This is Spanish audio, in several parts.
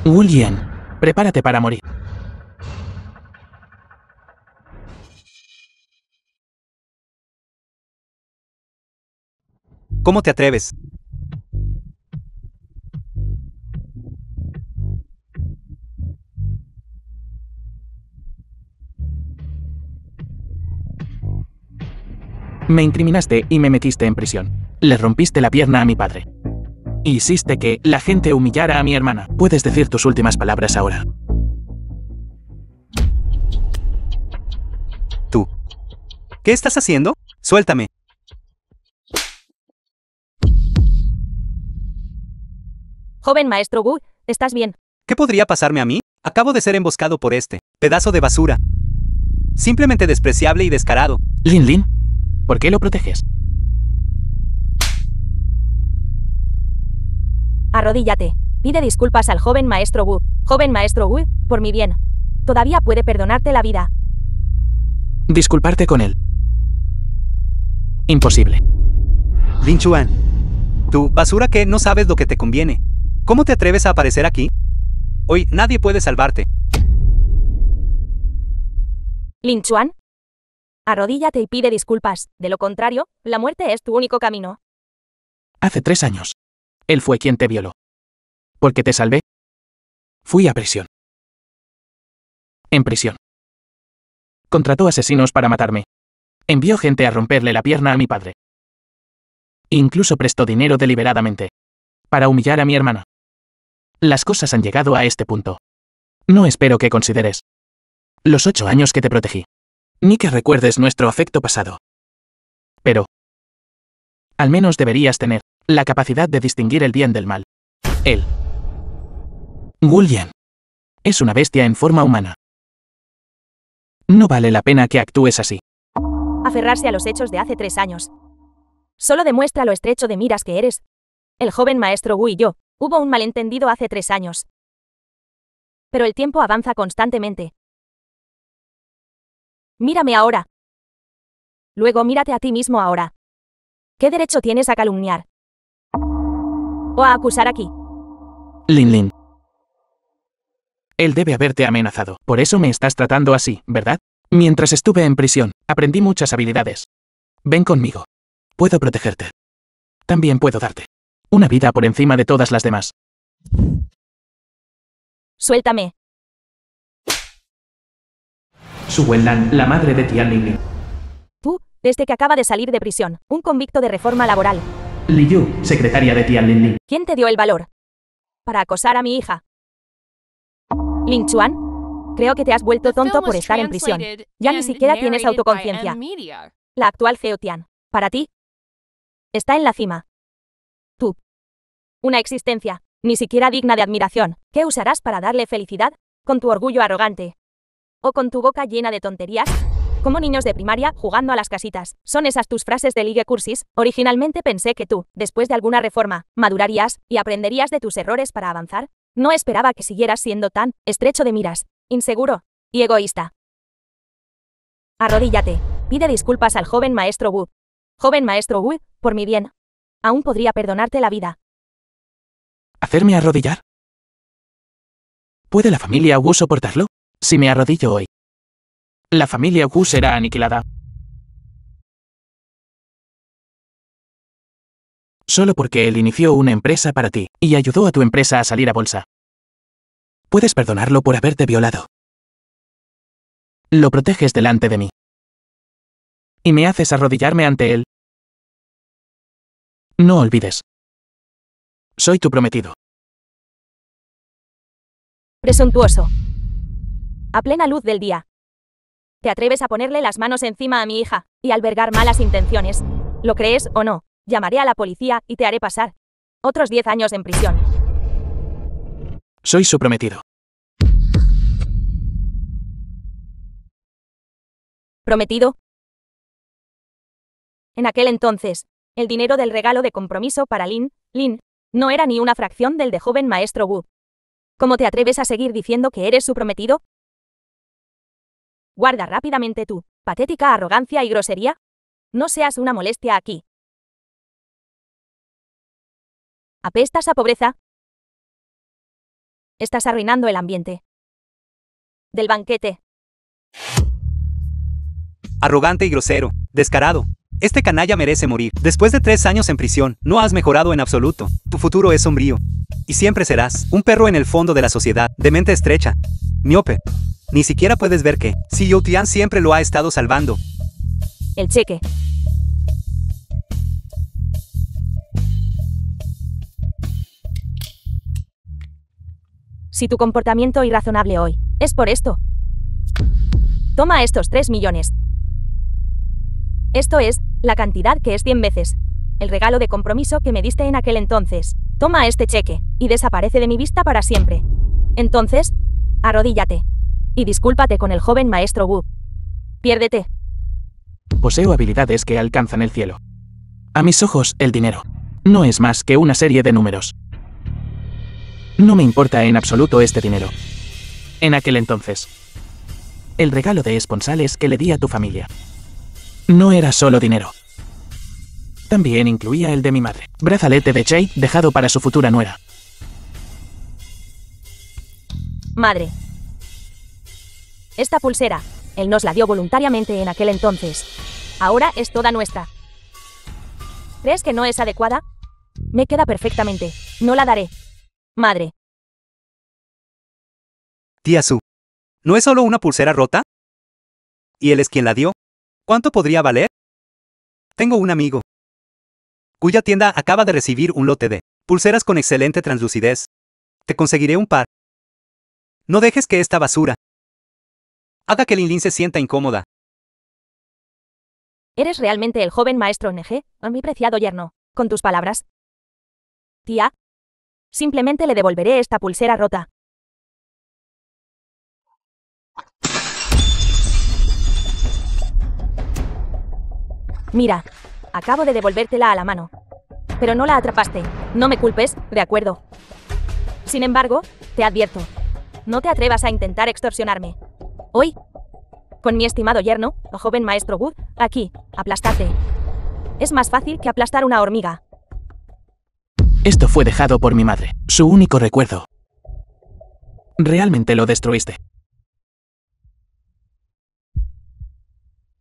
William, prepárate para morir. ¿Cómo te atreves? Me incriminaste y me metiste en prisión. Le rompiste la pierna a mi padre. Hiciste que la gente humillara a mi hermana. Puedes decir tus últimas palabras ahora. Tú. ¿Qué estás haciendo? Suéltame. Joven maestro Wu, ¿estás bien? ¿Qué podría pasarme a mí? Acabo de ser emboscado por este pedazo de basura. Simplemente despreciable y descarado. Lin, ¿por qué lo proteges? Arrodíllate. Pide disculpas al joven maestro Wu. Joven maestro Wu, por mi bien. Todavía puede perdonarte la vida. Disculparte con él. Imposible. Lin Chuan. Tú, basura que no sabes lo que te conviene. ¿Cómo te atreves a aparecer aquí? Hoy nadie puede salvarte. Lin Chuan. Arrodíllate y pide disculpas. De lo contrario, la muerte es tu único camino. Hace 3 años. Él fue quien te violó. ¿Porque te salvé? Fui a prisión. En prisión. Contrató asesinos para matarme. Envió gente a romperle la pierna a mi padre. Incluso prestó dinero deliberadamente. Para humillar a mi hermana. Las cosas han llegado a este punto. No espero que consideres los 8 años que te protegí. Ni que recuerdes nuestro afecto pasado. Pero al menos deberías tener la capacidad de distinguir el bien del mal. Él. William. Es una bestia en forma humana. No vale la pena que actúes así. Aferrarse a los hechos de hace 3 años. Solo demuestra lo estrecho de miras que eres. El joven maestro Wu y yo, hubo un malentendido hace 3 años. Pero el tiempo avanza constantemente. Mírame ahora. Luego mírate a ti mismo ahora. ¿Qué derecho tienes a calumniar? ¿O a acusar aquí? Lin. Él debe haberte amenazado. Por eso me estás tratando así, ¿verdad? Mientras estuve en prisión, aprendí muchas habilidades. Ven conmigo. Puedo protegerte. También puedo darte una vida por encima de todas las demás. Suéltame. Su Wenlan, la madre de Tian Lin. Tú, desde que acaba de salir de prisión, un convicto de reforma laboral. Li Yu, secretaria de Tian Lin. ¿Quién te dio el valor para acosar a mi hija? Lin Chuan, creo que te has vuelto tonto por estar en prisión. Ya ni siquiera tienes autoconciencia. La actual Zhao Tian, para ti, está en la cima. Tú, una existencia, ni siquiera digna de admiración. ¿Qué usarás para darle felicidad? ¿Con tu orgullo arrogante? ¿O con tu boca llena de tonterías? Como niños de primaria, jugando a las casitas. ¿Son esas tus frases de ligue cursis? Originalmente pensé que tú, después de alguna reforma, madurarías y aprenderías de tus errores para avanzar. No esperaba que siguieras siendo tan estrecho de miras, inseguro y egoísta. Arrodíllate. Pide disculpas al joven maestro Wu. Joven maestro Wu, por mi bien. Aún podría perdonarte la vida. ¿Hacerme arrodillar? ¿Puede la familia Wu soportarlo? Si me arrodillo hoy, la familia Wu será aniquilada. Solo porque él inició una empresa para ti y ayudó a tu empresa a salir a bolsa. Puedes perdonarlo por haberte violado. Lo proteges delante de mí. Y me haces arrodillarme ante él. No olvides. Soy tu prometido. Presuntuoso. A plena luz del día. ¿Te atreves a ponerle las manos encima a mi hija y albergar malas intenciones? ¿Lo crees o no? Llamaré a la policía y te haré pasar otros 10 años en prisión. Soy su prometido. ¿Prometido? En aquel entonces, el dinero del regalo de compromiso para Lin, no era ni una fracción del de joven maestro Wu. ¿Cómo te atreves a seguir diciendo que eres su prometido? Guarda rápidamente tu patética arrogancia y grosería. No seas una molestia aquí. ¿Apestas a pobreza? Estás arruinando el ambiente del banquete. Arrogante y grosero. Descarado. Este canalla merece morir. Después de 3 años en prisión, no has mejorado en absoluto. Tu futuro es sombrío. Y siempre serás un perro en el fondo de la sociedad, de mente estrecha. Miope. Ni siquiera puedes ver que Seo Tian siempre lo ha estado salvando. El cheque. Si tu comportamiento irrazonable hoy es por esto, toma estos 3 millones. Esto es la cantidad que es 100 veces el regalo de compromiso que me diste en aquel entonces. Toma este cheque y desaparece de mi vista para siempre. Entonces, arrodíllate y discúlpate con el joven maestro Wu. Piérdete. Poseo habilidades que alcanzan el cielo. A mis ojos, el dinero no es más que una serie de números. No me importa en absoluto este dinero. En aquel entonces, el regalo de esponsales que le di a tu familia no era solo dinero. También incluía el de mi madre. Brazalete de Jade dejado para su futura nuera. Madre. Esta pulsera, él nos la dio voluntariamente en aquel entonces. Ahora es toda nuestra. ¿Crees que no es adecuada? Me queda perfectamente. No la daré. Madre. Tía Su. ¿No es solo una pulsera rota? ¿Y él es quien la dio? ¿Cuánto podría valer? Tengo un amigo cuya tienda acaba de recibir un lote de pulseras con excelente translucidez. Te conseguiré un par. No dejes que esta basura haga que Lin Lin se sienta incómoda. ¿Eres realmente el joven maestro NG, mi preciado yerno, con tus palabras? Tía, simplemente le devolveré esta pulsera rota. Mira, acabo de devolvértela a la mano. Pero no la atrapaste. No me culpes, ¿de acuerdo? Sin embargo, te advierto. No te atrevas a intentar extorsionarme. Hoy, con mi estimado yerno, o joven maestro Wu, aquí, aplastarte. Es más fácil que aplastar una hormiga. Esto fue dejado por mi madre. Su único recuerdo. Realmente lo destruiste.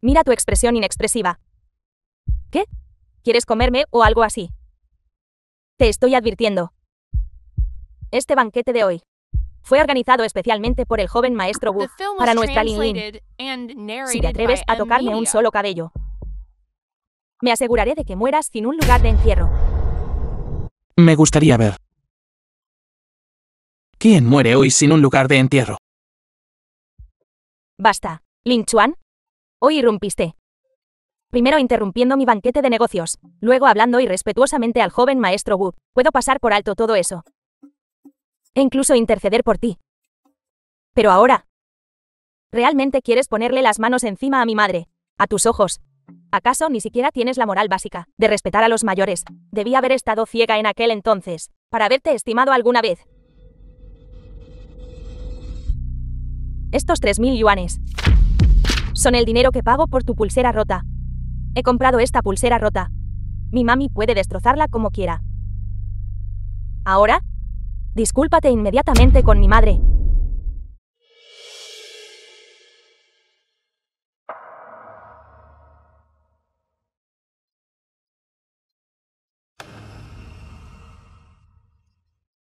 Mira tu expresión inexpresiva. ¿Qué? ¿Quieres comerme o algo así? Te estoy advirtiendo. Este banquete de hoy fue organizado especialmente por el joven maestro Wu para nuestra Lin Lin. Si te atreves a tocarme un solo cabello, me aseguraré de que mueras sin un lugar de encierro. Me gustaría ver. ¿Quién muere hoy sin un lugar de entierro? Basta, Lin Chuan. Hoy irrumpiste. Primero interrumpiendo mi banquete de negocios, luego hablando irrespetuosamente al joven maestro Wu. Puedo pasar por alto todo eso. E incluso interceder por ti. Pero ahora, ¿realmente quieres ponerle las manos encima a mi madre? A tus ojos. ¿Acaso ni siquiera tienes la moral básica de respetar a los mayores? Debí haber estado ciega en aquel entonces, para haberte estimado alguna vez. Estos 3.000 yuanes son el dinero que pago por tu pulsera rota. He comprado esta pulsera rota. Mi mami puede destrozarla como quiera. Ahora, discúlpate inmediatamente con mi madre.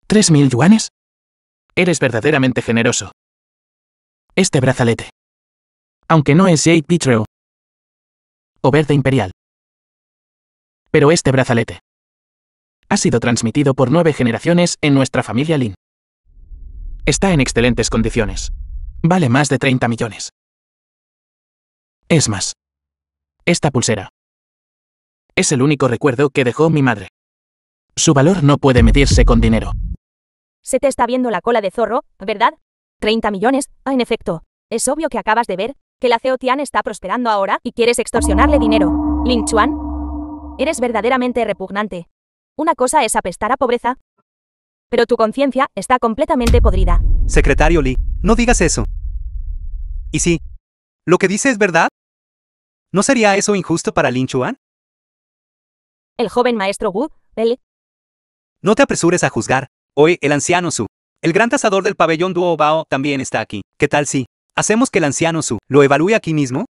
¿3.000 yuanes? Eres verdaderamente generoso. Este brazalete, aunque no es Jade Vitreo o verde imperial, pero este brazalete ha sido transmitido por 9 generaciones en nuestra familia Lin. Está en excelentes condiciones. Vale más de 30 millones. Es más, esta pulsera es el único recuerdo que dejó mi madre. Su valor no puede medirse con dinero. Se te está viendo la cola de zorro, ¿verdad? 30 millones, en efecto. Es obvio que acabas de ver que la Seo Tian está prosperando ahora y quieres extorsionarle dinero. Lin Chuan, eres verdaderamente repugnante. Una cosa es apestar a pobreza, pero tu conciencia está completamente podrida. Secretario Li, no digas eso. ¿Y si lo que dice es verdad? ¿No sería eso injusto para Lin Chuan? El joven maestro Wu, él... No te apresures a juzgar. Hoy, el anciano Su El gran tasador del pabellón Duo Bao también está aquí. ¿Qué tal si hacemos que el anciano Su lo evalúe aquí mismo?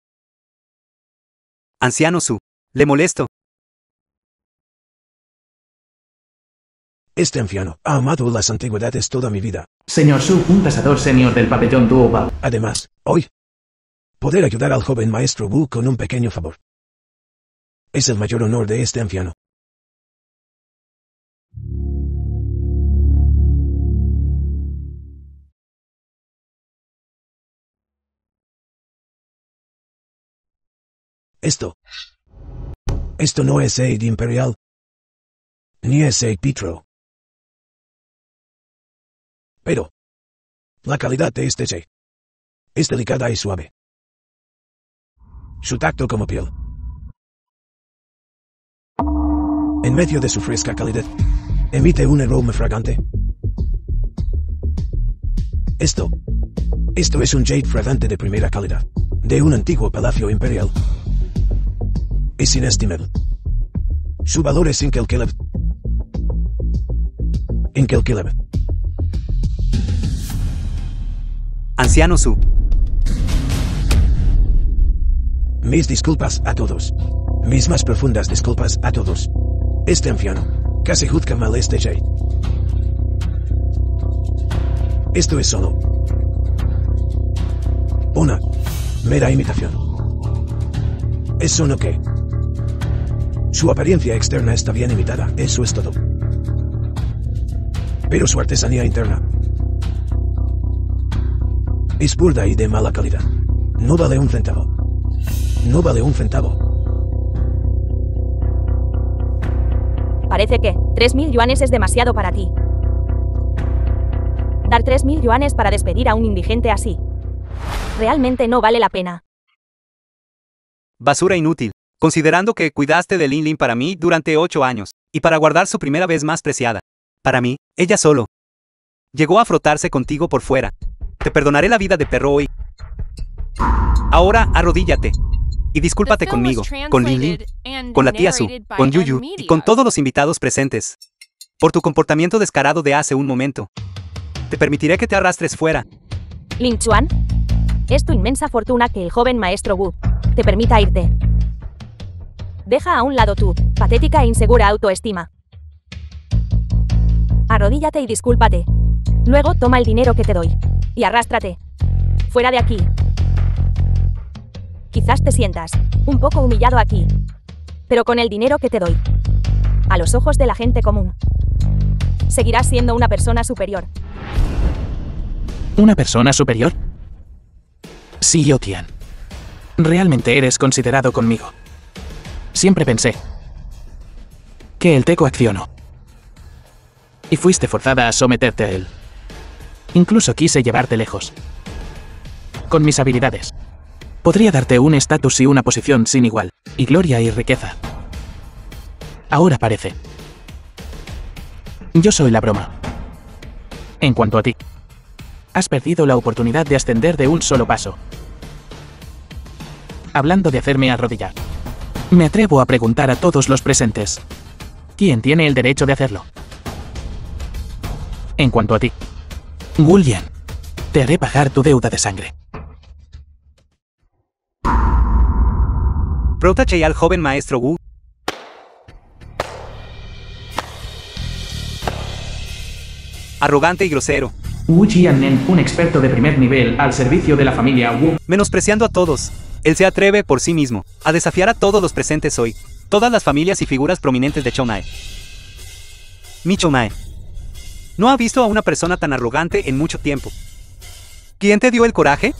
Anciano Su, le molesto. Este anciano ha amado las antigüedades toda mi vida. Señor Su, un tasador senior del pabellón Duo Bao. Además, hoy, poder ayudar al joven maestro Wu con un pequeño favor. Es el mayor honor de este anciano. Esto no es Aid Imperial, ni es Aid Petro. Pero, la calidad de este Jade es delicada y suave. Su tacto como piel. En medio de su fresca calidad, emite un aroma fragante. Esto es un Jade fragante de primera calidad, de un antiguo palacio imperial. Es inestimable. Su valor es incalculable. Incalculable. Anciano Su. Mis disculpas a todos. Mis más profundas disculpas a todos. Este anciano casi juzga mal este Jade. Esto es solo una mera imitación. Es solo que su apariencia externa está bien imitada, eso es todo. Pero su artesanía interna es burda y de mala calidad. No vale un centavo. No vale un centavo. Parece que 3.000 yuanes es demasiado para ti. Dar 3.000 yuanes para despedir a un indigente así. Realmente no vale la pena. Basura inútil. Considerando que cuidaste de Lin Lin para mí durante 8 años, y para guardar su primera vez más preciada. Para mí, ella solo llegó a frotarse contigo por fuera. Te perdonaré la vida de perro hoy. Ahora arrodíllate. Y discúlpate conmigo, con Lin Lin, con la tía Su, con Yuyu, y con todos los invitados presentes. Por tu comportamiento descarado de hace un momento. Te permitiré que te arrastres fuera. Lin Chuan, es tu inmensa fortuna que el joven maestro Wu te permita irte. Deja a un lado tu patética e insegura autoestima. Arrodíllate y discúlpate. Luego toma el dinero que te doy. Y arrástrate. Fuera de aquí. Quizás te sientas un poco humillado aquí. Pero con el dinero que te doy, a los ojos de la gente común, seguirás siendo una persona superior. ¿Una persona superior? Sí, Yo Tian. Realmente eres considerado conmigo. Siempre pensé que él te coaccionó. Y fuiste forzada a someterte a él. Incluso quise llevarte lejos. Con mis habilidades. Podría darte un estatus y una posición sin igual, y gloria y riqueza. Ahora parece. Yo soy la broma. En cuanto a ti, has perdido la oportunidad de ascender de un solo paso. Hablando de hacerme arrodillar, me atrevo a preguntar a todos los presentes, ¿quién tiene el derecho de hacerlo? En cuanto a ti, Wu Lian, te haré pagar tu deuda de sangre. Protege al joven maestro Wu. Arrogante y grosero. Wu Jiannen, un experto de primer nivel al servicio de la familia Wu. Menospreciando a todos. Él se atreve por sí mismo a desafiar a todos los presentes hoy. Todas las familias y figuras prominentes de Chounae. Mi Chounae no ha visto a una persona tan arrogante en mucho tiempo. ¿Quién te dio el coraje?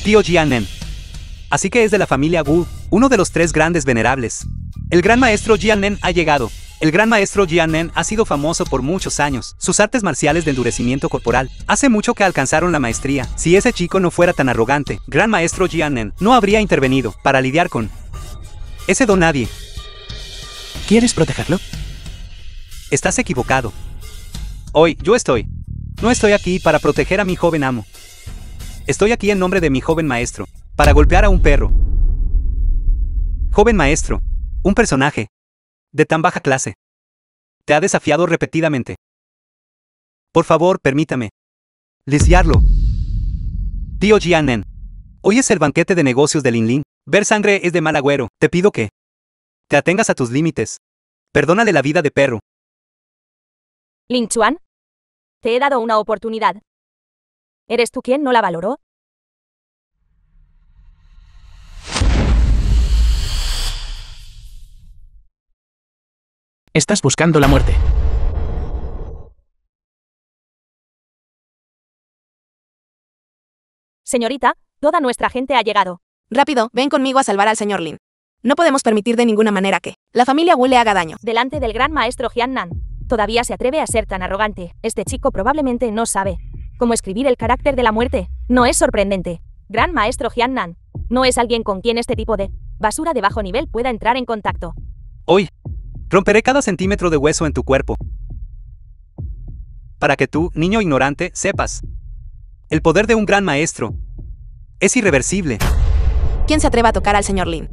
Tío Jiannen. Así que es de la familia Wu, uno de los 3 grandes venerables. El gran maestro Jiannen ha llegado. El gran maestro Jiannen ha sido famoso por muchos años. Sus artes marciales de endurecimiento corporal hace mucho que alcanzaron la maestría. Si ese chico no fuera tan arrogante, gran maestro Jiannen no habría intervenido para lidiar con ese don nadie. ¿Quieres protegerlo? Estás equivocado. Hoy, no estoy aquí para proteger a mi joven amo. Estoy aquí en nombre de mi joven maestro, para golpear a un perro. Joven maestro, un personaje de tan baja clase, te ha desafiado repetidamente. Por favor, permítame. Lisiarlo. Tío Jianen. Hoy es el banquete de negocios de Linlin. Ver sangre es de mal agüero. Te pido que te atengas a tus límites. Perdónale la vida de perro. Ling Chuan, te he dado una oportunidad. ¿Eres tú quien no la valoró? Estás buscando la muerte. Señorita, toda nuestra gente ha llegado. Rápido, ven conmigo a salvar al señor Lin. No podemos permitir de ninguna manera que la familia Wu le haga daño. Delante del gran maestro Jiannan. Todavía se atreve a ser tan arrogante. Este chico probablemente no sabe cómo escribir el carácter de la muerte. No es sorprendente. Gran maestro Jiannan no es alguien con quien este tipo de basura de bajo nivel pueda entrar en contacto. Hoy romperé cada centímetro de hueso en tu cuerpo. Para que tú, niño ignorante, sepas. El poder de un gran maestro es irreversible. ¿Quién se atreva a tocar al señor Lin?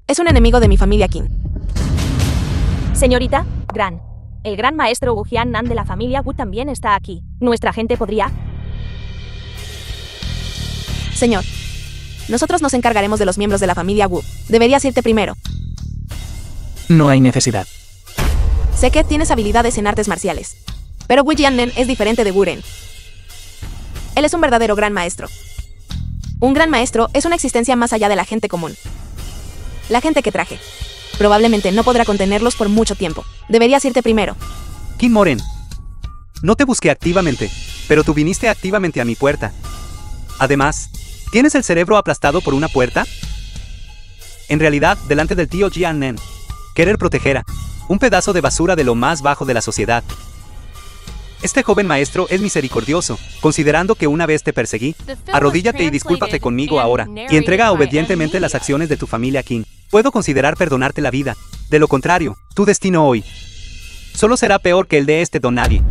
Es un enemigo de mi familia Qin. Señorita, el gran maestro Wu Jiannan de la familia Wu también está aquí. ¿Nuestra gente podría? Señor, nosotros nos encargaremos de los miembros de la familia Wu. Deberías irte primero. No hay necesidad. Sé que tienes habilidades en artes marciales, pero Wu Jianen es diferente de Wu Ren. Él es un verdadero gran maestro. Un gran maestro es una existencia más allá de la gente común. La gente que traje. Probablemente no podrá contenerlos por mucho tiempo. Deberías irte primero. Qin Moren. No te busqué activamente, pero tú viniste activamente a mi puerta. Además, ¿tienes el cerebro aplastado por una puerta? En realidad, delante del tío Jianen, querer proteger a un pedazo de basura de lo más bajo de la sociedad. Este joven maestro es misericordioso, considerando que una vez te perseguí. Arrodíllate y discúlpate conmigo ahora, y entrega obedientemente las acciones de tu familia Qin. Puedo considerar perdonarte la vida. De lo contrario, tu destino hoy solo será peor que el de este don nadie.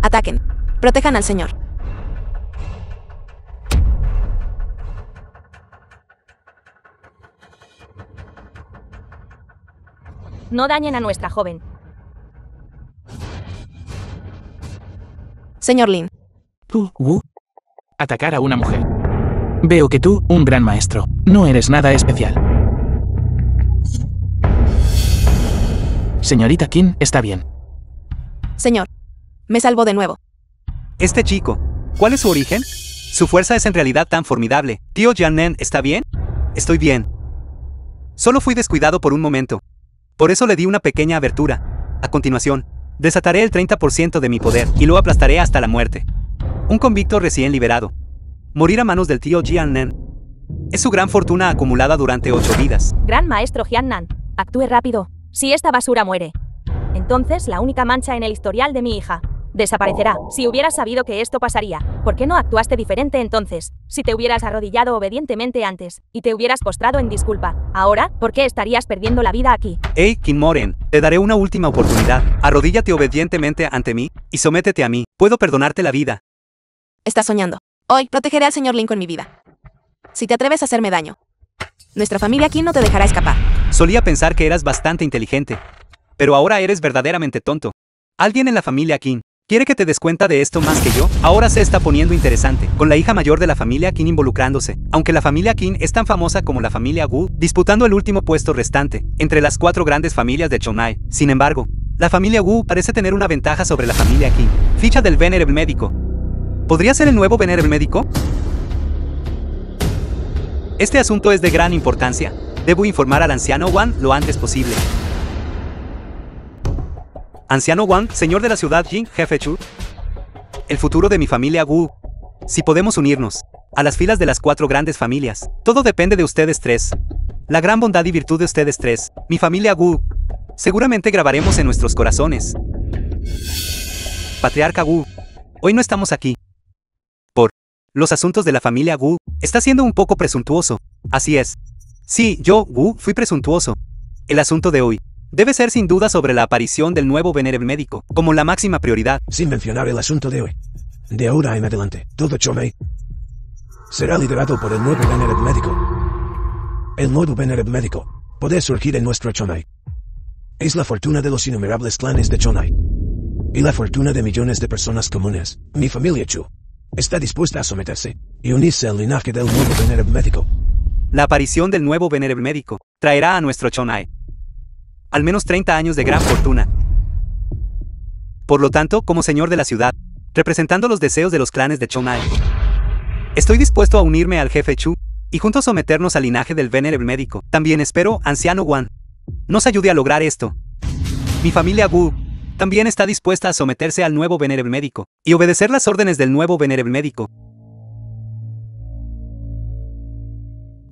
Ataquen. Protejan al señor. No dañen a nuestra joven. Señor Lin. Tú, Wu. Atacar a una mujer. Veo que tú, un gran maestro, no eres nada especial. Señorita Qin, está bien. Señor, me salvó de nuevo. Este chico, ¿cuál es su origen? Su fuerza es en realidad tan formidable. Tío Jianen, ¿está bien? Estoy bien. Solo fui descuidado por un momento. Por eso le di una pequeña abertura. A continuación, desataré el 30% de mi poder y lo aplastaré hasta la muerte. Un convicto recién liberado. Morir a manos del tío Jianen es su gran fortuna acumulada durante 8 vidas. Gran maestro Jiannan, actúe rápido. Si esta basura muere, entonces la única mancha en el historial de mi hija desaparecerá. Si hubieras sabido que esto pasaría, ¿por qué no actuaste diferente entonces? Si te hubieras arrodillado obedientemente antes y te hubieras postrado en disculpa, ahora, ¿por qué estarías perdiendo la vida aquí? Hey, Qin Moren, te daré una última oportunidad. Arrodíllate obedientemente ante mí y sométete a mí. Puedo perdonarte la vida. Estás soñando. Hoy protegeré al señor Lin con mi vida. Si te atreves a hacerme daño, nuestra familia Qin no te dejará escapar. Solía pensar que eras bastante inteligente, pero ahora eres verdaderamente tonto. Alguien en la familia Qin quiere que te des cuenta de esto más que yo. Ahora se está poniendo interesante, con la hija mayor de la familia Qin involucrándose. Aunque la familia Qin es tan famosa como la familia Wu, disputando el último puesto restante entre las 4 grandes familias de Chonai. Sin embargo, la familia Wu parece tener una ventaja sobre la familia Qin. Ficha del Venerable Médico. ¿Podría ser el nuevo Venerable Médico? Este asunto es de gran importancia. Debo informar al anciano Wang lo antes posible. Anciano Wang, señor de la ciudad Jing, jefe Chu. El futuro de mi familia Wu. Si podemos unirnos a las filas de las 4 grandes familias. Todo depende de ustedes 3. La gran bondad y virtud de ustedes 3. Mi familia Wu. Seguramente grabaremos en nuestros corazones. Patriarca Wu. Hoy no estamos aquí por los asuntos de la familia Wu. Está siendo un poco presuntuoso. Así es. Sí, yo, Wu, fui presuntuoso. El asunto de hoy debe ser sin duda sobre la aparición del nuevo Venerable Médico, como la máxima prioridad. Sin mencionar el asunto de hoy. De ahora en adelante, todo Chonai será liderado por el nuevo Venerable Médico. El nuevo Venerable Médico puede surgir en nuestro Chonai. Es la fortuna de los innumerables clanes de Chonai. y la fortuna de millones de personas comunes, mi familia Chu, está dispuesta a someterse y unirse al linaje del nuevo Venerable Médico. La aparición del nuevo Venerable Médico traerá a nuestro Chonai al menos 30 años de gran fortuna. Por lo tanto, como señor de la ciudad, representando los deseos de los clanes de Chonai, estoy dispuesto a unirme al jefe Chu y juntos someternos al linaje del Venerable Médico. También espero, anciano Wan, nos ayude a lograr esto. Mi familia Wu también está dispuesta a someterse al nuevo Venerable Médico y obedecer las órdenes del nuevo Venerable Médico.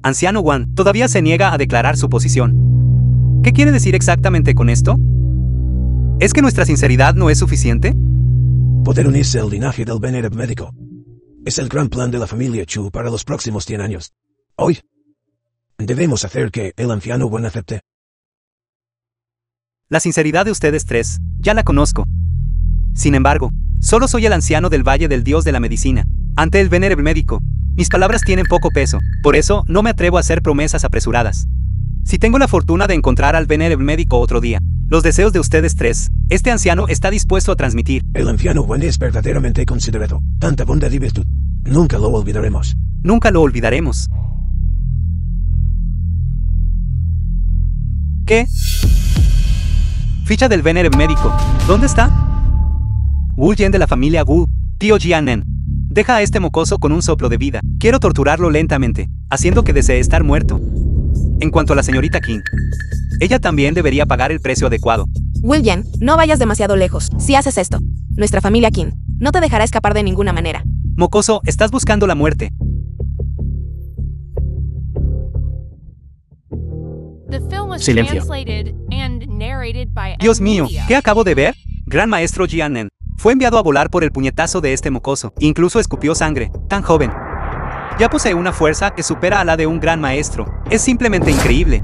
Anciano Wan todavía se niega a declarar su posición. ¿Qué quiere decir exactamente con esto? ¿Es que nuestra sinceridad no es suficiente? Poder unirse al linaje del Venerable Médico es el gran plan de la familia Chu para los próximos 100 años. Hoy debemos hacer que el anciano Wan acepte. La sinceridad de ustedes tres, ya la conozco. Sin embargo, solo soy el anciano del Valle del Dios de la Medicina. Ante el Venerable Médico, mis palabras tienen poco peso, por eso no me atrevo a hacer promesas apresuradas. Si tengo la fortuna de encontrar al Venerable Médico otro día, los deseos de ustedes tres, este anciano está dispuesto a transmitir. El anciano Wan es verdaderamente considerado. Tanta bondad y virtud. Nunca lo olvidaremos. Nunca lo olvidaremos. ¿Qué? Ficha del Venerable Médico. ¿Dónde está? Wu Yen de la familia Wu, tío Jianen. Deja a este mocoso con un soplo de vida. Quiero torturarlo lentamente, haciendo que desee estar muerto. En cuanto a la señorita Qin, ella también debería pagar el precio adecuado. William, no vayas demasiado lejos. Si haces esto, nuestra familia Qin no te dejará escapar de ninguna manera. Mocoso, estás buscando la muerte. Silencio. Dios mío, ¿qué acabo de ver? Gran maestro Jianen fue enviado a volar por el puñetazo de este mocoso. Incluso escupió sangre. Tan joven. Ya posee una fuerza que supera a la de un gran maestro. Es simplemente increíble.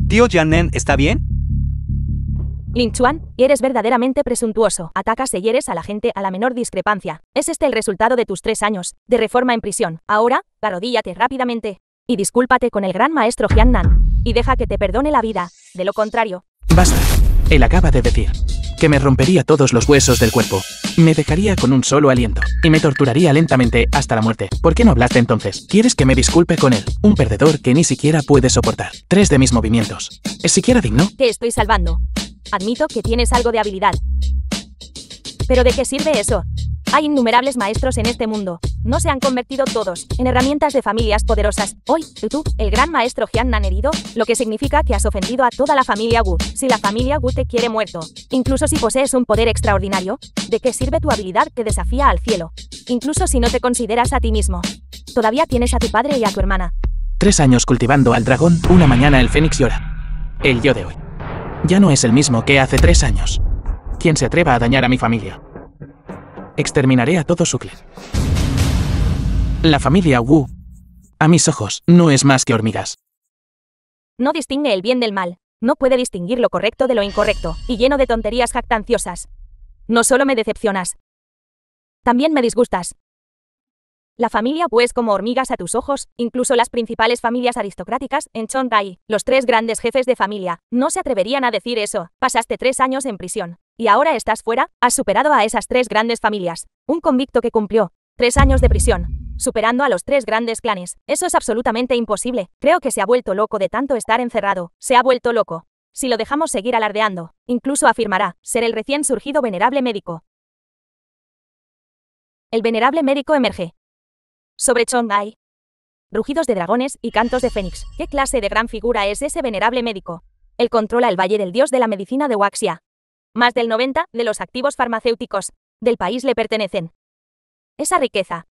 ¿Tío Jianen está bien? Ling Chuan, eres verdaderamente presuntuoso. Atacas y hieres a la gente a la menor discrepancia. ¿Es este el resultado de tus 3 años de reforma en prisión? Ahora, arrodíllate rápidamente y discúlpate con el gran maestro Jiannan y deja que te perdone la vida. De lo contrario... Basta. Él acaba de decir que me rompería todos los huesos del cuerpo, me dejaría con un solo aliento y me torturaría lentamente hasta la muerte. ¿Por qué no hablaste entonces? ¿Quieres que me disculpe con él? Un perdedor que ni siquiera puede soportar 3 de mis movimientos. ¿Es siquiera digno? Te estoy salvando. Admito que tienes algo de habilidad. ¿Pero de qué sirve eso? Hay innumerables maestros en este mundo. No se han convertido todos en herramientas de familias poderosas. Hoy, tú, el gran maestro Jiannan herido, lo que significa que has ofendido a toda la familia Wu. Si la familia Wu te quiere muerto, incluso si posees un poder extraordinario, ¿de qué sirve tu habilidad que desafía al cielo? Incluso si no te consideras a ti mismo. Todavía tienes a tu padre y a tu hermana. 3 años cultivando al dragón, una mañana el fénix llora. El yo de hoy ya no es el mismo que hace 3 años. Quien se atreva a dañar a mi familia, exterminaré a todo su clan. La familia Wu, a mis ojos, no es más que hormigas. No distingue el bien del mal, no puede distinguir lo correcto de lo incorrecto, y lleno de tonterías jactanciosas. No solo me decepcionas, también me disgustas. La familia Wu es como hormigas a tus ojos, incluso las principales familias aristocráticas en Chongqing, los 3 grandes jefes de familia, no se atreverían a decir eso. Pasaste 3 años en prisión, y ahora estás fuera, has superado a esas 3 grandes familias. Un convicto que cumplió 3 años de prisión, superando a los 3 grandes clanes. Eso es absolutamente imposible. Creo que se ha vuelto loco de tanto estar encerrado. Se ha vuelto loco. Si lo dejamos seguir alardeando, incluso afirmará ser el recién surgido venerable médico. El venerable médico emerge sobre Chongqing. Rugidos de dragones y cantos de fénix. ¿Qué clase de gran figura es ese venerable médico? Él controla el Valle del Dios de la Medicina de Huaxia. Más del 90% de los activos farmacéuticos del país le pertenecen. Esa riqueza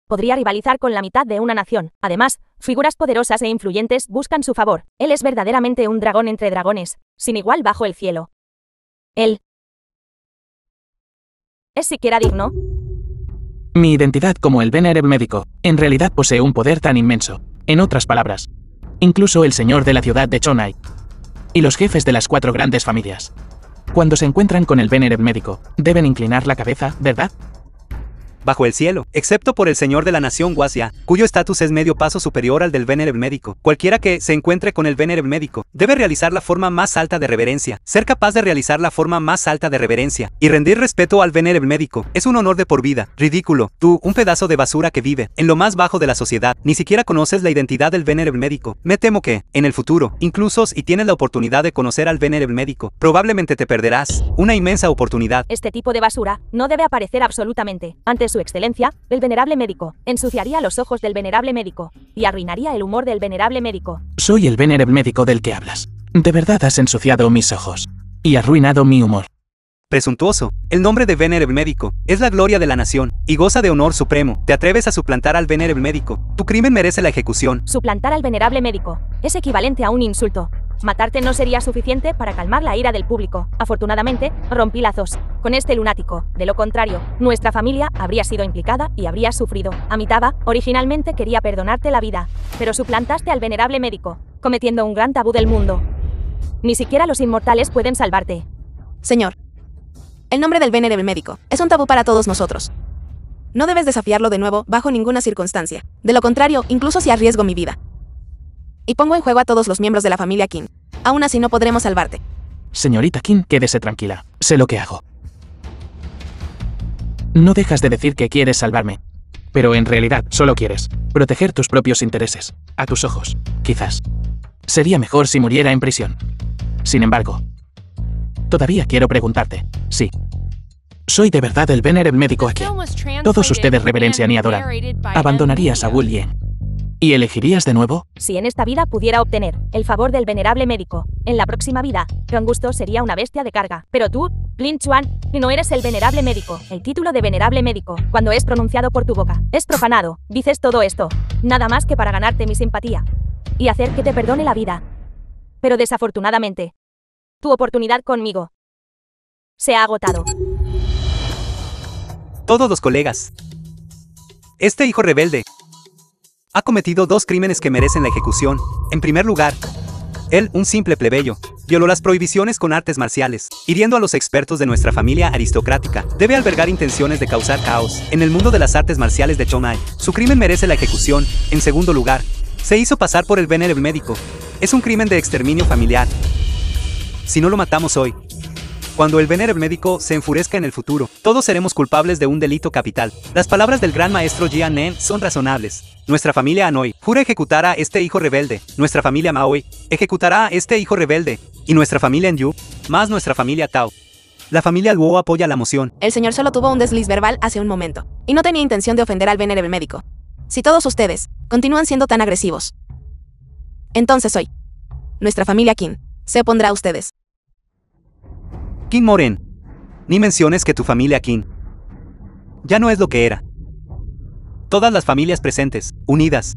podría rivalizar con la mitad de una nación. Además, figuras poderosas e influyentes buscan su favor. Él es verdaderamente un dragón entre dragones, sin igual bajo el cielo. Él ¿es siquiera digno? Mi identidad como el venerable médico, en realidad posee un poder tan inmenso. En otras palabras, incluso el señor de la ciudad de Chonai y los jefes de las 4 grandes familias, cuando se encuentran con el venerable médico, deben inclinar la cabeza, ¿verdad? bajo el cielo, excepto por el señor de la nación Guasia, cuyo estatus es medio paso superior al del venerable médico. Cualquiera que se encuentre con el venerable médico debe realizar la forma más alta de reverencia, ser capaz de realizar la forma más alta de reverencia y rendir respeto al venerable médico. Es un honor de por vida. Ridículo, tú, un pedazo de basura que vive en lo más bajo de la sociedad, ni siquiera conoces la identidad del venerable médico. Me temo que, en el futuro, incluso si tienes la oportunidad de conocer al venerable médico, probablemente te perderás una inmensa oportunidad. Este tipo de basura no debe aparecer absolutamente ante su excelencia, el venerable médico. Ensuciaría los ojos del venerable médico y arruinaría el humor del venerable médico. Soy el venerable médico del que hablas. De verdad has ensuciado mis ojos y arruinado mi humor. Presuntuoso, el nombre de venerable médico es la gloria de la nación y goza de honor supremo. Te atreves a suplantar al venerable médico. Tu crimen merece la ejecución. Suplantar al venerable médico es equivalente a un insulto. Matarte no sería suficiente para calmar la ira del público. Afortunadamente, rompí lazos con este lunático. De lo contrario, nuestra familia habría sido implicada y habría sufrido. Amitabha originalmente quería perdonarte la vida, pero suplantaste al venerable médico, cometiendo un gran tabú del mundo. Ni siquiera los inmortales pueden salvarte. Señor, el nombre del venerable médico es un tabú para todos nosotros. No debes desafiarlo de nuevo bajo ninguna circunstancia. De lo contrario, incluso si arriesgo mi vida y pongo en juego a todos los miembros de la familia Qin, aún así no podremos salvarte. Señorita Qin, quédese tranquila. Sé lo que hago. No dejas de decir que quieres salvarme, pero en realidad solo quieres proteger tus propios intereses. A tus ojos, quizás. Sería mejor si muriera en prisión. Sin embargo, todavía quiero preguntarte, sí. Soy de verdad el venerable médico aquí. Todos ustedes reverencian y adoran. ¿Abandonarías a Wu Lien y elegirías de nuevo? Si en esta vida pudiera obtener el favor del venerable médico, en la próxima vida, con gusto sería una bestia de carga. Pero tú, Lin Chuan, no eres el venerable médico. El título de venerable médico, cuando es pronunciado por tu boca, es profanado. Dices todo esto, nada más que para ganarte mi simpatía y hacer que te perdone la vida. Pero desafortunadamente, tu oportunidad conmigo se ha agotado. Todos los colegas. Este hijo rebelde ha cometido dos crímenes que merecen la ejecución. En primer lugar, él, un simple plebeyo, violó las prohibiciones con artes marciales, hiriendo a los expertos de nuestra familia aristocrática. Debe albergar intenciones de causar caos en el mundo de las artes marciales de Chongnai. Su crimen merece la ejecución. En segundo lugar, se hizo pasar por el venerable médico. Es un crimen de exterminio familiar. Si no lo matamos hoy, cuando el venerable médico se enfurezca en el futuro, todos seremos culpables de un delito capital. Las palabras del gran maestro Jian Nen son razonables. Nuestra familia Hanoi jura ejecutar a este hijo rebelde. Nuestra familia Maoi ejecutará a este hijo rebelde. Y nuestra familia Enyu, más nuestra familia Tao. La familia Luo apoya la moción. El señor solo tuvo un desliz verbal hace un momento, y no tenía intención de ofender al venerable médico. Si todos ustedes continúan siendo tan agresivos, entonces hoy, nuestra familia Qin se opondrá a ustedes. Qin Moren, ni menciones que tu familia Qin ya no es lo que era. Todas las familias presentes, unidas,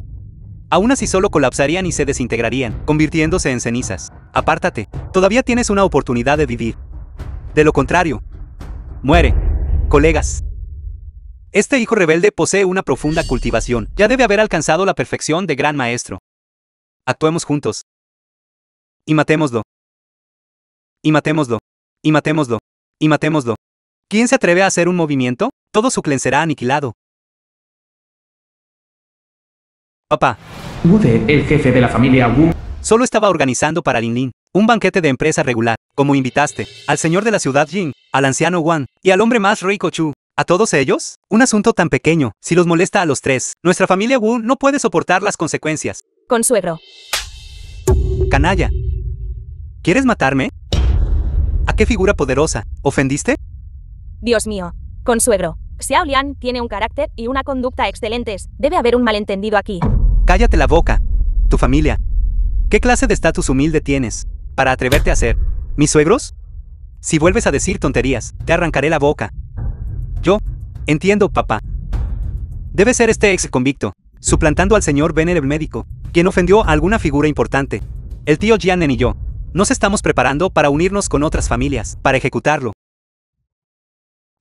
aún así solo colapsarían y se desintegrarían, convirtiéndose en cenizas. Apártate, todavía tienes una oportunidad de vivir. De lo contrario, muere. Colegas. Este hijo rebelde posee una profunda cultivación. Ya debe haber alcanzado la perfección de gran maestro. Actuemos juntos. Y matémoslo. Y matémoslo. Y matémoslo. Y matémoslo. ¿Quién se atreve a hacer un movimiento? Todo su clan será aniquilado. Papá. Wu De, el jefe de la familia Wu, Solo estaba organizando para Lin Lin un banquete de empresa regular, como invitaste al señor de la ciudad Jing, al anciano Wang y al hombre más rico Chu. ¿A todos ellos? Un asunto tan pequeño, si los molesta a los tres, nuestra familia Wu no puede soportar las consecuencias. Consuegro. Canalla. ¿Quieres matarme? ¿A qué figura poderosa? ¿Ofendiste? Dios mío. Consuegro. Xiao Lian tiene un carácter y una conducta excelentes. Debe haber un malentendido aquí. Cállate la boca. Tu familia. ¿Qué clase de estatus humilde tienes para atreverte a hacer? ¿Mis suegros? Si vuelves a decir tonterías, te arrancaré la boca. Yo entiendo, papá. Debe ser este ex convicto, suplantando al señor venerable médico, quien ofendió a alguna figura importante. El tío Jianen y yo nos estamos preparando para unirnos con otras familias, para ejecutarlo.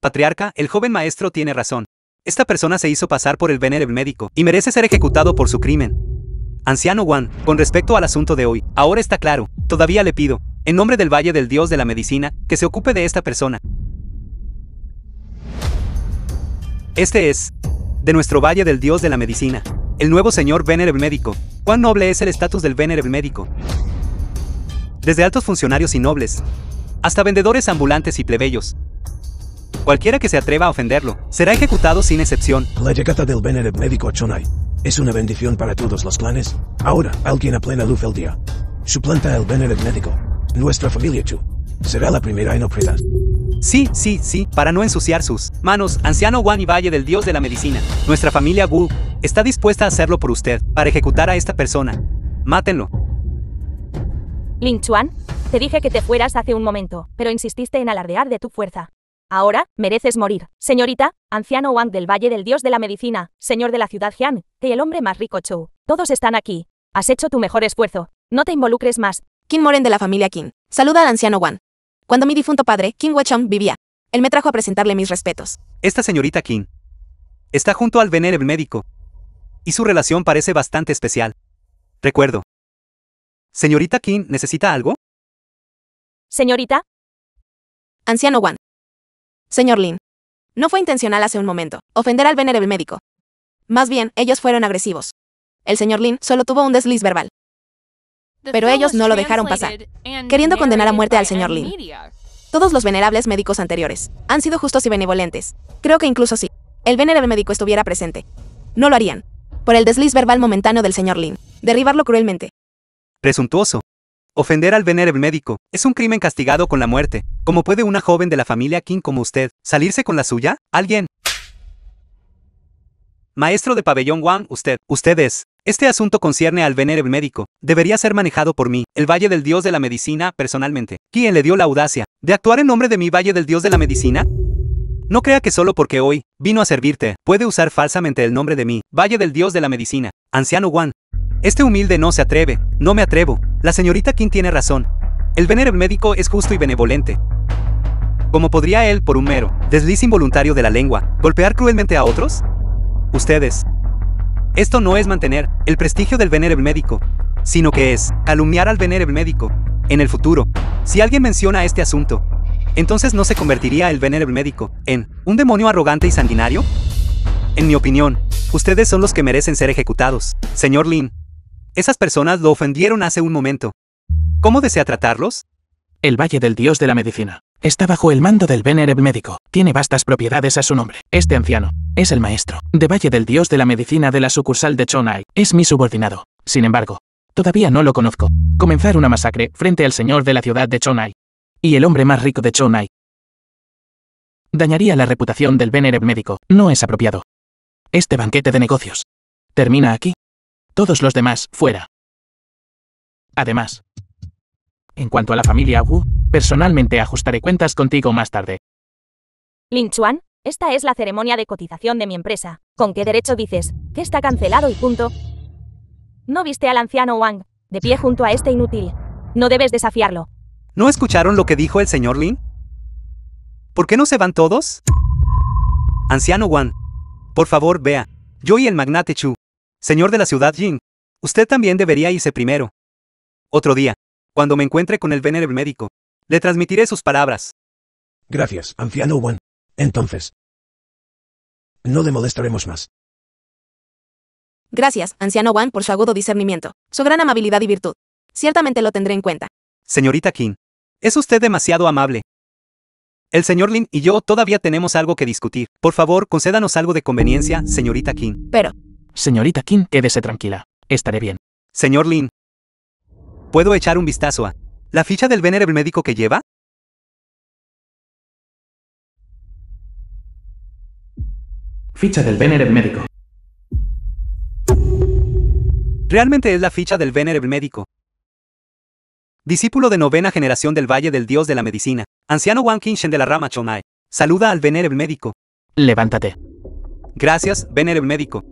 Patriarca, el joven maestro tiene razón. Esta persona se hizo pasar por el venerable médico y merece ser ejecutado por su crimen. Anciano Wang, con respecto al asunto de hoy, ahora está claro. Todavía le pido, en nombre del Valle del Dios de la Medicina, que se ocupe de esta persona. Este es de nuestro valle del dios de la medicina, el nuevo señor Venerable Médico. ¿Cuán noble es el estatus del Venerable Médico? Desde altos funcionarios y nobles, hasta vendedores ambulantes y plebeyos. Cualquiera que se atreva a ofenderlo, será ejecutado sin excepción. La llegada del Venerable Médico a Chonai es una bendición para todos los clanes. Ahora, alguien a plena luz el día. Suplanta al Venerable Médico. Nuestra familia Chu será la primera en ofrecer. Sí, para no ensuciar sus manos, anciano Wan y Valle del dios de la medicina. Nuestra familia Wu está dispuesta a hacerlo por usted, para ejecutar a esta persona. Mátenlo. Ling Chuan, te dije que te fueras hace un momento, pero insististe en alardear de tu fuerza. Ahora, mereces morir. Señorita, anciano Wang del Valle del Dios de la Medicina, señor de la ciudad Jian, y el hombre más rico Chou. Todos están aquí. Has hecho tu mejor esfuerzo. No te involucres más. Qin Moren de la familia Qin. Saluda al anciano Wan. Cuando mi difunto padre, Qin Wechong, vivía, él me trajo a presentarle mis respetos. Esta señorita Qin está junto al Venerable Médico, y su relación parece bastante especial. Recuerdo. ¿Señorita Qin necesita algo? Señorita. Anciano Wan. Señor Lin. No fue intencional hace un momento ofender al Venerable Médico. Más bien, ellos fueron agresivos. El señor Lin solo tuvo un desliz verbal. Pero ellos no lo dejaron pasar, queriendo condenar a muerte al señor Lin. Todos los venerables médicos anteriores han sido justos y benevolentes. Creo que incluso si el Venerable Médico estuviera presente, no lo harían. Por el desliz verbal momentáneo del señor Lin, derribarlo cruelmente. Presuntuoso. Ofender al Venerable Médico es un crimen castigado con la muerte. ¿Cómo puede una joven de la familia Qin como usted salirse con la suya? ¿Alguien? Maestro de pabellón Wang, usted es. Este asunto concierne al Venerable Médico. Debería ser manejado por mí, el Valle del Dios de la Medicina, personalmente. ¿Quién le dio la audacia de actuar en nombre de mi Valle del Dios de la Medicina? No crea que solo porque hoy vino a servirte, puede usar falsamente el nombre de mí, Valle del Dios de la Medicina. Anciano Wan. Este humilde no se atreve. No me atrevo. La señorita Qin tiene razón. El Venerable Médico es justo y benevolente. ¿Cómo podría él, por un mero desliz involuntario de la lengua, golpear cruelmente a otros? Ustedes. Esto no es mantener el prestigio del Venerable Médico, sino que es calumniar al Venerable Médico. En el futuro, si alguien menciona este asunto, entonces ¿no se convertiría el Venerable Médico en un demonio arrogante y sanguinario? En mi opinión, ustedes son los que merecen ser ejecutados, señor Lin. Esas personas lo ofendieron hace un momento. ¿Cómo desea tratarlos? El Valle del Dios de la Medicina está bajo el mando del Venerable Médico. Tiene vastas propiedades a su nombre. Este anciano es el maestro de Valle del Dios de la Medicina de la sucursal de Chonai. Es mi subordinado. Sin embargo, todavía no lo conozco. Comenzar una masacre frente al señor de la ciudad de Chonai y el hombre más rico de Chonai dañaría la reputación del Venerable Médico. No es apropiado. Este banquete de negocios termina aquí. Todos los demás, fuera. Además, en cuanto a la familia Wu, personalmente ajustaré cuentas contigo más tarde. Ling Chuan, esta es la ceremonia de cotización de mi empresa. ¿Con qué derecho dices que está cancelado y punto? ¿No viste al anciano Wang de pie junto a este inútil? No debes desafiarlo. ¿No escucharon lo que dijo el señor Lin? ¿Por qué no se van todos? Anciano Wang, por favor, vea. Yo y el magnate Chu, señor de la ciudad Jing, usted también debería irse primero. Otro día, cuando me encuentre con el Venerable Médico, le transmitiré sus palabras. Gracias, anciano Wan. Entonces, no le molestaremos más. Gracias, anciano Wan, por su agudo discernimiento, su gran amabilidad y virtud. Ciertamente lo tendré en cuenta. Señorita Qin, es usted demasiado amable. El señor Lin y yo todavía tenemos algo que discutir. Por favor, concédanos algo de conveniencia, señorita Qin. Pero, Señorita Qin, quédese tranquila. Estaré bien. Señor Lin, ¿puedo echar un vistazo a la ficha del Venerable Médico que lleva? Ficha del Venerable Médico. Realmente es la ficha del Venerable Médico. Discípulo de 9ª generación del Valle del Dios de la Medicina, anciano Wang Qingshen de la rama Chonai. Saluda al Venerable Médico. Levántate. Gracias, Venerable Médico.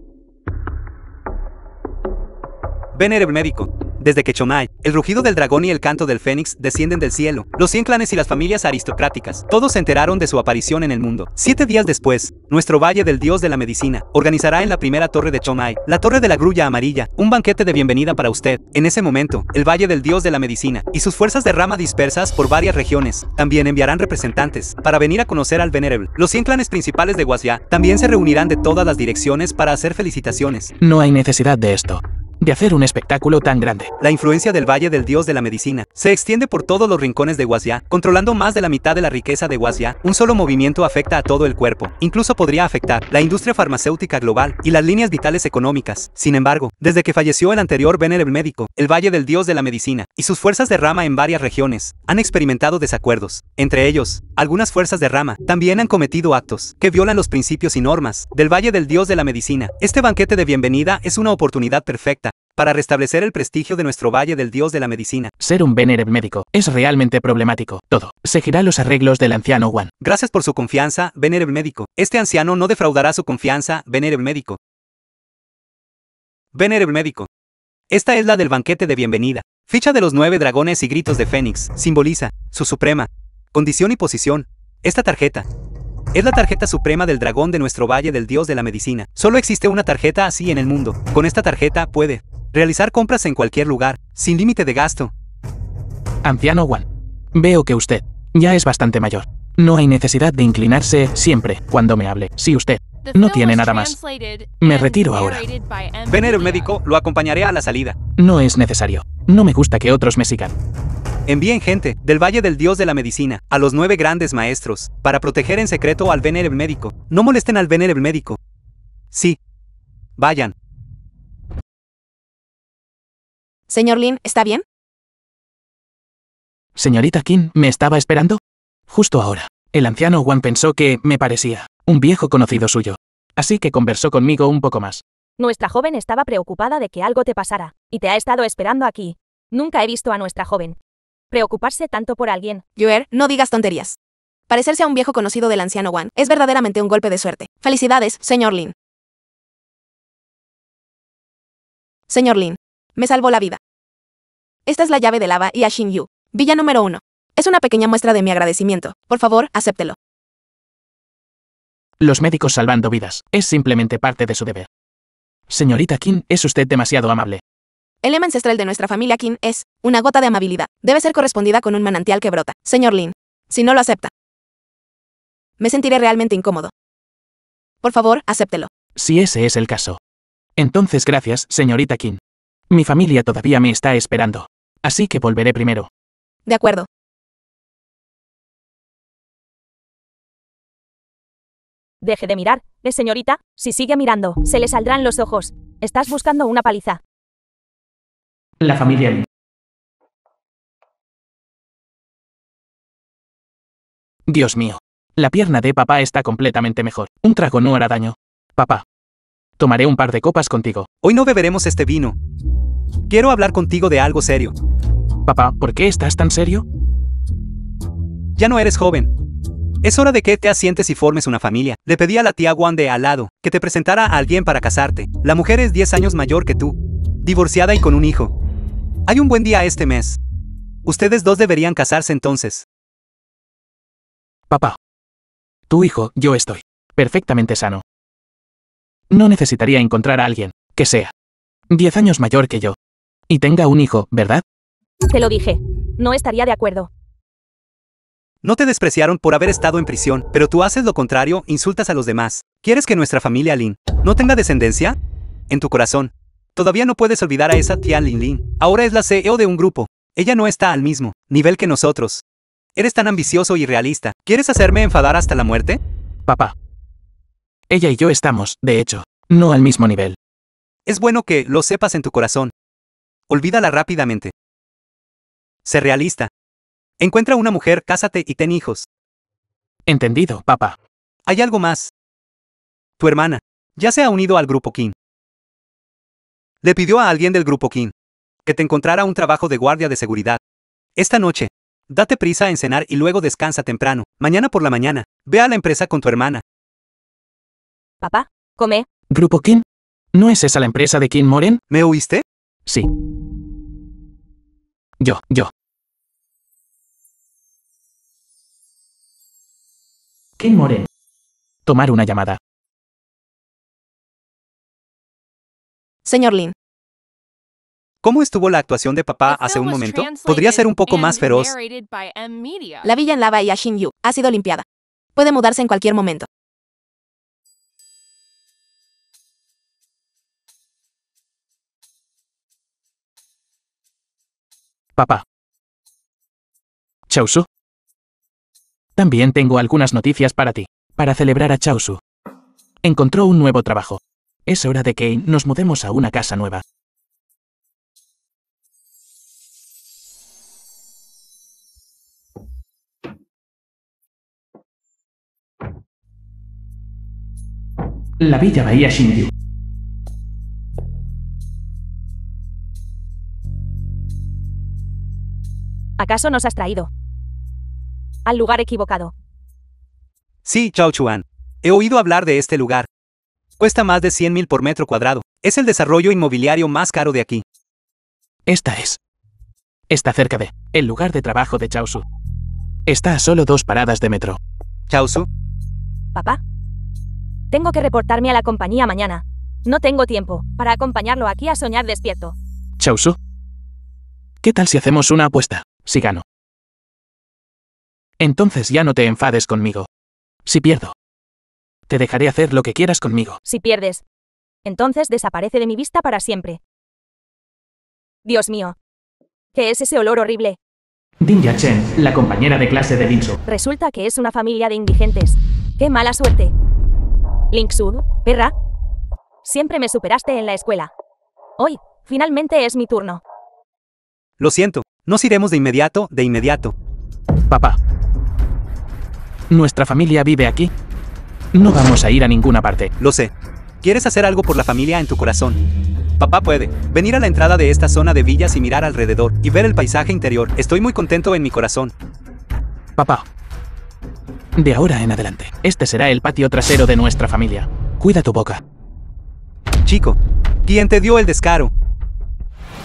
Venerable Médico, Desde que Chomai, el rugido del dragón y el canto del fénix descienden del cielo, los 100 clanes y las familias aristocráticas, todos se enteraron de su aparición en el mundo. 7 días después, nuestro Valle del Dios de la Medicina organizará en la primera torre de Chomai, la Torre de la Grulla Amarilla, un banquete de bienvenida para usted. En ese momento, el Valle del Dios de la Medicina y sus fuerzas de rama dispersas por varias regiones también enviarán representantes para venir a conocer al Venerable. Los 100 clanes principales de Guasya también se reunirán de todas las direcciones para hacer felicitaciones. No hay necesidad de esto. De hacer un espectáculo tan grande. La influencia del Valle del Dios de la Medicina se extiende por todos los rincones de Guasya, controlando más de la mitad de la riqueza de Guasya. Un solo movimiento afecta a todo el cuerpo, incluso podría afectar la industria farmacéutica global y las líneas vitales económicas. Sin embargo, desde que falleció el anterior Venerable médico, el Valle del Dios de la Medicina y sus fuerzas de rama en varias regiones han experimentado desacuerdos. Entre ellos, algunas fuerzas de rama también han cometido actos que violan los principios y normas del Valle del Dios de la Medicina. Este banquete de bienvenida es una oportunidad perfecta para restablecer el prestigio de nuestro Valle del Dios de la Medicina. Ser un Venerable médico es realmente problemático. Todo seguirá los arreglos del anciano Wan. Gracias por su confianza, Venerable médico. Este anciano no defraudará su confianza, Venerable médico. Venerable médico. Esta es la del banquete de bienvenida. Ficha de los 9 dragones y gritos de Fénix. Simboliza su suprema condición y posición. Esta tarjeta es la tarjeta suprema del dragón de nuestro Valle del Dios de la Medicina. Solo existe una tarjeta así en el mundo. Con esta tarjeta puede realizar compras en cualquier lugar, sin límite de gasto. Anciano Wan. Veo que usted ya es bastante mayor. No hay necesidad de inclinarse siempre cuando me hable. Si usted no tiene nada más, me retiro ahora. Venerable médico, lo acompañaré a la salida. No es necesario. No me gusta que otros me sigan. Envíen gente del Valle del Dios de la Medicina a los 9 grandes maestros para proteger en secreto al Venerable médico. No molesten al Venerable médico. Sí. Vayan. Señor Lin, ¿está bien? Señorita Qin, ¿me estaba esperando? Justo ahora. El anciano Wan pensó que me parecía un viejo conocido suyo. Así que conversó conmigo un poco más. Nuestra joven estaba preocupada de que algo te pasara, y te ha estado esperando aquí. Nunca he visto a nuestra joven preocuparse tanto por alguien. Yuer, no digas tonterías. Parecerse a un viejo conocido del anciano Wan es verdaderamente un golpe de suerte. Felicidades, señor Lin. Señor Lin, me salvó la vida. Esta es la llave de lava y a Xin Yu, villa número 1. Es una pequeña muestra de mi agradecimiento. Por favor, acéptelo. Los médicos salvando vidas es simplemente parte de su deber. Señorita Qin, es usted demasiado amable. El lema ancestral de nuestra familia Qin es, una gota de amabilidad, debe ser correspondida con un manantial que brota. Señor Lin, si no lo acepta, me sentiré realmente incómodo. Por favor, acéptelo. Si ese es el caso. Entonces gracias, señorita Qin. Mi familia todavía me está esperando. Así que volveré primero. De acuerdo. Deje de mirar, señorita. Si sigue mirando, se le saldrán los ojos. Estás buscando una paliza. La familia Lin. Dios mío. La pierna de papá está completamente mejor. Un trago no hará daño. Papá. Tomaré un par de copas contigo. Hoy no beberemos este vino. Quiero hablar contigo de algo serio. Papá, ¿por qué estás tan serio? Ya no eres joven. Es hora de que te asientes y formes una familia. Le pedí a la tía Wan de al lado que te presentara a alguien para casarte. La mujer es 10 años mayor que tú, divorciada y con un hijo. Hay un buen día este mes. Ustedes dos deberían casarse entonces. Papá. Tu hijo, yo estoy perfectamente sano. No necesitaría encontrar a alguien que sea 10 años mayor que yo y tenga un hijo, ¿verdad? Te lo dije. No estaría de acuerdo. No te despreciaron por haber estado en prisión, pero tú haces lo contrario, insultas a los demás. ¿Quieres que nuestra familia Lin no tenga descendencia? En tu corazón. Todavía no puedes olvidar a esa tía Lin Lin. Ahora es la CEO de un grupo. Ella no está al mismo nivel que nosotros. Eres tan ambicioso y realista. ¿Quieres hacerme enfadar hasta la muerte? Papá. Ella y yo estamos, de hecho, no al mismo nivel. Es bueno que lo sepas en tu corazón. Olvídala rápidamente. Sé realista. Encuentra una mujer, cásate y ten hijos. Entendido, papá. Hay algo más. Tu hermana ya se ha unido al grupo Qin. Le pidió a alguien del grupo Qin que te encontrara un trabajo de guardia de seguridad. Esta noche, date prisa en cenar y luego descansa temprano. Mañana por la mañana, ve a la empresa con tu hermana. Papá, come. ¿Grupo Qin? ¿No es esa la empresa de Qin Moren? ¿Me oíste? Sí. Yo. Kim Moren. Tomar una llamada. Señor Lin, ¿Cómo estuvo la actuación de papá hace un momento? ¿Podría ser un poco más feroz? la villa en lava Yashin Yu ha sido limpiada. Puede mudarse en cualquier momento. Papá. Chaosu. También tengo algunas noticias para ti. Para celebrar a Chaosu. Encontró un nuevo trabajo. Es hora de que nos mudemos a una casa nueva. La Villa Bahía Shinryu. ¿Acaso nos has traído al lugar equivocado? Sí, Chao Chuan. He oído hablar de este lugar. Cuesta más de 100.000 por metro cuadrado. Es el desarrollo inmobiliario más caro de aquí. Esta es. Está cerca de el lugar de trabajo de Chaosu. Está a solo 2 paradas de metro. Chaosu, Papá. Tengo que reportarme a la compañía mañana. No tengo tiempo para acompañarlo aquí a soñar despierto. Chaosu. ¿Qué tal si hacemos una apuesta? Si gano. Entonces ya no te enfades conmigo. Si pierdo, te dejaré hacer lo que quieras conmigo. Si pierdes, entonces desaparece de mi vista para siempre. Dios mío. ¿Qué es ese olor horrible? Dinja Chen, la compañera de clase de Linsu. Resulta que es una familia de indigentes. ¡Qué mala suerte! Linksu, perra. Siempre me superaste en la escuela. Hoy, finalmente es mi turno. lo siento. Nos iremos de inmediato. Papá. ¿Nuestra familia vive aquí? No vamos a ir a ninguna parte. Lo sé. ¿Quieres hacer algo por la familia en tu corazón? Papá puede venir a la entrada de esta zona de villas y mirar alrededor y ver el paisaje interior. Estoy muy contento en mi corazón. Papá. De ahora en adelante, este será el patio trasero de nuestra familia. Cuida tu boca. Chico, ¿quién te dio el descaro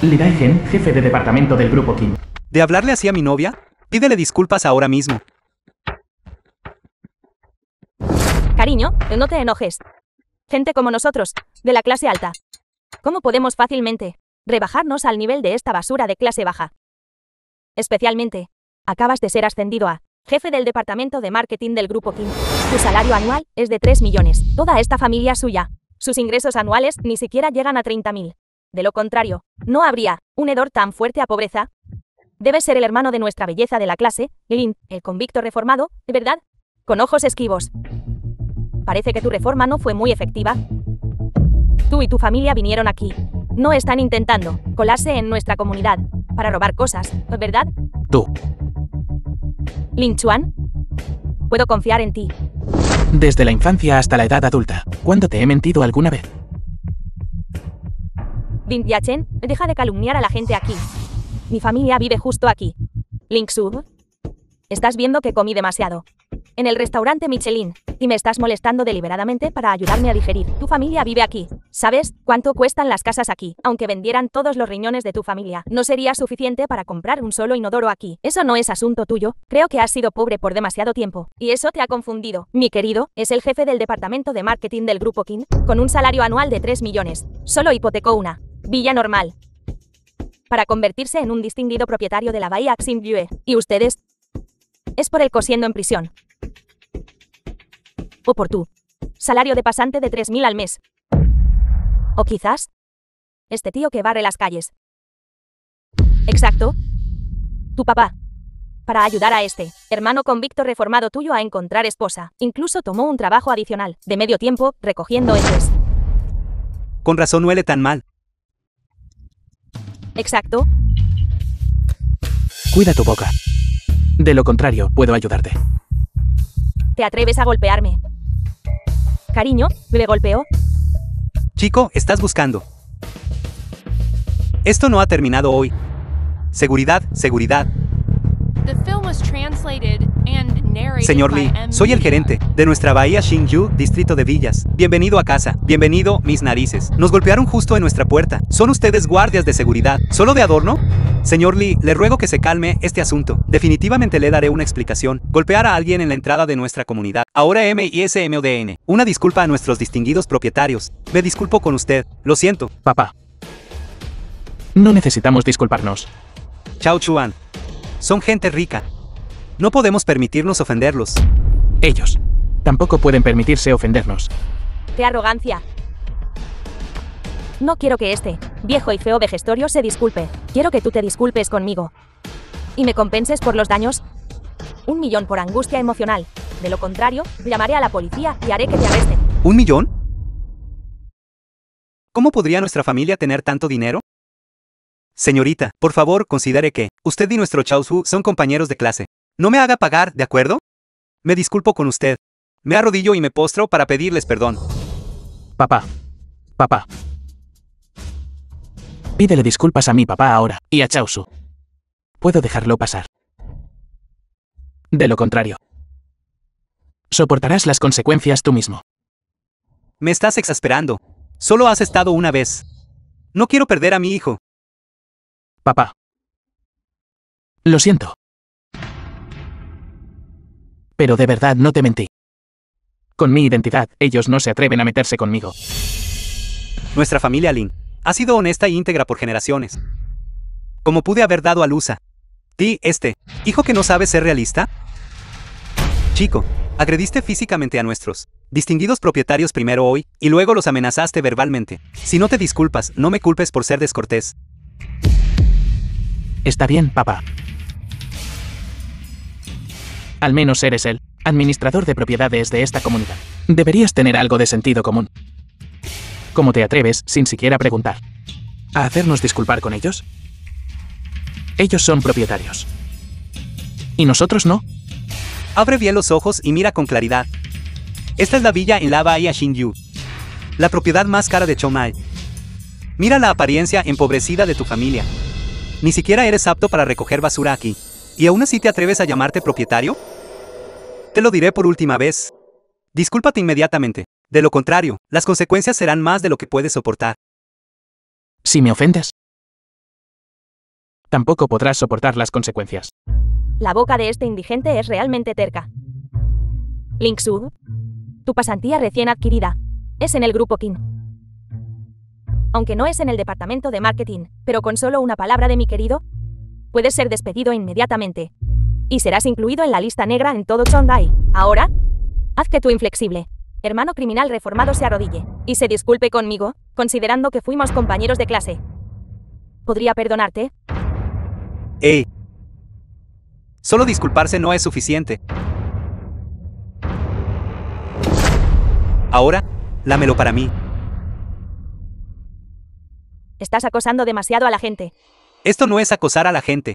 Lee Dae-gen, jefe de departamento del grupo Kim. de hablarle así a mi novia? Pídele disculpas ahora mismo. Cariño, no te enojes. Gente como nosotros, de la clase alta. ¿Cómo podemos fácilmente rebajarnos al nivel de esta basura de clase baja? Especialmente, acabas de ser ascendido a jefe del departamento de marketing del grupo Kim. Tu salario anual es de 3 millones. Toda esta familia suya. Sus ingresos anuales ni siquiera llegan a 30.000. De lo contrario, no habría un hedor tan fuerte a pobreza. Debes ser el hermano de nuestra belleza de la clase, Lin, el convicto reformado, ¿verdad? Con ojos esquivos. Parece que tu reforma no fue muy efectiva. Tú y tu familia vinieron aquí. No están intentando colarse en nuestra comunidad para robar cosas, ¿verdad? Tú. Lin Chuan, ¿puedo confiar en ti? Desde la infancia hasta la edad adulta. ¿Cuándo te he mentido alguna vez? Dinja Chen, deja de calumniar a la gente aquí. Mi familia vive justo aquí. Linksu, estás viendo que comí demasiado en el restaurante Michelin y me estás molestando deliberadamente para ayudarme a digerir. Tu familia vive aquí. ¿Sabes cuánto cuestan las casas aquí? Aunque vendieran todos los riñones de tu familia, no sería suficiente para comprar un solo inodoro aquí. Eso no es asunto tuyo. Creo que has sido pobre por demasiado tiempo y eso te ha confundido. Mi querido es el jefe del departamento de marketing del grupo Kim, con un salario anual de 3 millones. Solo hipotecó una villa normal para convertirse en un distinguido propietario de la bahía Xingyue. ¿Y ustedes? Es por el cosiendo en prisión. O por tu salario de pasante de 3.000 al mes. O quizás este tío que barre las calles. Exacto. Tu papá. Para ayudar a este hermano convicto reformado tuyo a encontrar esposa. Incluso tomó un trabajo adicional, de medio tiempo, recogiendo heces. Con razón huele tan mal. Exacto. Cuida tu boca. De lo contrario, puedo ayudarte. ¿Te atreves a golpearme? Cariño, ¿me golpeó? Chico, estás buscando. Esto no ha terminado hoy. Seguridad, seguridad. The film was translated and Señor Lee, soy el gerente de nuestra bahía Xinyu, distrito de Villas. Bienvenido a casa. Bienvenido, mis narices. Nos golpearon justo en nuestra puerta. ¿Son ustedes guardias de seguridad? ¿Solo de adorno? Señor Lee, le ruego que se calme este asunto. Definitivamente le daré una explicación. Golpear a alguien en la entrada de nuestra comunidad. Ahora MISMODN. Una disculpa a nuestros distinguidos propietarios. Me disculpo con usted. Lo siento. Papá. No necesitamos disculparnos. Chao Chuan. Son gente rica. No podemos permitirnos ofenderlos. Ellos tampoco pueden permitirse ofendernos. ¡Qué arrogancia! No quiero que este viejo y feo vejestorio se disculpe. Quiero que tú te disculpes conmigo. Y me compenses por los daños. 1 millón por angustia emocional. De lo contrario, llamaré a la policía y haré que te arresten. ¿1 millón? ¿Cómo podría nuestra familia tener tanto dinero? Señorita, por favor, considere que usted y nuestro Chao Su son compañeros de clase. No me haga pagar, ¿de acuerdo? Me disculpo con usted. Me arrodillo y me postro para pedirles perdón. Papá. Papá. Pídele disculpas a mi papá ahora, y a Chao Su. Puedo dejarlo pasar. De lo contrario, soportarás las consecuencias tú mismo. Me estás exasperando. Solo has estado una vez. No quiero perder a mi hijo. Papá. Lo siento. Pero de verdad no te mentí. Con mi identidad, ellos no se atreven a meterse conmigo. Nuestra familia Lin ha sido honesta e íntegra por generaciones. ¿Cómo pude haber dado a luz a ti, hijo que no sabe ser realista? Chico, agrediste físicamente a nuestros distinguidos propietarios primero hoy, y luego los amenazaste verbalmente. Si no te disculpas, no me culpes por ser descortés. Está bien, papá. Al menos eres el administrador de propiedades de esta comunidad. Deberías tener algo de sentido común. ¿Cómo te atreves, sin siquiera preguntar, a hacernos disculpar con ellos? Ellos son propietarios. ¿Y nosotros no? Abre bien los ojos y mira con claridad. Esta es la villa en la bahía Xinyu. La propiedad más cara de Chongnai. Mira la apariencia empobrecida de tu familia. Ni siquiera eres apto para recoger basura aquí. ¿Y aún así te atreves a llamarte propietario? Te lo diré por última vez. Discúlpate inmediatamente. De lo contrario, las consecuencias serán más de lo que puedes soportar. Si me ofendes, tampoco podrás soportar las consecuencias. La boca de este indigente es realmente terca. Link Su, tu pasantía recién adquirida es en el grupo Kin. Aunque no es en el departamento de marketing, pero con solo una palabra de mi querido, puedes ser despedido inmediatamente. Y serás incluido en la lista negra en todo Chongnai. Ahora, haz que tu inflexible hermano criminal reformado se arrodille y se disculpe conmigo, considerando que fuimos compañeros de clase. ¿Podría perdonarte? ¡Ey! Solo disculparse no es suficiente. Ahora, lámelo para mí. Estás acosando demasiado a la gente. Esto no es acosar a la gente.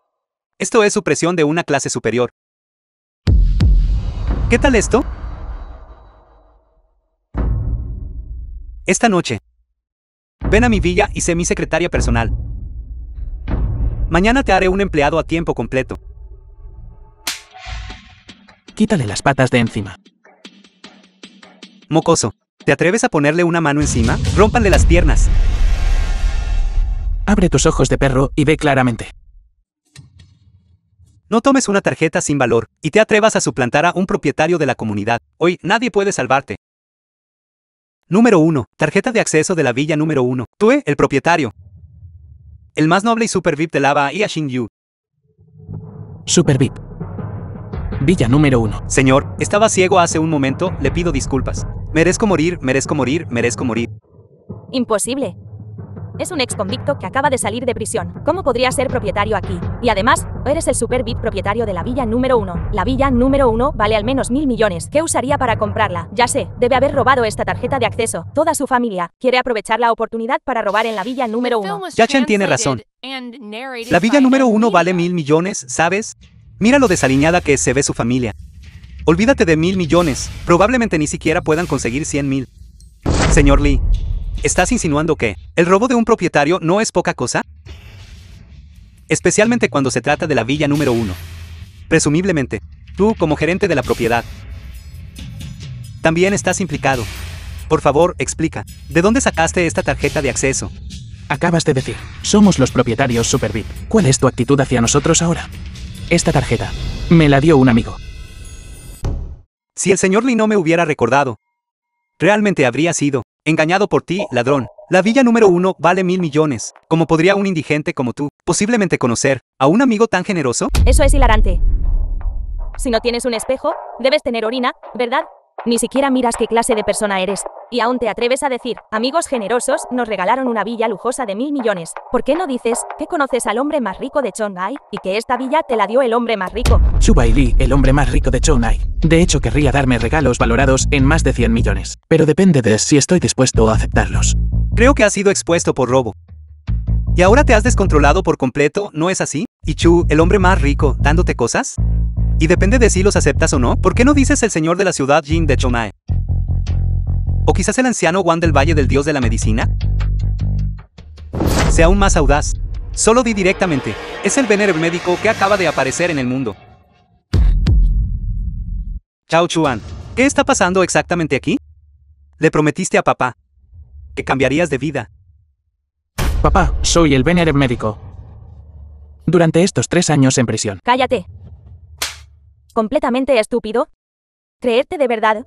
Esto es supresión de una clase superior. ¿Qué tal esto? Esta noche, ven a mi villa y sé mi secretaria personal. Mañana te haré un empleado a tiempo completo. Quítale las patas de encima. Mocoso, ¿te atreves a ponerle una mano encima? Rómpanle las piernas. Abre tus ojos de perro y ve claramente. No tomes una tarjeta sin valor y te atrevas a suplantar a un propietario de la comunidad. Hoy nadie puede salvarte. Número 1. Tarjeta de acceso de la villa número 1. Tú, el propietario. El más noble y super VIP de la bahía Xinyu. Super VIP. Villa número 1. Señor, estaba ciego hace un momento, le pido disculpas. Merezco morir, merezco morir, merezco morir. Imposible. Es un ex convicto que acaba de salir de prisión. ¿Cómo podría ser propietario aquí? Y además, eres el super VIP propietario de la villa número 1. La villa número 1 vale al menos 1.000 millones. ¿Qué usaría para comprarla? Ya sé, debe haber robado esta tarjeta de acceso. Toda su familia quiere aprovechar la oportunidad para robar en la villa número 1. Yachan tiene razón. La villa número 1 vale 1.000 millones, ¿sabes? Mira lo desaliñada que se ve su familia. Olvídate de 1.000 millones. Probablemente ni siquiera puedan conseguir 100.000. Señor Lee, ¿estás insinuando que el robo de un propietario no es poca cosa? Especialmente cuando se trata de la villa número 1. Presumiblemente, Tú, como gerente de la propiedad, también estás implicado. Por favor, explica. ¿De dónde sacaste esta tarjeta de acceso? Acabas de decir, somos los propietarios SuperVIP. ¿Cuál es tu actitud hacia nosotros ahora? Esta tarjeta me la dio un amigo. Si el señor Lee no me hubiera recordado, realmente habría sido engañado por ti, ladrón. La villa número 1 vale 1.000 millones. ¿Cómo podría un indigente como tú posiblemente conocer a un amigo tan generoso? Eso es hilarante. Si no tienes un espejo, debes tener orina, ¿verdad? Ni siquiera miras qué clase de persona eres. Y aún te atreves a decir, amigos generosos, nos regalaron una villa lujosa de 1.000 millones. ¿Por qué no dices que conoces al hombre más rico de Chongnai y que esta villa te la dio el hombre más rico? Chubai Lee, el hombre más rico de Chongnai. De hecho, querría darme regalos valorados en más de 100 millones. Pero depende de si estoy dispuesto a aceptarlos. Creo que has sido expuesto por robo. Y ahora te has descontrolado por completo, ¿no es así? ¿Y Chu, el hombre más rico, dándote cosas? Y depende de si los aceptas o no. ¿Por qué no dices el señor de la ciudad Jin de Chongnai? ¿O quizás el anciano Wan del Valle del Dios de la Medicina? Sea aún más audaz. Solo di directamente. Es el venerable médico que acaba de aparecer en el mundo. Chao Chuan. ¿Qué está pasando exactamente aquí? Le prometiste a papá que cambiarías de vida. Papá, soy el venerable médico. Durante estos 3 años en prisión. Cállate. ¿Completamente estúpido? ¿Creerte de verdad?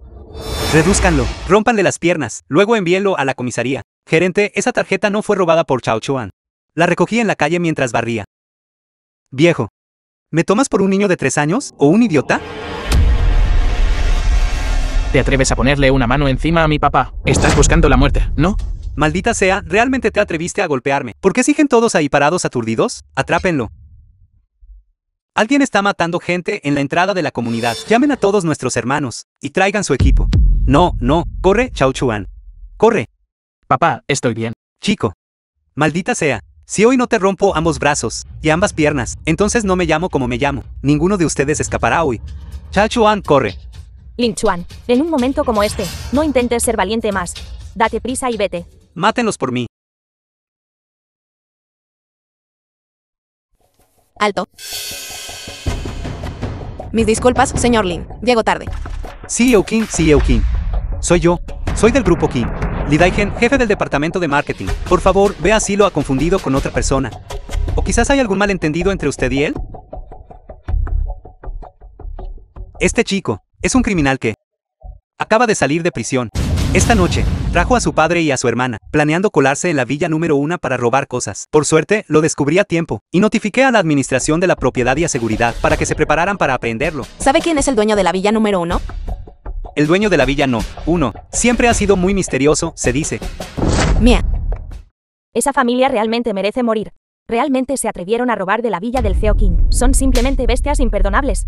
Redúzcanlo, rómpanle las piernas, luego envíenlo a la comisaría. Gerente, esa tarjeta no fue robada por Chao Chuan. La recogí en la calle mientras barría. Viejo, ¿me tomas por un niño de 3 años o un idiota? ¿Te atreves a ponerle una mano encima a mi papá? Estás buscando la muerte, ¿no? Maldita sea, ¿realmente te atreviste a golpearme? ¿Por qué siguen todos ahí parados aturdidos? Atrápenlo. Alguien está matando gente en la entrada de la comunidad. Llamen a todos nuestros hermanos y traigan su equipo. No, corre, Chao Chuan. Corre. Papá, estoy bien. Chico. Maldita sea. Si hoy no te rompo ambos brazos y ambas piernas, entonces no me llamo como me llamo. Ninguno de ustedes escapará hoy. Chao Chuan, corre. Ling Chuan, en un momento como este, no intentes ser valiente más. Date prisa y vete. Mátenlos por mí. Alto. Mis disculpas, señor Lin. Llego tarde. CEO King. Soy yo. Soy del grupo King. Lee Daigen, jefe del departamento de marketing. Por favor, vea si lo ha confundido con otra persona. ¿O quizás hay algún malentendido entre usted y él? Este chico es un criminal que acaba de salir de prisión. Esta noche, trajo a su padre y a su hermana, planeando colarse en la villa número 1 para robar cosas. Por suerte, lo descubrí a tiempo, y notifiqué a la administración de la propiedad y a seguridad, para que se prepararan para aprehenderlo. ¿Sabe quién es el dueño de la villa número 1? El dueño de la villa no. 1. Siempre ha sido muy misterioso, se dice. Mía. Esa familia realmente merece morir. Realmente se atrevieron a robar de la villa del CEO King. Son simplemente bestias imperdonables.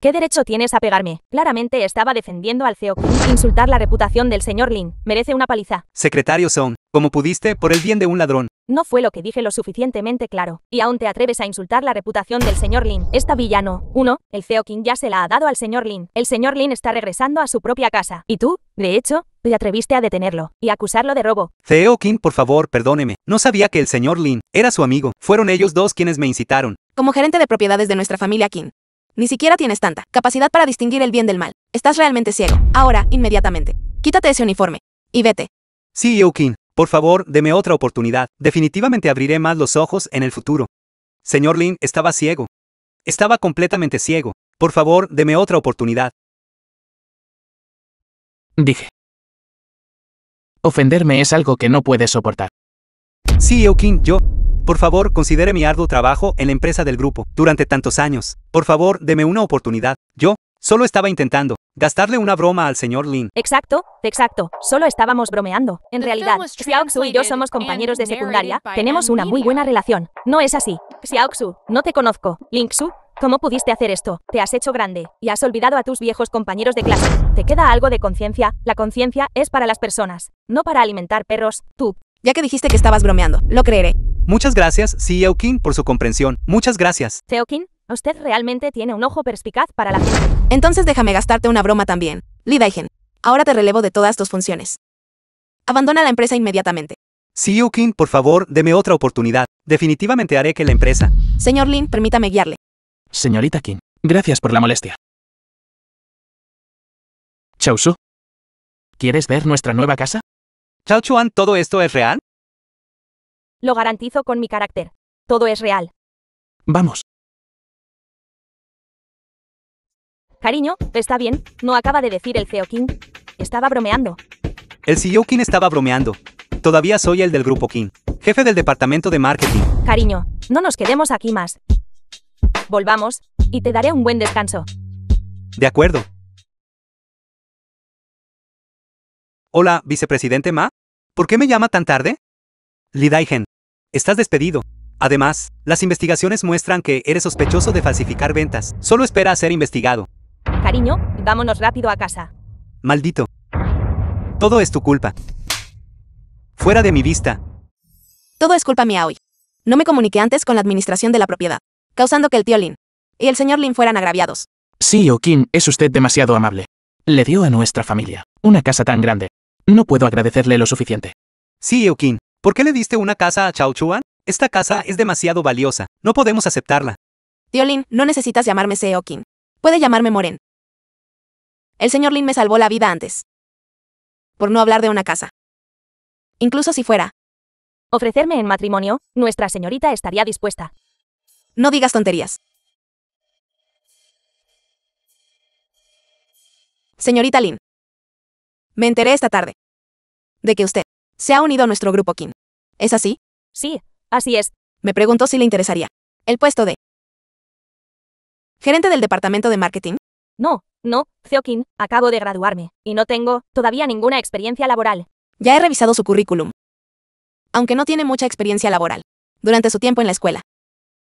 ¿Qué derecho tienes a pegarme? Claramente estaba defendiendo al CEO King. Insultar la reputación del señor Lin. Merece una paliza. Secretario Song, como pudiste, por el bien de un ladrón. No fue lo que dije lo suficientemente claro. Y aún te atreves a insultar la reputación del señor Lin. Esta villa no. 1. El CEO King ya se la ha dado al señor Lin. El señor Lin está regresando a su propia casa. Y tú, de hecho, te atreviste a detenerlo y acusarlo de robo. CEO King, por favor, perdóneme. No sabía que el señor Lin era su amigo. Fueron ellos dos quienes me incitaron. Como gerente de propiedades de nuestra familia King, ni siquiera tienes tanta capacidad para distinguir el bien del mal. Estás realmente ciego. Ahora, inmediatamente. Quítate ese uniforme. Y vete. CEO King, por favor, deme otra oportunidad. Definitivamente abriré más los ojos en el futuro. Señor Lin, estaba ciego. Estaba completamente ciego. Por favor, deme otra oportunidad. Dije. Ofenderme es algo que no puedes soportar. CEO King, por favor, considere mi arduo trabajo en la empresa del grupo durante tantos años. Por favor, deme una oportunidad. Yo solo estaba intentando gastarle una broma al señor Lin. Exacto. Solo estábamos bromeando. En realidad, Xiaoxu y yo somos compañeros de secundaria. Tenemos una muy buena relación. ¿No es así? Xiaoxu, no te conozco. Lingxu, ¿cómo pudiste hacer esto? Te has hecho grande y has olvidado a tus viejos compañeros de clase. ¿Te queda algo de conciencia? La conciencia es para las personas, no para alimentar perros. Tú. Ya que dijiste que estabas bromeando, lo creeré. Muchas gracias, CEO King, por su comprensión. Muchas gracias. CEO King, usted realmente tiene un ojo perspicaz para la gente. Entonces déjame gastarte una broma también. Lee Daigen, ahora te relevo de todas tus funciones. Abandona la empresa inmediatamente. CEO King, por favor, deme otra oportunidad. Definitivamente haré que la empresa. Señor Lin, permítame guiarle. Señorita King, Gracias por la molestia. Chaosu, ¿quieres ver nuestra nueva casa? Chao Chuan, ¿todo esto es real? Lo garantizo con mi carácter. Todo es real. Vamos. Cariño, está bien, no acaba de decir el CEO King. Estaba bromeando. El CEO King estaba bromeando. Todavía soy el del grupo King, jefe del departamento de marketing. Cariño, no nos quedemos aquí más. Volvamos, y te daré un buen descanso. De acuerdo. Hola, vicepresidente Ma. ¿Por qué me llama tan tarde? Lee Dae-gen, estás despedido. Además, las investigaciones muestran que eres sospechoso de falsificar ventas. Solo espera a ser investigado. Cariño, vámonos rápido a casa. Maldito. Todo es tu culpa. Fuera de mi vista. Todo es culpa mía hoy. No me comuniqué antes con la administración de la propiedad, causando que el tío Lin y el señor Lin fueran agraviados. CEO King, es usted demasiado amable. Le dio a nuestra familia una casa tan grande. No puedo agradecerle lo suficiente. CEO King, ¿por qué le diste una casa a Chao Chuan? Esta casa es demasiado valiosa. No podemos aceptarla. Tío Lin, no necesitas llamarme CEO King. Puede llamarme Moren. El señor Lin me salvó la vida antes. Por no hablar de una casa. Incluso si fuera. Ofrecerme en matrimonio, nuestra señorita estaría dispuesta. No digas tonterías. Señorita Lin. Me enteré esta tarde de que usted se ha unido a nuestro grupo King. ¿Es así? Sí, así es. Me preguntó si le interesaría el puesto de gerente del departamento de marketing. No, CEO King, acabo de graduarme, y no tengo todavía ninguna experiencia laboral. Ya he revisado su currículum. Aunque no tiene mucha experiencia laboral durante su tiempo en la escuela.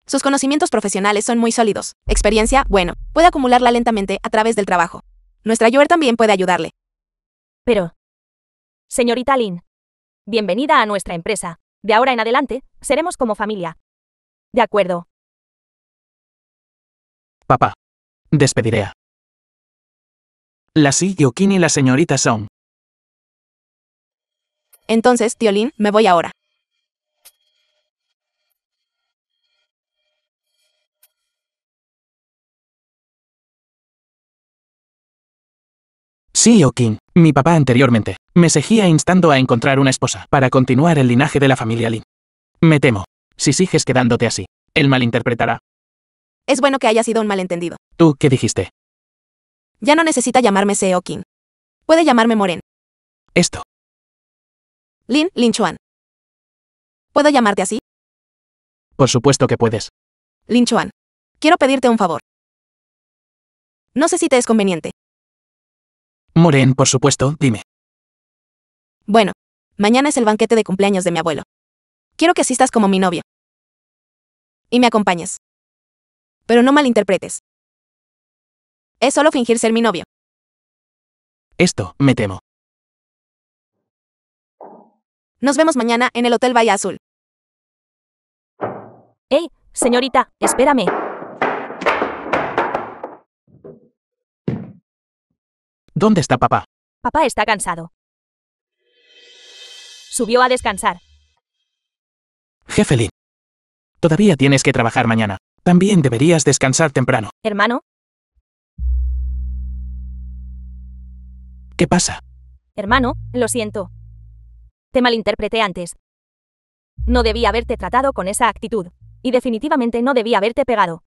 Sus conocimientos profesionales son muy sólidos. Experiencia, bueno, puede acumularla lentamente a través del trabajo. Nuestra Yuer también puede ayudarle. Pero, señorita Lin, bienvenida a nuestra empresa. De ahora en adelante, seremos como familia. De acuerdo. Papá. Despediré a la CEO King y la señorita Song. Entonces, tío Lin, me voy ahora. CEO King, mi papá anteriormente, me seguía instando a encontrar una esposa para continuar el linaje de la familia Lin. Me temo, si sigues quedándote así, él malinterpretará. Es bueno que haya sido un malentendido. ¿Tú qué dijiste? Ya no necesita llamarme CEO King. Puede llamarme Moren. Esto. Lin Chuan. ¿Puedo llamarte así? Por supuesto que puedes. Lin Chuan. Quiero pedirte un favor. No sé si te es conveniente. Moren, por supuesto, dime. Bueno, mañana es el banquete de cumpleaños de mi abuelo. Quiero que asistas como mi novio. Y me acompañes. Pero no malinterpretes. Es solo fingir ser mi novio. Esto, me temo. Nos vemos mañana en el Hotel Bahía Azul. ¡Hey, señorita, espérame! ¿Dónde está papá? Papá está cansado. Subió a descansar. Jefe Lin. Todavía tienes que trabajar mañana. También deberías descansar temprano. Hermano, ¿Qué pasa? hermano, lo siento. Te malinterpreté antes. No debí haberte tratado con esa actitud. Y definitivamente no debí haberte pegado.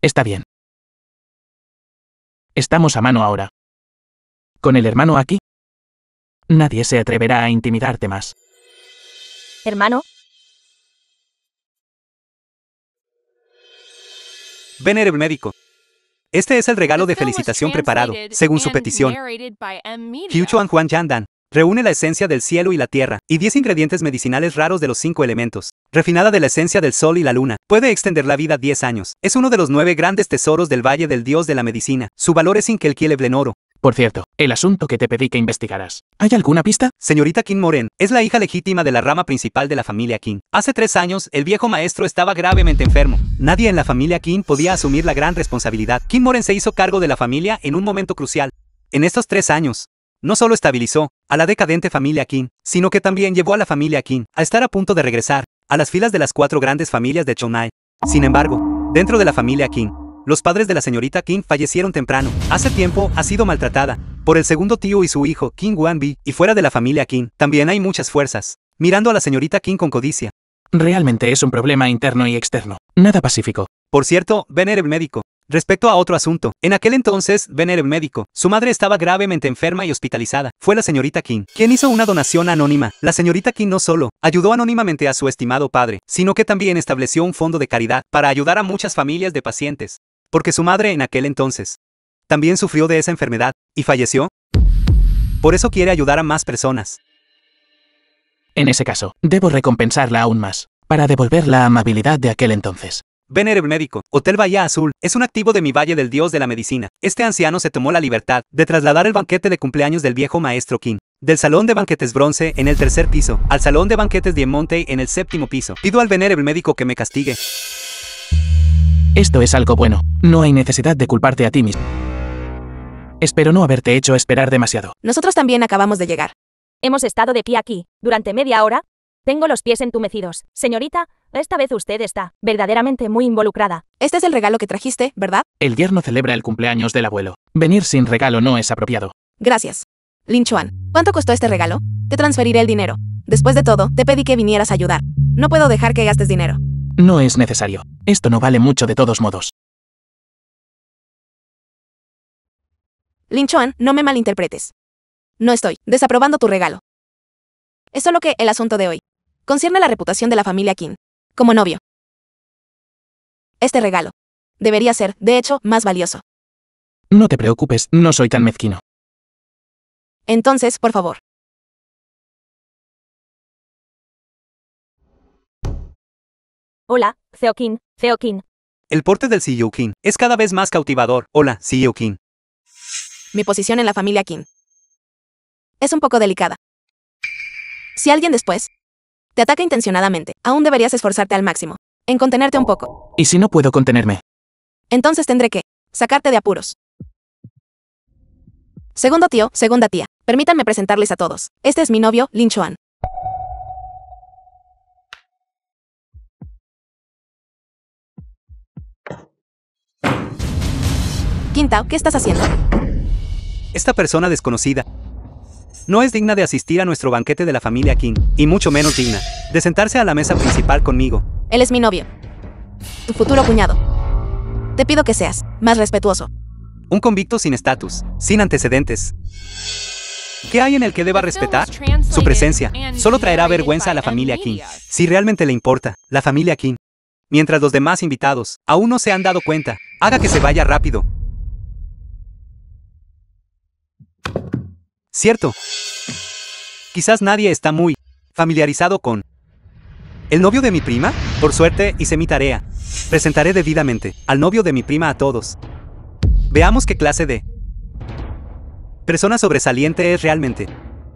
Está bien. Estamos a mano ahora. Con el hermano aquí, nadie se atreverá a intimidarte más. Hermano, Ven el médico. Este es el regalo de felicitación preparado, según su petición. Qiu Chuan Huan Yandan. Reúne la esencia del cielo y la tierra, y 10 ingredientes medicinales raros de los 5 elementos. Refinada de la esencia del sol y la luna. Puede extender la vida 10 años. Es uno de los 9 grandes tesoros del Valle del Dios de la Medicina. Su valor es incalculable en oro. Por cierto, el asunto que te pedí que investigaras. ¿Hay alguna pista? Señorita Kim Moren, es la hija legítima de la rama principal de la familia Kim. Hace 3 años, el viejo maestro estaba gravemente enfermo. Nadie en la familia Kim podía asumir la gran responsabilidad. Kim Moren se hizo cargo de la familia en un momento crucial. En estos 3 años, no solo estabilizó a la decadente familia Kim, sino que también llevó a la familia Kim a estar a punto de regresar a las filas de las 4 grandes familias de Chonai. Sin embargo, Dentro de la familia King, los padres de la señorita King fallecieron temprano. Hace tiempo ha sido maltratada por el segundo tío y su hijo, King Wanbi, y fuera de la familia King, también hay muchas fuerzas, mirando a la señorita King con codicia. Realmente es un problema interno y externo, nada pacífico. Por cierto, Ben era el médico. Respecto a otro asunto, en aquel entonces, Ben era el médico. Su madre estaba gravemente enferma y hospitalizada. Fue la señorita King quien hizo una donación anónima. La señorita King no solo ayudó anónimamente a su estimado padre, sino que también estableció un fondo de caridad para ayudar a muchas familias de pacientes. Porque su madre en aquel entonces también sufrió de esa enfermedad y falleció. Por eso quiere ayudar a más personas. En ese caso, debo recompensarla aún más, para devolver la amabilidad de aquel entonces. Ben era el médico. Hotel Bahía Azul es un activo de mi Valle del Dios de la Medicina. Este anciano se tomó la libertad de trasladar el banquete de cumpleaños del viejo maestro King del salón de banquetes bronce en el 3er piso al salón de banquetes Diamante en el 7º piso. Pido al venerable médico que me castigue. Esto es algo bueno. No hay necesidad de culparte a ti mismo. Espero no haberte hecho esperar demasiado. Nosotros también acabamos de llegar. Hemos estado de pie aquí, durante media hora. Tengo los pies entumecidos. Señorita, esta vez usted está verdaderamente muy involucrada. Este es el regalo que trajiste, ¿verdad? El yerno celebra el cumpleaños del abuelo. Venir sin regalo no es apropiado. Gracias. Lin Chuan, ¿cuánto costó este regalo? Te transferiré el dinero. Después de todo, te pedí que vinieras a ayudar. No puedo dejar que gastes dinero. No es necesario. Esto no vale mucho de todos modos. Lin Chuan, no me malinterpretes. No estoy desaprobando tu regalo. Es solo que el asunto de hoy concierne la reputación de la familia King como novio. Este regalo debería ser, de hecho, más valioso. No te preocupes, no soy tan mezquino. Entonces, por favor. Hola, CEO King, CEO King. El porte del CEO King es cada vez más cautivador. Hola, CEO King. Mi posición en la familia King es un poco delicada. Si alguien después te ataca intencionadamente, aún deberías esforzarte al máximo en contenerte un poco. ¿Y si no puedo contenerme? Entonces tendré que sacarte de apuros. Segundo tío, segunda tía, permítanme presentarles a todos. Este es mi novio, Lin Chuan. Qintao, ¿qué estás haciendo? Esta persona desconocida no es digna de asistir a nuestro banquete de la familia King, y mucho menos digna de sentarse a la mesa principal conmigo. Él es mi novio. Tu futuro cuñado. Te pido que seas más respetuoso. Un convicto sin estatus, sin antecedentes. ¿Qué hay en el que deba respetar? Su presencia solo traerá vergüenza a la familia King, si realmente le importa la familia King. Mientras los demás invitados aún no se han dado cuenta, haga que se vaya rápido. Cierto. Quizás nadie está muy familiarizado con el novio de mi prima. Por suerte, hice mi tarea. Presentaré debidamente al novio de mi prima a todos. Veamos qué clase de persona sobresaliente es realmente.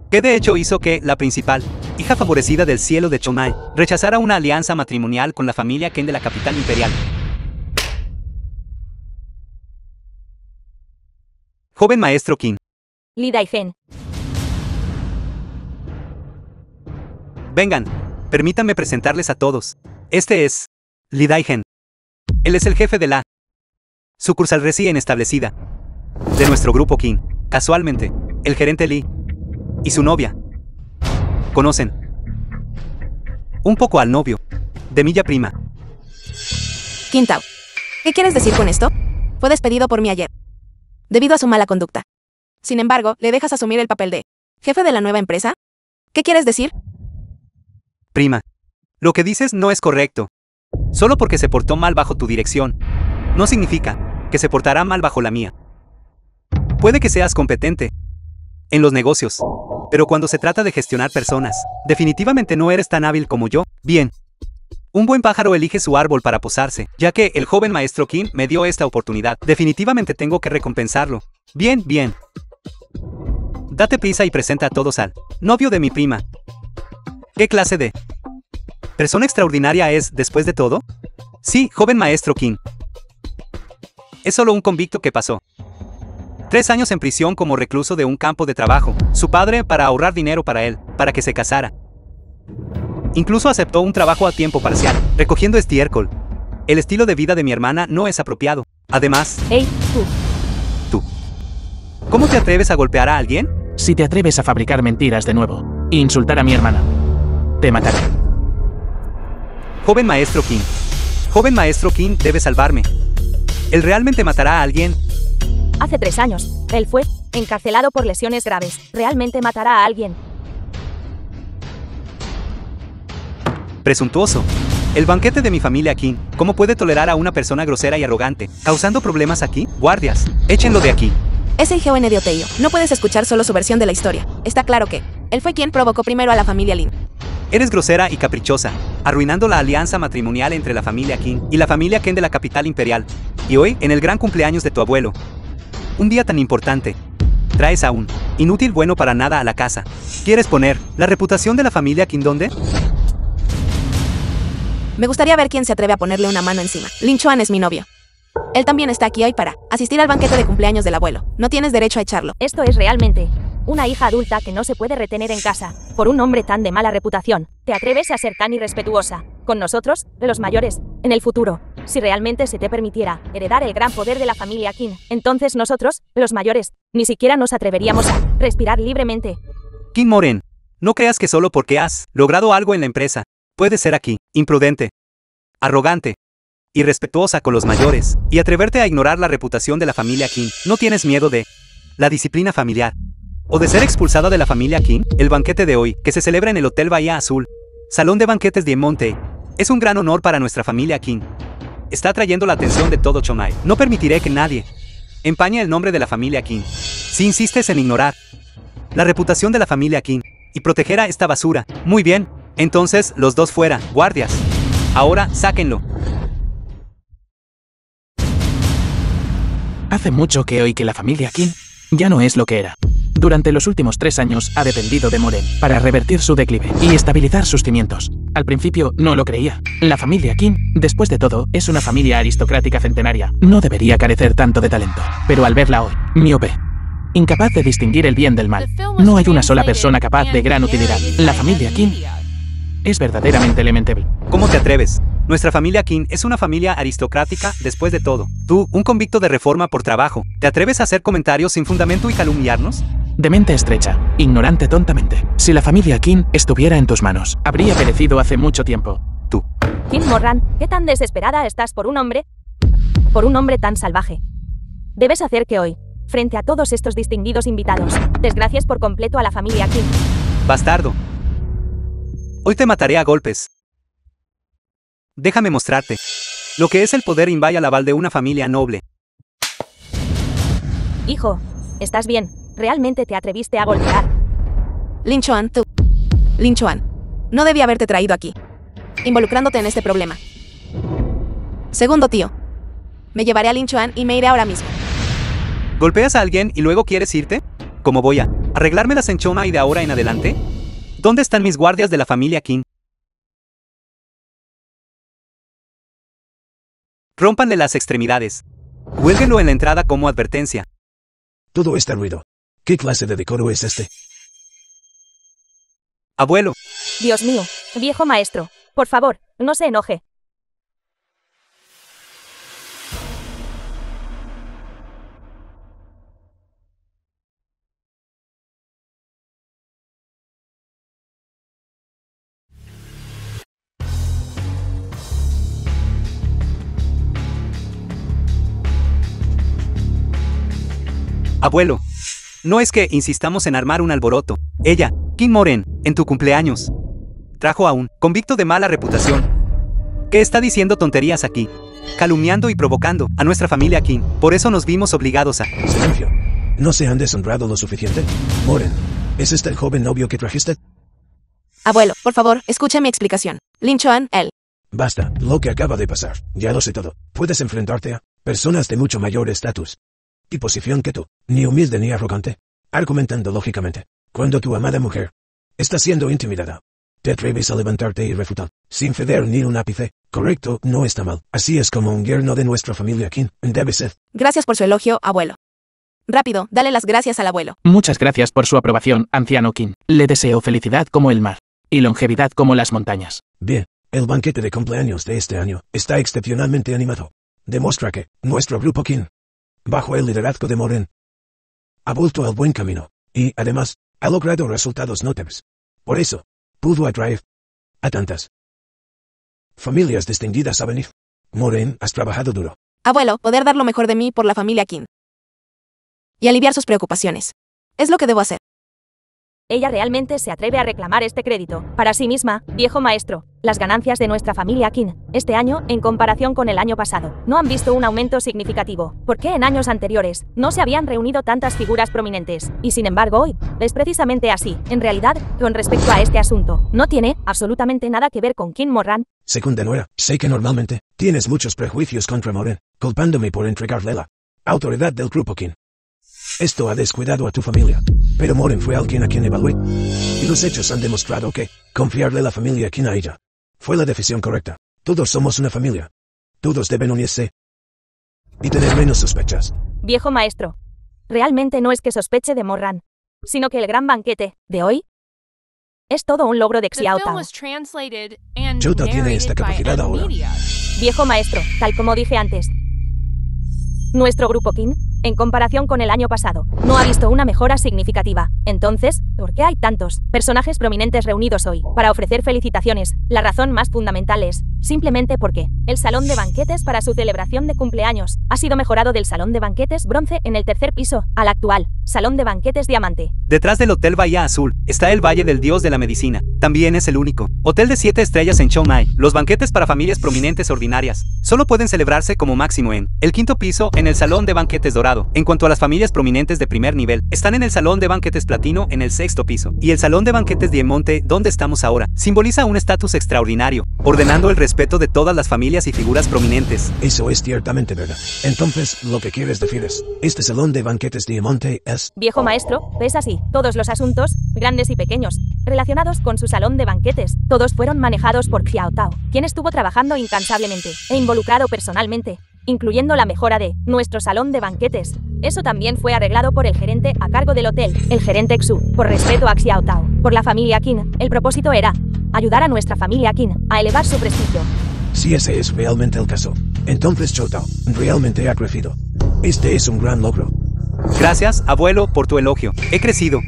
Que de hecho hizo que la principal hija favorecida del cielo de Chonai rechazara una alianza matrimonial con la familia Ken de la capital imperial. Joven maestro King. Li Daigen. Vengan, permítanme presentarles a todos. Este es Li Daigen. Él es el jefe de la sucursal recién establecida de nuestro grupo King. Casualmente, el gerente Li y su novia conocen un poco al novio de mi prima. Qintao, ¿qué quieres decir con esto? Fue despedido por mí ayer, debido a su mala conducta. Sin embargo, le dejas asumir el papel de jefe de la nueva empresa. ¿Qué quieres decir? Prima, lo que dices no es correcto. Solo porque se portó mal bajo tu dirección, no significa que se portará mal bajo la mía. Puede que seas competente en los negocios, pero cuando se trata de gestionar personas, definitivamente no eres tan hábil como yo. Bien. Un buen pájaro elige su árbol para posarse, ya que el joven maestro King me dio esta oportunidad. Definitivamente tengo que recompensarlo. Bien, bien. Date prisa y presenta a todos al novio de mi prima. ¿Qué clase de persona extraordinaria es, después de todo? Sí, joven maestro King. Es solo un convicto que pasó 3 años en prisión como recluso de un campo de trabajo. Su padre, para ahorrar dinero para él, para que se casara, incluso aceptó un trabajo a tiempo parcial, recogiendo estiércol El estilo de vida de mi hermana no es apropiado. Además, Hey, tú. ¿cómo te atreves a golpear a alguien? Si te atreves a fabricar mentiras de nuevo e insultar a mi hermana, te mataré. Joven maestro King. Joven maestro King debe salvarme. ¿Él realmente matará a alguien? Hace 3 años, él fue encarcelado por lesiones graves. Realmente matará a alguien. Presuntuoso. El banquete de mi familia King. ¿Cómo puede tolerar a una persona grosera y arrogante, causando problemas aquí? Guardias, échenlo de aquí. Ese IGON de Oteio. No puedes escuchar solo su versión de la historia. Está claro que él fue quien provocó primero a la familia Lin. Eres grosera y caprichosa, arruinando la alianza matrimonial entre la familia King y la familia Ken de la capital imperial. Y hoy, en el gran cumpleaños de tu abuelo, un día tan importante, traes a un inútil bueno para nada a la casa. ¿Quieres poner la reputación de la familia King dónde? Me gustaría ver quién se atreve a ponerle una mano encima. Lin Chuan es mi novio. Él también está aquí hoy para asistir al banquete de cumpleaños del abuelo. No tienes derecho a echarlo. Esto es realmente una hija adulta que no se puede retener en casa por un hombre tan de mala reputación. ¿Te atreves a ser tan irrespetuosa con nosotros, los mayores, en el futuro? Si realmente se te permitiera heredar el gran poder de la familia King, entonces nosotros, los mayores, ni siquiera nos atreveríamos a respirar libremente. King Moren, no creas que solo porque has logrado algo en la empresa, puedes ser aquí imprudente, arrogante, irrespetuosa con los mayores, y atreverte a ignorar la reputación de la familia King. ¿No tienes miedo de la disciplina familiar? ¿O de ser expulsada de la familia King? El banquete de hoy, que se celebra en el Hotel Bahía Azul, Salón de Banquetes de Monte, es un gran honor para nuestra familia King. Está atrayendo la atención de todo Chomai. No permitiré que nadie empañe el nombre de la familia King. Si insistes en ignorar la reputación de la familia King y proteger a esta basura, muy bien, entonces los dos fuera, guardias. Ahora, sáquenlo. Hace mucho que oí que la familia King ya no es lo que era. Durante los últimos 3 años ha dependido de Moren para revertir su declive y estabilizar sus cimientos. Al principio no lo creía. La familia King, después de todo, es una familia aristocrática centenaria. No debería carecer tanto de talento. Pero al verla hoy, miope, incapaz de distinguir el bien del mal, no hay una sola persona capaz de gran utilidad. La familia King es verdaderamente lamentable. ¿Cómo te atreves? Nuestra familia King es una familia aristocrática después de todo. Tú, un convicto de reforma por trabajo, ¿te atreves a hacer comentarios sin fundamento y calumniarnos? De mente estrecha, ignorante tontamente. Si la familia King estuviera en tus manos, habría perecido hace mucho tiempo. Tú. King Moran, ¿qué tan desesperada estás por un hombre? Por un hombre tan salvaje. Debes hacer que hoy, frente a todos estos distinguidos invitados, desgracies por completo a la familia King. Bastardo. Hoy te mataré a golpes. Déjame mostrarte lo que es el poder inviolable de una familia noble. Hijo, ¿estás bien? ¿Realmente te atreviste a golpear? Lin Chuan, tú. Lin Chuan, no debí haberte traído aquí, involucrándote en este problema. Segundo tío, me llevaré a Lin Chuan y me iré ahora mismo. ¿Golpeas a alguien y luego quieres irte? ¿Cómo voy a arreglármelas en Chomai de ahora en adelante? ¿Dónde están mis guardias de la familia King? Rómpanle las extremidades. Cuélguenlo en la entrada como advertencia. Todo este ruido. ¿Qué clase de decoro es este? Abuelo, Dios mío, viejo maestro, por favor, no se enoje. abuelo. No es que insistamos en armar un alboroto. Ella, King Moren, en tu cumpleaños, trajo a un convicto de mala reputación, que está diciendo tonterías aquí, calumniando y provocando a nuestra familia King. Por eso nos vimos obligados a... Silencio. ¿No se han deshonrado lo suficiente? Moren, ¿es este el joven novio que trajiste? Abuelo, por favor, escuche mi explicación. Lin Chuan, él. Basta, lo que acaba de pasar. Ya lo sé todo. Puedes enfrentarte a personas de mucho mayor estatus y posición que tú, ni humilde ni arrogante, argumentando lógicamente. Cuando tu amada mujer está siendo intimidada, te atreves a levantarte y refutar, sin ceder ni un ápice. Correcto, no está mal. Así es como un yerno de nuestra familia King debe ser. Gracias por su elogio, abuelo. Rápido, dale las gracias al abuelo. Muchas gracias por su aprobación, anciano King. Le deseo felicidad como el mar y longevidad como las montañas. Bien, El banquete de cumpleaños de este año está excepcionalmente animado. Demuestra que nuestro grupo Kin, bajo el liderazgo de Moren, ha vuelto al buen camino, y, además, ha logrado resultados notables. Por eso, pudo atraer a tantas familias distinguidas a venir. Moren, has trabajado duro. Abuelo, poder dar lo mejor de mí por la familia Kin. Y aliviar sus preocupaciones. Es lo que debo hacer. Ella realmente se atreve a reclamar este crédito para sí misma, viejo maestro. Las ganancias de nuestra familia Kin, este año, en comparación con el año pasado, no han visto un aumento significativo. ¿Por qué en años anteriores no se habían reunido tantas figuras prominentes? Y sin embargo hoy, es precisamente así. En realidad, con respecto a este asunto, no tiene absolutamente nada que ver con Kin Moran. Segunda nuera, sé que normalmente tienes muchos prejuicios contra Moren, culpándome por entregarle la autoridad del grupo Kin. Esto ha descuidado a tu familia, pero Moren fue alguien a quien evalué, y los hechos han demostrado que confiarle la familia Kin a ella fue la decisión correcta. Todos somos una familia. Todos deben unirse y tener menos sospechas. Viejo maestro, realmente no es que sospeche de Moran, sino que el gran banquete de hoy es todo un logro de Xiao Tao. Xiao Tao tiene esta capacidad ahora. Viejo maestro, tal como dije antes, nuestro grupo Kin, en comparación con el año pasado, no ha visto una mejora significativa. Entonces, ¿por qué hay tantos personajes prominentes reunidos hoy para ofrecer felicitaciones? La razón más fundamental es, simplemente porque, el salón de banquetes para su celebración de cumpleaños ha sido mejorado del salón de banquetes bronce en el tercer piso al actual salón de banquetes diamante. Detrás del Hotel Bahía Azul está el Valle del Dios de la Medicina. También es el único hotel de 7 estrellas en Chiang Mai. Los banquetes para familias prominentes ordinarias solo pueden celebrarse como máximo en el quinto piso en el salón de banquetes dorado. En cuanto a las familias prominentes de primer nivel, están en el salón de banquetes platino en el sexto piso. Y el salón de banquetes Diamante, donde estamos ahora, simboliza un estatus extraordinario, ordenando el respeto de todas las familias y figuras prominentes. Eso es ciertamente verdad. Entonces, lo que quieres decir es, este salón de banquetes Diamante es... Viejo maestro, es así. Todos los asuntos, grandes y pequeños, relacionados con su salón de banquetes, todos fueron manejados por Xiao Tao, quien estuvo trabajando incansablemente e involucrado personalmente, incluyendo la mejora de nuestro salón de banquetes. Eso también fue arreglado por el gerente a cargo del hotel, el gerente Xu, por respeto a Xiao Tao. Por la familia Kin, el propósito era ayudar a nuestra familia Kin a elevar su prestigio. Si ese es realmente el caso, entonces Xiao Tao realmente ha crecido. Este es un gran logro. Gracias, abuelo, por tu elogio. He crecido.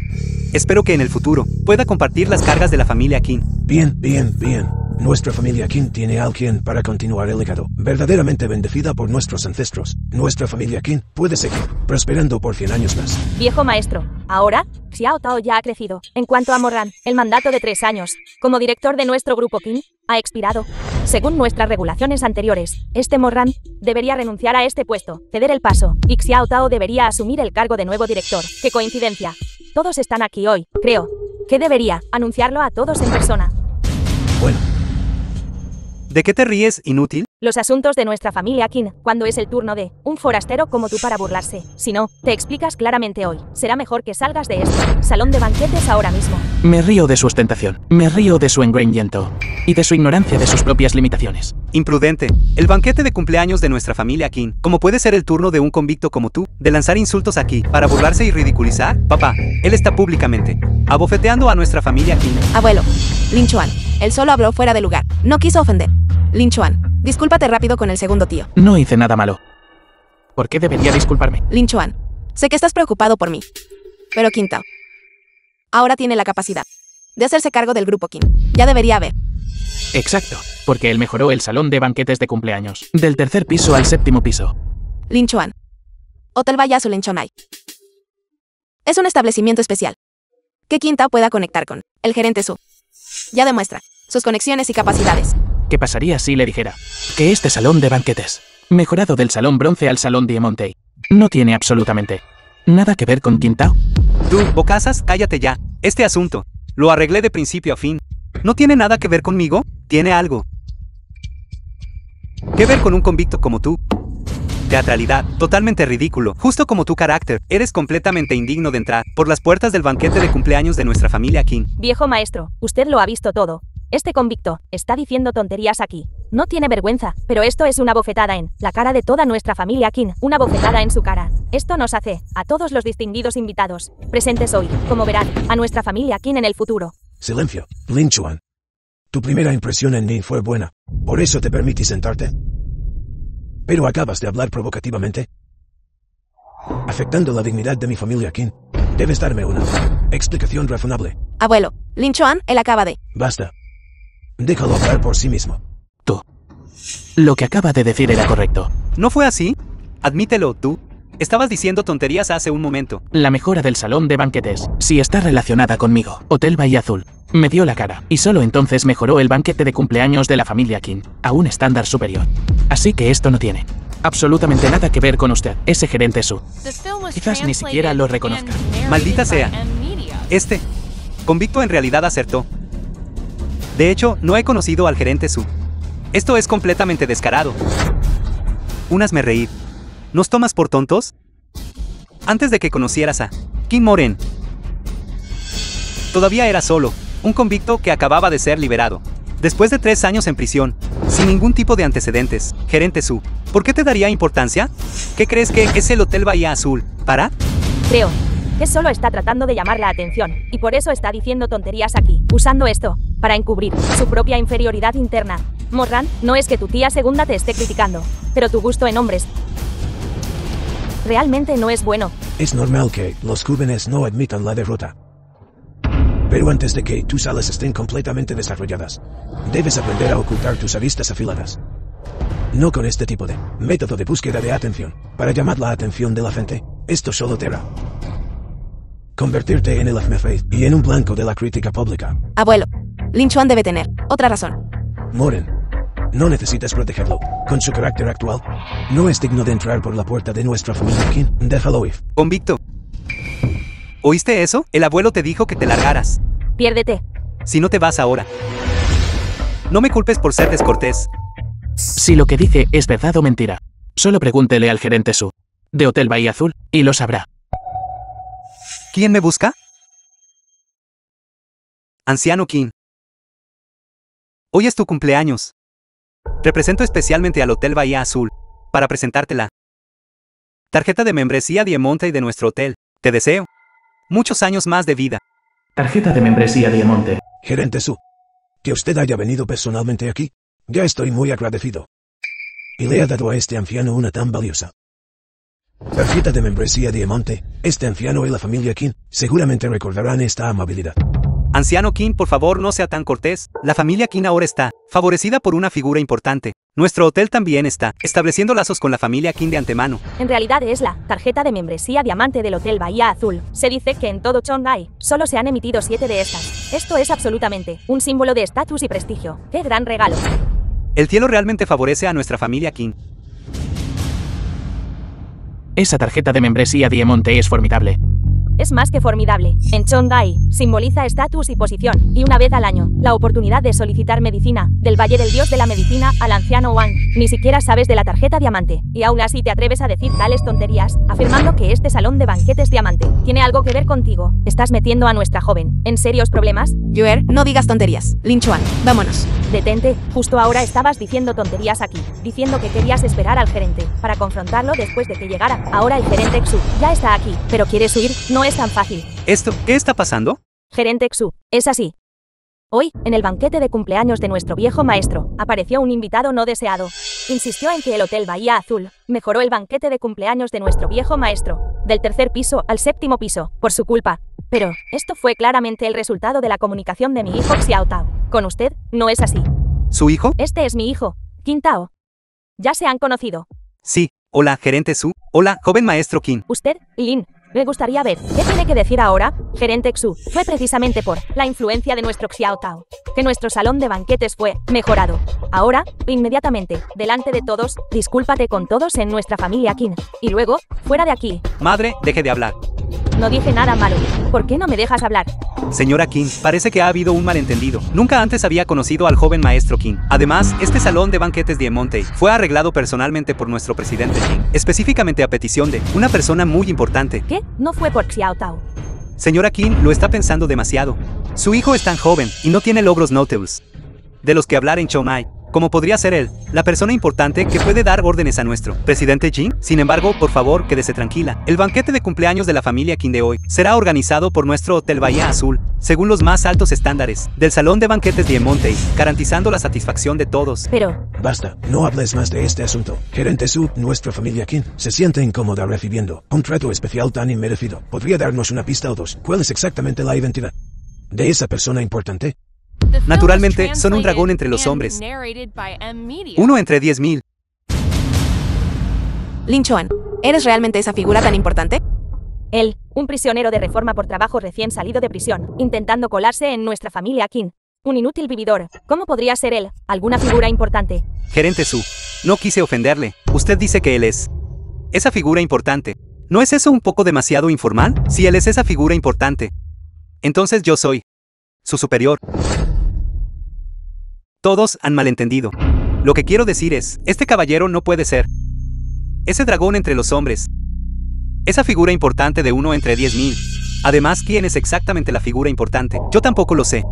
Espero que en el futuro pueda compartir las cargas de la familia Kin. Bien, bien, bien. Nuestra familia Kin tiene a alguien para continuar el legado, verdaderamente bendecida por nuestros ancestros. Nuestra familia Kin puede seguir prosperando por 100 años más. Viejo maestro, ahora, Xiao Tao ya ha crecido. En cuanto a Moran, el mandato de 3 años, como director de nuestro grupo Kin, ha expirado. Según nuestras regulaciones anteriores, este Moran debería renunciar a este puesto, ceder el paso, y Xiao Tao debería asumir el cargo de nuevo director. ¡Qué coincidencia! Todos están aquí hoy, creo que debería anunciarlo a todos en persona. Bueno. ¿De qué te ríes, inútil? Los asuntos de nuestra familia Kin, cuando es el turno de un forastero como tú para burlarse. Si no, te explicas claramente hoy. Será mejor que salgas de este salón de banquetes ahora mismo. Me río de su ostentación, me río de su engreimiento y de su ignorancia de sus propias limitaciones. Imprudente. El banquete de cumpleaños de nuestra familia Kin. ¿Cómo puede ser el turno de un convicto como tú, de lanzar insultos aquí, para burlarse y ridiculizar? Papá, él está públicamente abofeteando a nuestra familia Kin. Abuelo, Lin Chuan, él solo habló fuera de lugar. No quiso ofender. Lin Chuan, discúlpate rápido con el segundo tío. No hice nada malo. ¿Por qué debería disculparme? Lin Chuan, sé que estás preocupado por mí, pero Kin Tao ahora tiene la capacidad de hacerse cargo del grupo Kin. Ya debería haber. Exacto, porque él mejoró el salón de banquetes de cumpleaños, del tercer piso al séptimo piso. Lin Chuan, Hotel Bahía Azul en Chiang Mai. Es un establecimiento especial que Kin Tao pueda conectar con el gerente Su. Ya demuestra sus conexiones y capacidades. ¿Qué pasaría si le dijera que este salón de banquetes, mejorado del salón bronce al salón Diamante, no tiene absolutamente nada que ver con Kin Tao? Tú, Bocazas, cállate ya. Este asunto lo arreglé de principio a fin. ¿No tiene nada que ver conmigo? Tiene algo que ver con un convicto como tú. Teatralidad, totalmente ridículo, justo como tu carácter. Eres completamente indigno de entrar por las puertas del banquete de cumpleaños de nuestra familia Kin. Viejo maestro, usted lo ha visto todo. Este convicto está diciendo tonterías aquí. No tiene vergüenza, pero esto es una bofetada en la cara de toda nuestra familia Kin, una bofetada en su cara. Esto nos hace, a todos los distinguidos invitados presentes hoy, como verán, a nuestra familia Kin en el futuro. Silencio, Lin Chuan. Tu primera impresión en mí fue buena. Por eso te permití sentarte. Pero acabas de hablar provocativamente, afectando la dignidad de mi familia Qin. Debes darme una explicación razonable. Abuelo, Lin Chuan, él acaba de... Basta. Déjalo hablar por sí mismo. Tú. Lo que acaba de decir era correcto. ¿No fue así? Admítelo, tú. Estabas diciendo tonterías hace un momento. La mejora del salón de banquetes, si está relacionada conmigo, Hotel Bahía Azul, me dio la cara, y solo entonces mejoró el banquete de cumpleaños de la familia Qin, a un estándar superior. Así que esto no tiene absolutamente nada que ver con usted, ese gerente Su. Quizás ni siquiera lo reconozca. Maldita sea. Este convicto en realidad acertó. De hecho, no he conocido al gerente Su. Esto es completamente descarado. Hazme reír. ¿Nos tomas por tontos? Antes de que conocieras a Kim Moren, todavía era solo un convicto que acababa de ser liberado. Después de 3 años en prisión, sin ningún tipo de antecedentes, gerente Su, ¿por qué te daría importancia? ¿Qué crees que es el Hotel Bahía Azul? ¿Para? Creo que solo está tratando de llamar la atención, y por eso está diciendo tonterías aquí, usando esto para encubrir su propia inferioridad interna. Morran, no es que tu tía segunda te esté criticando, pero tu gusto en hombres realmente no es bueno. Es normal que los jóvenes no admitan la derrota. Pero antes de que tus alas estén completamente desarrolladas, debes aprender a ocultar tus aristas afiladas. No con este tipo de método de búsqueda de atención, para llamar la atención de la gente. Esto solo te hará convertirte en el hazme y en un blanco de la crítica pública. Abuelo, Lin Chuan debe tener otra razón. Moren, no necesitas protegerlo. Con su carácter actual, no es digno de entrar por la puerta de nuestra familia Qin. Déjalo ir. Convicto. ¿Oíste eso? El abuelo te dijo que te largaras. Piérdete. Si no te vas ahora. No me culpes por ser descortés. Si lo que dice es verdad o mentira, solo pregúntele al gerente Su, de Hotel Bahía Azul, y lo sabrá. ¿Quién me busca? Anciano Qin. Hoy es tu cumpleaños. Represento especialmente al Hotel Bahía Azul, para presentarte la tarjeta de membresía Diamante de nuestro hotel. Te deseo muchos años más de vida. Tarjeta de membresía Diamante. Gerente Su, que usted haya venido personalmente aquí, ya estoy muy agradecido. Y le ha dado a este anciano una tan valiosa tarjeta de membresía Diamante. Este anciano y la familia Qin seguramente recordarán esta amabilidad. Anciano Qin, por favor, no sea tan cortés. La familia Qin ahora está favorecida por una figura importante. Nuestro hotel también está estableciendo lazos con la familia Qin de antemano. En realidad es la tarjeta de membresía Diamante del Hotel Bahía Azul. Se dice que en todo Shanghái solo se han emitido 7 de estas. Esto es absolutamente un símbolo de estatus y prestigio. ¡Qué gran regalo! El cielo realmente favorece a nuestra familia Qin. Esa tarjeta de membresía Diamante es formidable. Es más que formidable. En Shanghái simboliza estatus y posición, y una vez al año, la oportunidad de solicitar medicina, del Valle del Dios de la Medicina al anciano Wang. Ni siquiera sabes de la tarjeta Diamante, y aún así te atreves a decir tales tonterías, afirmando que este salón de banquetes Diamante tiene algo que ver contigo. Estás metiendo a nuestra joven en serios problemas. Yuer, no digas tonterías. Lin Chuan, vámonos. Detente, justo ahora estabas diciendo tonterías aquí, diciendo que querías esperar al gerente, para confrontarlo después de que llegara. Ahora el gerente Xu ya está aquí, pero ¿quieres huir? No es tan fácil. ¿Esto qué está pasando? Gerente Xu, es así. Hoy, en el banquete de cumpleaños de nuestro viejo maestro, apareció un invitado no deseado. Insistió en que el Hotel Bahía Azul mejoró el banquete de cumpleaños de nuestro viejo maestro, del 3er piso al 7º piso, por su culpa. Pero, esto fue claramente el resultado de la comunicación de mi hijo Xiao Tao. Con usted, no es así. ¿Su hijo? Este es mi hijo, Qin Tao. Ya se han conocido. Sí. Hola, gerente Su. Hola, joven maestro Qin. Usted, Lin. Me gustaría ver, ¿qué tiene que decir ahora? Gerente Xu, fue precisamente por la influencia de nuestro Xiao Tao que nuestro salón de banquetes fue mejorado. Ahora, inmediatamente, delante de todos, discúlpate con todos en nuestra familia Qin. Y luego, fuera de aquí. Madre, deje de hablar. No dije nada malo. ¿Por qué no me dejas hablar? Señora Qin, parece que ha habido un malentendido. Nunca antes había conocido al joven maestro Qin. Además, este salón de banquetes Diamante fue arreglado personalmente por nuestro presidente Qin, específicamente a petición de una persona muy importante. ¿Qué? No fue por Xiao Tao. Señora Qin, lo está pensando demasiado. Su hijo es tan joven y no tiene logros notables de los que hablar en Shanghái, como podría ser él, la persona importante que puede dar órdenes a nuestro presidente Qin. Sin embargo, por favor, quédese tranquila. El banquete de cumpleaños de la familia Qin de hoy será organizado por nuestro Hotel Bahía Azul. según los más altos estándares del salón de banquetes de Monte, garantizando la satisfacción de todos. Pero, Basta, no hables más de este asunto. Gerente Su, nuestra familia Kim, se siente incómoda recibiendo un trato especial tan inmerecido. ¿Podría darnos una pista o dos? ¿Cuál es exactamente la identidad de esa persona importante? Naturalmente, son un dragón entre los hombres. Uno entre 10.000. Lin Chuan, ¿eres realmente esa figura tan importante? él, un prisionero de reforma por trabajo recién salido de prisión, intentando colarse en nuestra familia Kim. Un inútil vividor. ¿Cómo podría ser él? ¿Alguna figura importante? Gerente Su, no quise ofenderle. Usted dice que él es esa figura importante. ¿No es eso un poco demasiado informal? Si él es esa figura importante, entonces yo soy su superior. Todos han malentendido. Lo que quiero decir es, este caballero no puede ser ese dragón entre los hombres. Esa figura importante de uno entre 10.000. Además, ¿quién es exactamente la figura importante? Yo tampoco lo sé.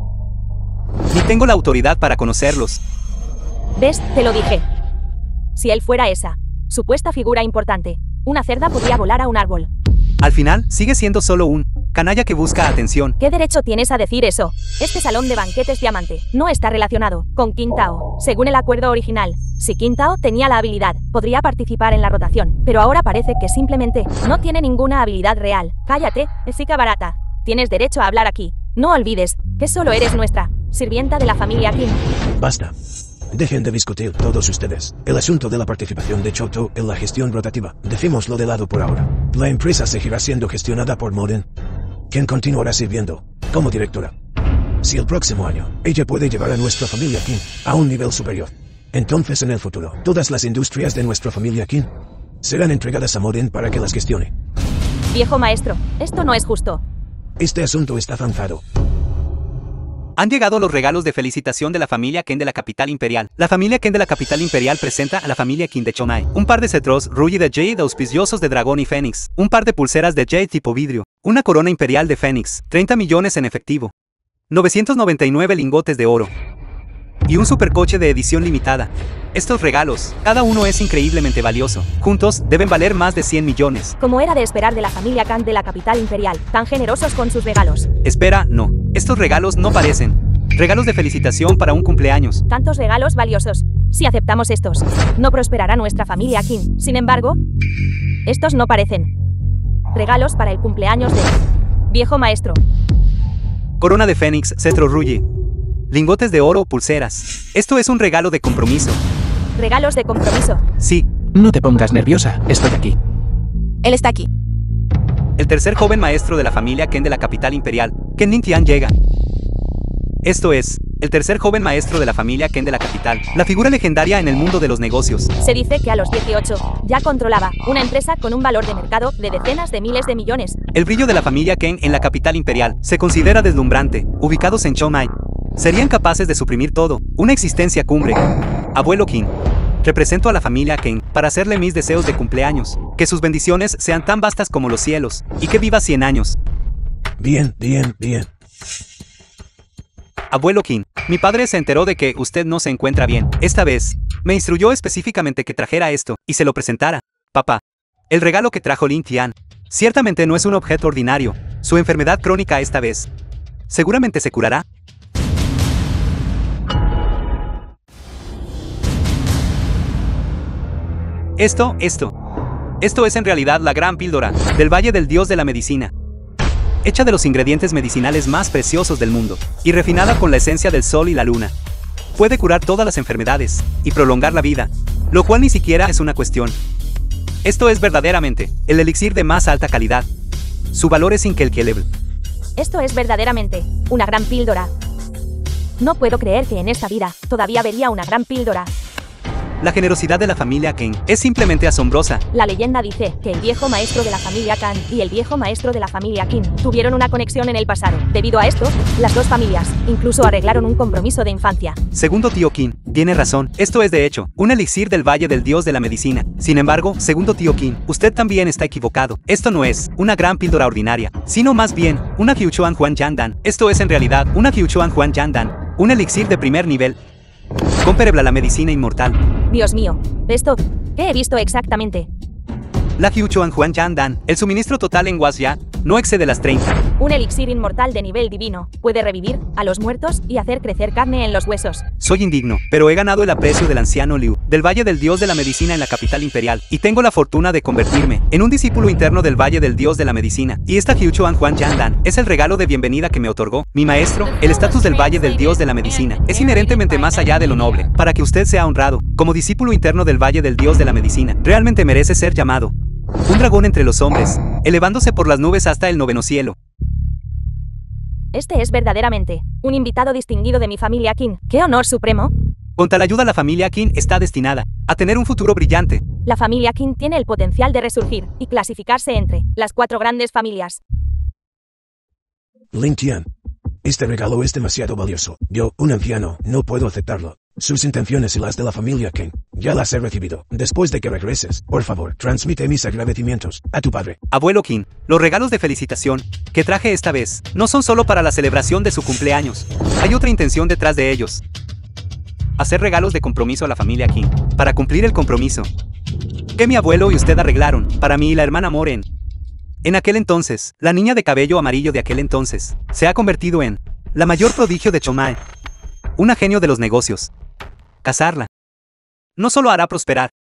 Ni tengo la autoridad para conocerlos. ¿Ves? Te lo dije. Si él fuera esa supuesta figura importante, una cerda podría volar a un árbol. Al final, sigue siendo solo un canalla que busca atención. ¿Qué derecho tienes a decir eso? Este salón de banquetes diamante no está relacionado con Qin Tao. Según el acuerdo original, si Qin Tao tenía la habilidad, podría participar en la rotación, pero ahora parece que simplemente no tiene ninguna habilidad real. Cállate, chica barata. Tienes derecho a hablar aquí. No olvides que solo eres nuestra sirvienta de la familia Kim. Basta. Dejen de discutir todos ustedes el asunto de la participación de Choto en la gestión rotativa. Dejémoslo de lado por ahora. La empresa seguirá siendo gestionada por Moden, quien continuará sirviendo como directora. Si el próximo año ella puede llevar a nuestra familia Kim a un nivel superior, entonces en el futuro todas las industrias de nuestra familia Kim serán entregadas a Moden para que las gestione. Viejo maestro, esto no es justo. Este asunto está zanjado. Han llegado los regalos de felicitación de la familia Ken de la capital imperial. La familia Ken de la capital imperial presenta a la familia Kim de Chonai un par de cetros Ruyi de Jade auspiciosos de dragón y fénix, un par de pulseras de Jade tipo vidrio, una corona imperial de fénix, 30 millones en efectivo, 999 lingotes de oro y un supercoche de edición limitada. Estos regalos, cada uno es increíblemente valioso. Juntos, deben valer más de 100 millones. Como era de esperar de la familia Khan de la capital imperial, tan generosos con sus regalos. Espera, no. Estos regalos no parecen regalos de felicitación para un cumpleaños. Tantos regalos valiosos. Si aceptamos estos, no prosperará nuestra familia Kim. Sin embargo, estos no parecen regalos para el cumpleaños de viejo maestro. Corona de fénix, cetro Ruyi, lingotes de oro o pulseras. Esto es un regalo de compromiso. Regalos de compromiso. Sí. No te pongas nerviosa, estoy aquí. Él está aquí. El tercer joven maestro de la familia Ken de la capital imperial, Ken Ningtian, llega. Esto es, el tercer joven maestro de la familia Ken de la capital, la figura legendaria en el mundo de los negocios. Se dice que a los 18 ya controlaba una empresa con un valor de mercado de decenas de miles de millones. El brillo de la familia Ken en la capital imperial se considera deslumbrante. Ubicados en Chonai, serían capaces de suprimir todo, una existencia cumbre. Abuelo King, represento a la familia Ken para hacerle mis deseos de cumpleaños. Que sus bendiciones sean tan vastas como los cielos, y que viva 100 años. Bien, bien, bien. Abuelo King, mi padre se enteró de que usted no se encuentra bien. Esta vez, me instruyó específicamente que trajera esto, y se lo presentara. Papá, el regalo que trajo Lin Tian, ciertamente no es un objeto ordinario. Su enfermedad crónica esta vez, seguramente se curará. Esto es en realidad la gran píldora del Valle del Dios de la Medicina. Hecha de los ingredientes medicinales más preciosos del mundo, y refinada con la esencia del sol y la luna. Puede curar todas las enfermedades, y prolongar la vida, lo cual ni siquiera es una cuestión. Esto es verdaderamente el elixir de más alta calidad. Su valor es incalculable. Esto es verdaderamente una gran píldora. No puedo creer que en esta vida todavía vería una gran píldora. La generosidad de la familia Ken es simplemente asombrosa. La leyenda dice que el viejo maestro de la familia Khan y el viejo maestro de la familia Kim tuvieron una conexión en el pasado. Debido a esto, las dos familias incluso arreglaron un compromiso de infancia. Segundo tío Kim, tiene razón. Esto es de hecho un elixir del Valle del Dios de la Medicina. Sin embargo, segundo tío Kim, usted también está equivocado. Esto no es una gran píldora ordinaria, sino más bien una Hyuchuan Huan Yandan. Esto es en realidad una Hyuchuan Huan Yandan, un elixir de primer nivel. Comparable a la medicina inmortal. Dios mío, ¿esto qué he visto exactamente? La Hyuchuan Huan Yandan, el suministro total en Huasya, no excede las 30. Un elixir inmortal de nivel divino. Puede revivir a los muertos y hacer crecer carne en los huesos. Soy indigno, pero he ganado el aprecio del anciano Liu, del Valle del Dios de la Medicina en la capital imperial, y tengo la fortuna de convertirme en un discípulo interno del Valle del Dios de la Medicina. Y esta Hyuchuan Huan Yandan es el regalo de bienvenida que me otorgó mi maestro. El estatus del Valle del Dios de la Medicina es inherentemente más allá de lo noble. Para que usted sea honrado como discípulo interno del Valle del Dios de la Medicina, realmente merece ser llamado un dragón entre los hombres, elevándose por las nubes hasta el noveno cielo. Este es verdaderamente un invitado distinguido de mi familia Qin. ¡Qué honor supremo! Con tal ayuda la familia Qin está destinada a tener un futuro brillante. La familia Qin tiene el potencial de resurgir y clasificarse entre las 4 grandes familias. Ling Tian. Este regalo es demasiado valioso. Yo, un anciano, no puedo aceptarlo. Sus intenciones y las de la familia Qin, ya las he recibido. Después de que regreses, por favor, transmite mis agradecimientos a tu padre. Abuelo Qin, los regalos de felicitación que traje esta vez no son solo para la celebración de su cumpleaños. Hay otra intención detrás de ellos. Hacer regalos de compromiso a la familia Qin, para cumplir el compromiso que mi abuelo y usted arreglaron para mí y la hermana Moren. En aquel entonces, la niña de cabello amarillo de aquel entonces se ha convertido en la mayor prodigio de Chomai, una genio de los negocios. Casarla no solo hará prosperar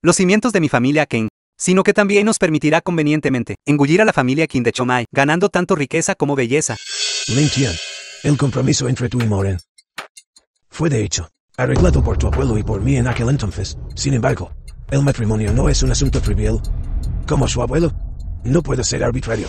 los cimientos de mi familia Qin, sino que también nos permitirá convenientemente engullir a la familia Qin de Chomai, ganando tanto riqueza como belleza. Ling Tian, el compromiso entre tú y Moren fue de hecho arreglado por tu abuelo y por mí en aquel entonces. Sin embargo, el matrimonio no es un asunto trivial. Como su abuelo, no puedo ser arbitrario.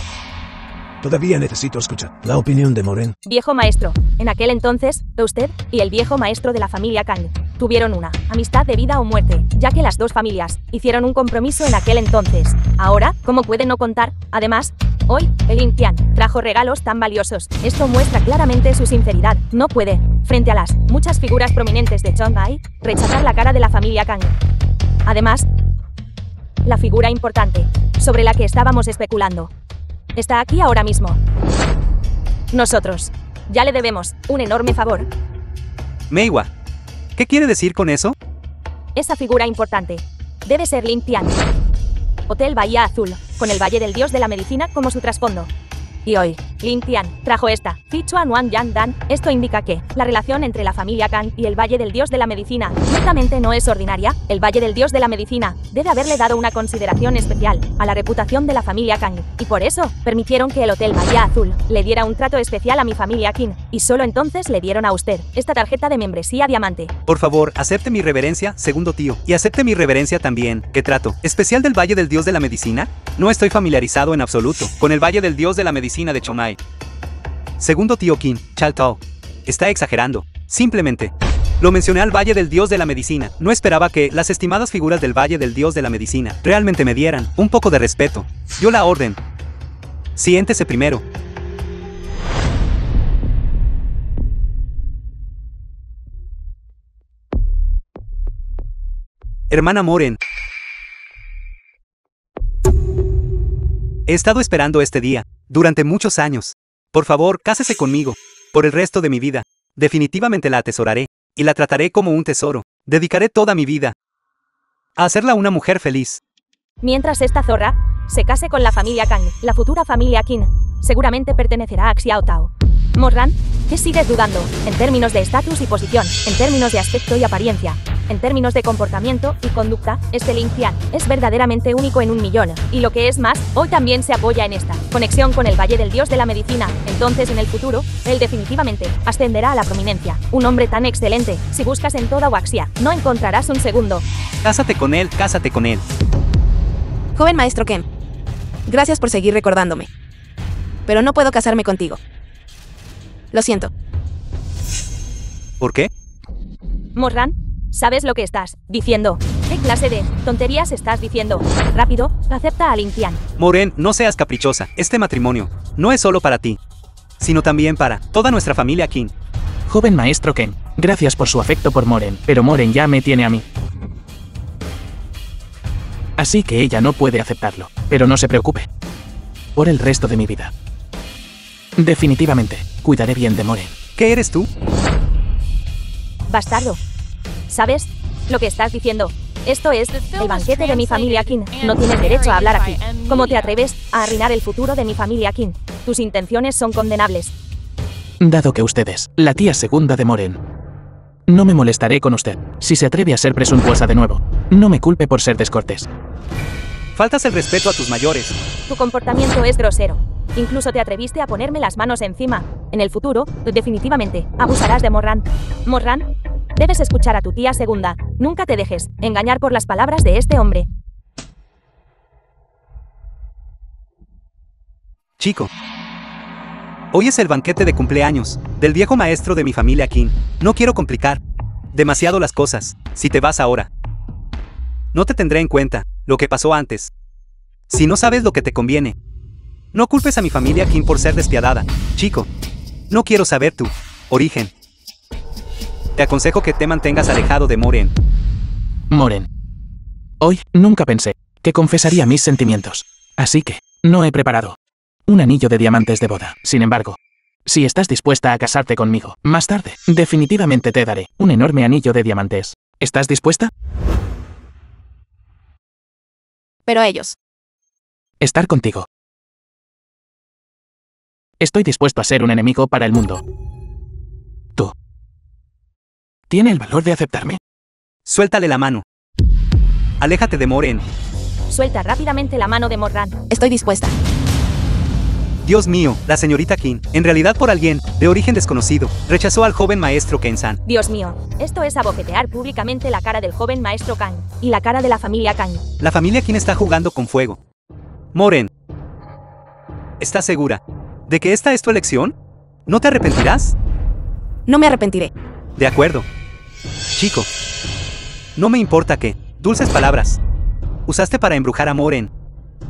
Todavía necesito escuchar la opinión de Moren. Viejo maestro, en aquel entonces, usted y el viejo maestro de la familia Kang tuvieron una amistad de vida o muerte, ya que las dos familias hicieron un compromiso en aquel entonces. Ahora, ¿cómo puede no contar? Además, hoy, el Ling Tian trajo regalos tan valiosos. Esto muestra claramente su sinceridad. No puede, frente a las muchas figuras prominentes de Chong'ai, rechazar la cara de la familia Kang. Además, la figura importante sobre la que estábamos especulando está aquí ahora mismo. Nosotros ya le debemos un enorme favor. Meiwa, ¿qué quiere decir con eso? Esa figura importante debe ser Ling Tian. Hotel Bahía Azul, con el Valle del Dios de la Medicina como su trasfondo. Y hoy, Ling Tian trajo esta Sichuan Wan Yan Dan. Esto indica que la relación entre la familia Kang y el Valle del Dios de la Medicina ciertamente no es ordinaria. El Valle del Dios de la Medicina debe haberle dado una consideración especial a la reputación de la familia Kang, y por eso permitieron que el Hotel Bahía Azul le diera un trato especial a mi familia Qin, y solo entonces le dieron a usted esta tarjeta de membresía diamante. Por favor, acepte mi reverencia, segundo tío, y acepte mi reverencia también. ¿Qué trato especial del Valle del Dios de la Medicina? No estoy familiarizado en absoluto con el Valle del Dios de la Medicina de Chomai. Segundo tío Qin, Chaltao, está exagerando. Simplemente lo mencioné al Valle del Dios de la Medicina. No esperaba que las estimadas figuras del Valle del Dios de la Medicina realmente me dieran un poco de respeto. Dio la orden. Siéntese primero. Hermana Moren, he estado esperando este día durante muchos años. Por favor, cásese conmigo por el resto de mi vida. Definitivamente la atesoraré y la trataré como un tesoro. Dedicaré toda mi vida a hacerla una mujer feliz. Mientras esta zorra se case con la familia Kang, la futura familia Qin seguramente pertenecerá a Xiao Tao. Morran, ¿qué sigues dudando? En términos de estatus y posición, en términos de aspecto y apariencia, en términos de comportamiento y conducta, este Ling Tian es verdaderamente único en un millón. Y lo que es más, hoy también se apoya en esta conexión con el Valle del Dios de la Medicina. Entonces en el futuro, él definitivamente ascenderá a la prominencia. Un hombre tan excelente, si buscas en toda Waxia, no encontrarás un segundo. Cásate con él, cásate con él. Joven maestro Ken, gracias por seguir recordándome. Pero no puedo casarme contigo. Lo siento. ¿Por qué? Morran, ¿sabes lo que estás diciendo? ¿Qué clase de tonterías estás diciendo? Rápido, acepta a Ling Tian. Moren, no seas caprichosa. Este matrimonio no es solo para ti, sino también para toda nuestra familia Qin. Joven maestro Ken, gracias por su afecto por Moren, pero Moren ya me tiene a mí. Así que ella no puede aceptarlo, pero no se preocupe. Por el resto de mi vida. Definitivamente, cuidaré bien de Moren. ¿Qué eres tú? Bastardo. ¿Sabes lo que estás diciendo? Esto es el banquete de mi familia King. No tienes derecho a hablar aquí. ¿Cómo te atreves a arruinar el futuro de mi familia King? Tus intenciones son condenables. Dado que usted es la tía segunda de Moren, no me molestaré con usted. Si se atreve a ser presuntuosa de nuevo, no me culpe por ser descortés. Faltas el respeto a tus mayores. Tu comportamiento es grosero. Incluso te atreviste a ponerme las manos encima. En el futuro, definitivamente, abusarás de Morran. Morran, debes escuchar a tu tía segunda. Nunca te dejes engañar por las palabras de este hombre. Chico. Hoy es el banquete de cumpleaños del viejo maestro de mi familia King. No quiero complicar demasiado las cosas. Si te vas ahora, no te tendré en cuenta lo que pasó antes. Si no sabes lo que te conviene, no culpes a mi familia King por ser despiadada. Chico, no quiero saber tu origen. Te aconsejo que te mantengas alejado de Moren. Moren. Hoy nunca pensé que confesaría mis sentimientos. Así que no he preparado un anillo de diamantes de boda. Sin embargo, si estás dispuesta a casarte conmigo, más tarde, definitivamente te daré un enorme anillo de diamantes. ¿Estás dispuesta? Pero ellos. Estar contigo. Estoy dispuesto a ser un enemigo para el mundo. ¿Tú? ¿Tiene el valor de aceptarme? Suéltale la mano. Aléjate de Moren. Suelta rápidamente la mano de Morran. Estoy dispuesta. Dios mío, la señorita King, en realidad por alguien de origen desconocido, rechazó al joven maestro Ken-san. Dios mío, esto es abofetear públicamente la cara del joven maestro Kang y la cara de la familia Kang. La familia King está jugando con fuego. Moren, ¿estás segura de que esta es tu elección? ¿No te arrepentirás? No me arrepentiré. De acuerdo. Chico, no me importa qué dulces palabras usaste para embrujar a Moren,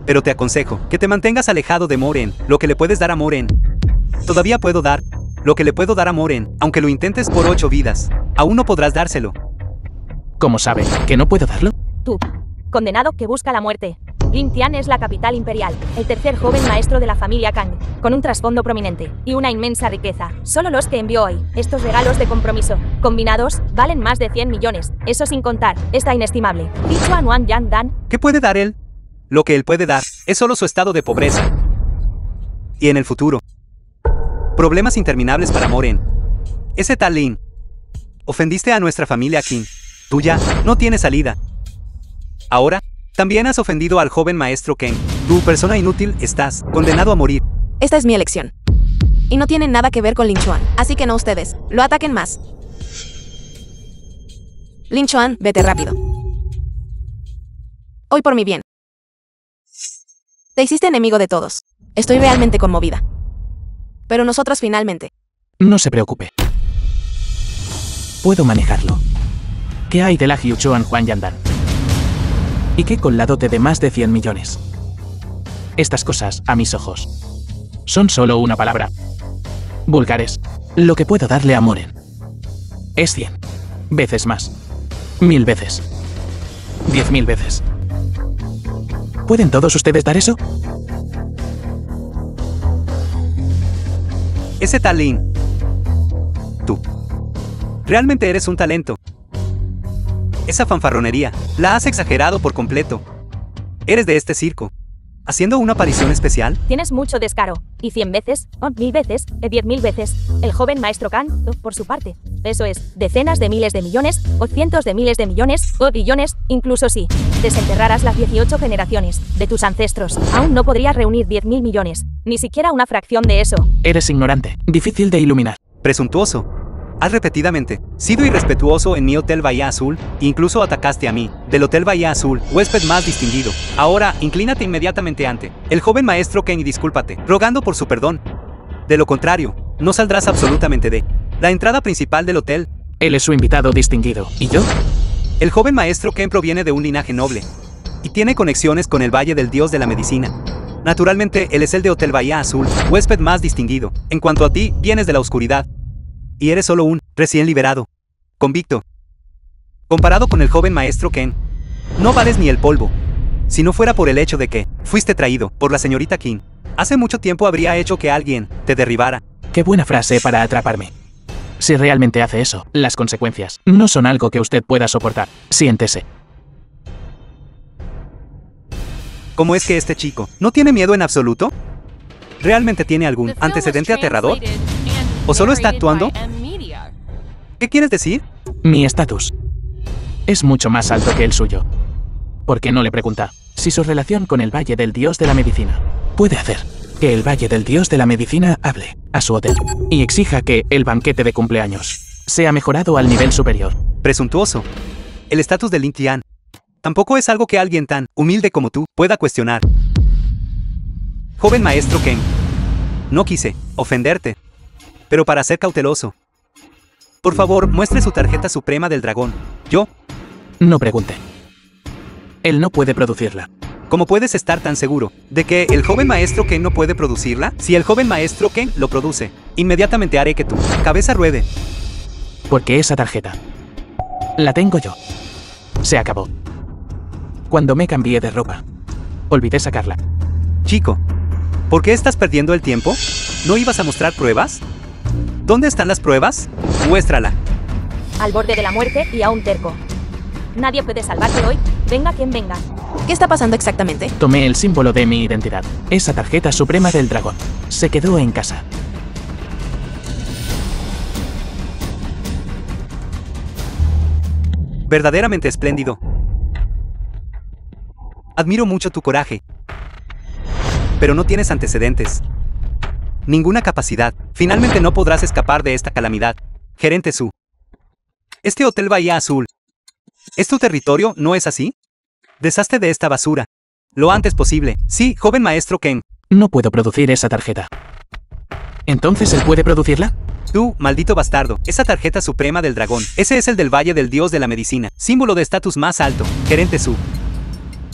pero te aconsejo que te mantengas alejado de Moren. Lo que le puedes dar a Moren. Todavía puedo dar lo que le puedo dar a Moren, aunque lo intentes por 8 vidas. Aún no podrás dárselo. ¿Cómo sabe que no puedo darlo? Tú, condenado que busca la muerte. Lin Tian es la capital imperial, el tercer joven maestro de la familia Kang, con un trasfondo prominente y una inmensa riqueza. Solo los que envió hoy, estos regalos de compromiso, combinados, valen más de 100 millones, eso sin contar esta inestimable Sichuan Wan Yang Dan. ¿Qué puede dar él? Lo que él puede dar es solo su estado de pobreza. Y en el futuro, problemas interminables para Moren. Ese tal Lin. Ofendiste a nuestra familia King. Tú ya no tienes salida. Ahora, también has ofendido al joven maestro Ken. Tu persona inútil, estás condenado a morir. Esta es mi elección. Y no tiene nada que ver con Lin Chuan, así que no ustedes. Lo ataquen más. Lin Chuan, vete rápido. Hoy por mi bien. Te hiciste enemigo de todos. Estoy realmente conmovida. Pero nosotros finalmente. No se preocupe. Puedo manejarlo. ¿Qué hay de la Sichuan Juan Yandan? ¿Y qué con la dote de más de 100 millones? Estas cosas, a mis ojos, son solo una palabra. Vulgares. Lo que puedo darle a Moren es 100 veces más. 1000 veces. 10.000 veces. ¿Pueden todos ustedes dar eso? Ese tal Lin. Tú. Realmente eres un talento. Esa fanfarronería, la has exagerado por completo. Eres de este circo, haciendo una aparición especial. Tienes mucho descaro. Y 100 veces, o 1000 veces, 10.000 veces. El joven maestro Kang, por su parte. Eso es, decenas de miles de millones, o cientos de miles de millones, o billones, incluso si desenterraras las 18 generaciones de tus ancestros. Aún no podrías reunir 10.000 millones. Ni siquiera una fracción de eso. Eres ignorante, difícil de iluminar. Presuntuoso. Has repetidamente sido irrespetuoso en mi Hotel Bahía Azul, incluso atacaste a mí, del Hotel Bahía Azul, huésped más distinguido. Ahora, inclínate inmediatamente ante el joven maestro Ken y discúlpate, rogando por su perdón. De lo contrario, no saldrás absolutamente de la entrada principal del hotel. Él es su invitado distinguido. ¿Y yo? El joven maestro Ken proviene de un linaje noble y tiene conexiones con el Valle del Dios de la Medicina. Naturalmente, él es el de Hotel Bahía Azul, huésped más distinguido. En cuanto a ti, vienes de la oscuridad. Y eres solo un recién liberado, convicto. Comparado con el joven maestro Ken, no vales ni el polvo. Si no fuera por el hecho de que fuiste traído por la señorita King, hace mucho tiempo habría hecho que alguien te derribara. Qué buena frase para atraparme. Si realmente hace eso, las consecuencias no son algo que usted pueda soportar. Siéntese. ¿Cómo es que este chico no tiene miedo en absoluto? ¿Realmente tiene algún antecedente aterrador? ¿O solo está actuando? ¿Qué quieres decir? Mi estatus es mucho más alto que el suyo. ¿Por qué no le pregunta si su relación con el Valle del Dios de la Medicina puede hacer que el Valle del Dios de la Medicina hable a su hotel y exija que el banquete de cumpleaños sea mejorado al nivel superior? Presuntuoso. El estatus de Lin Tian tampoco es algo que alguien tan humilde como tú pueda cuestionar. Joven maestro Ken, no quise ofenderte, pero para ser cauteloso, por favor, muestre su tarjeta suprema del dragón. Yo No pregunte. Él no puede producirla. ¿Cómo puedes estar tan seguro de que el joven maestro Ken no puede producirla? Si el joven maestro Ken lo produce, inmediatamente haré que tu cabeza ruede. Porque esa tarjeta la tengo yo. Se acabó. Cuando me cambié de ropa, olvidé sacarla. Chico, ¿por qué estás perdiendo el tiempo? ¿No ibas a mostrar pruebas? ¿Dónde están las pruebas? Muéstrala. Al borde de la muerte y aún terco. Nadie puede salvarte hoy, venga quien venga. ¿Qué está pasando exactamente? Tomé el símbolo de mi identidad, esa tarjeta suprema del dragón. Se quedó en casa. Verdaderamente espléndido. Admiro mucho tu coraje. Pero no tienes antecedentes. Ninguna capacidad. Finalmente no podrás escapar de esta calamidad. Gerente Su. Este Hotel Bahía Azul. ¿Es tu territorio, no es así? Deshazte de esta basura. Lo antes posible. Sí, joven maestro Ken. No puedo producir esa tarjeta. ¿Entonces él puede producirla? Tú, maldito bastardo, esa tarjeta suprema del dragón. Ese es el del Valle del Dios de la Medicina. Símbolo de estatus más alto. Gerente Su.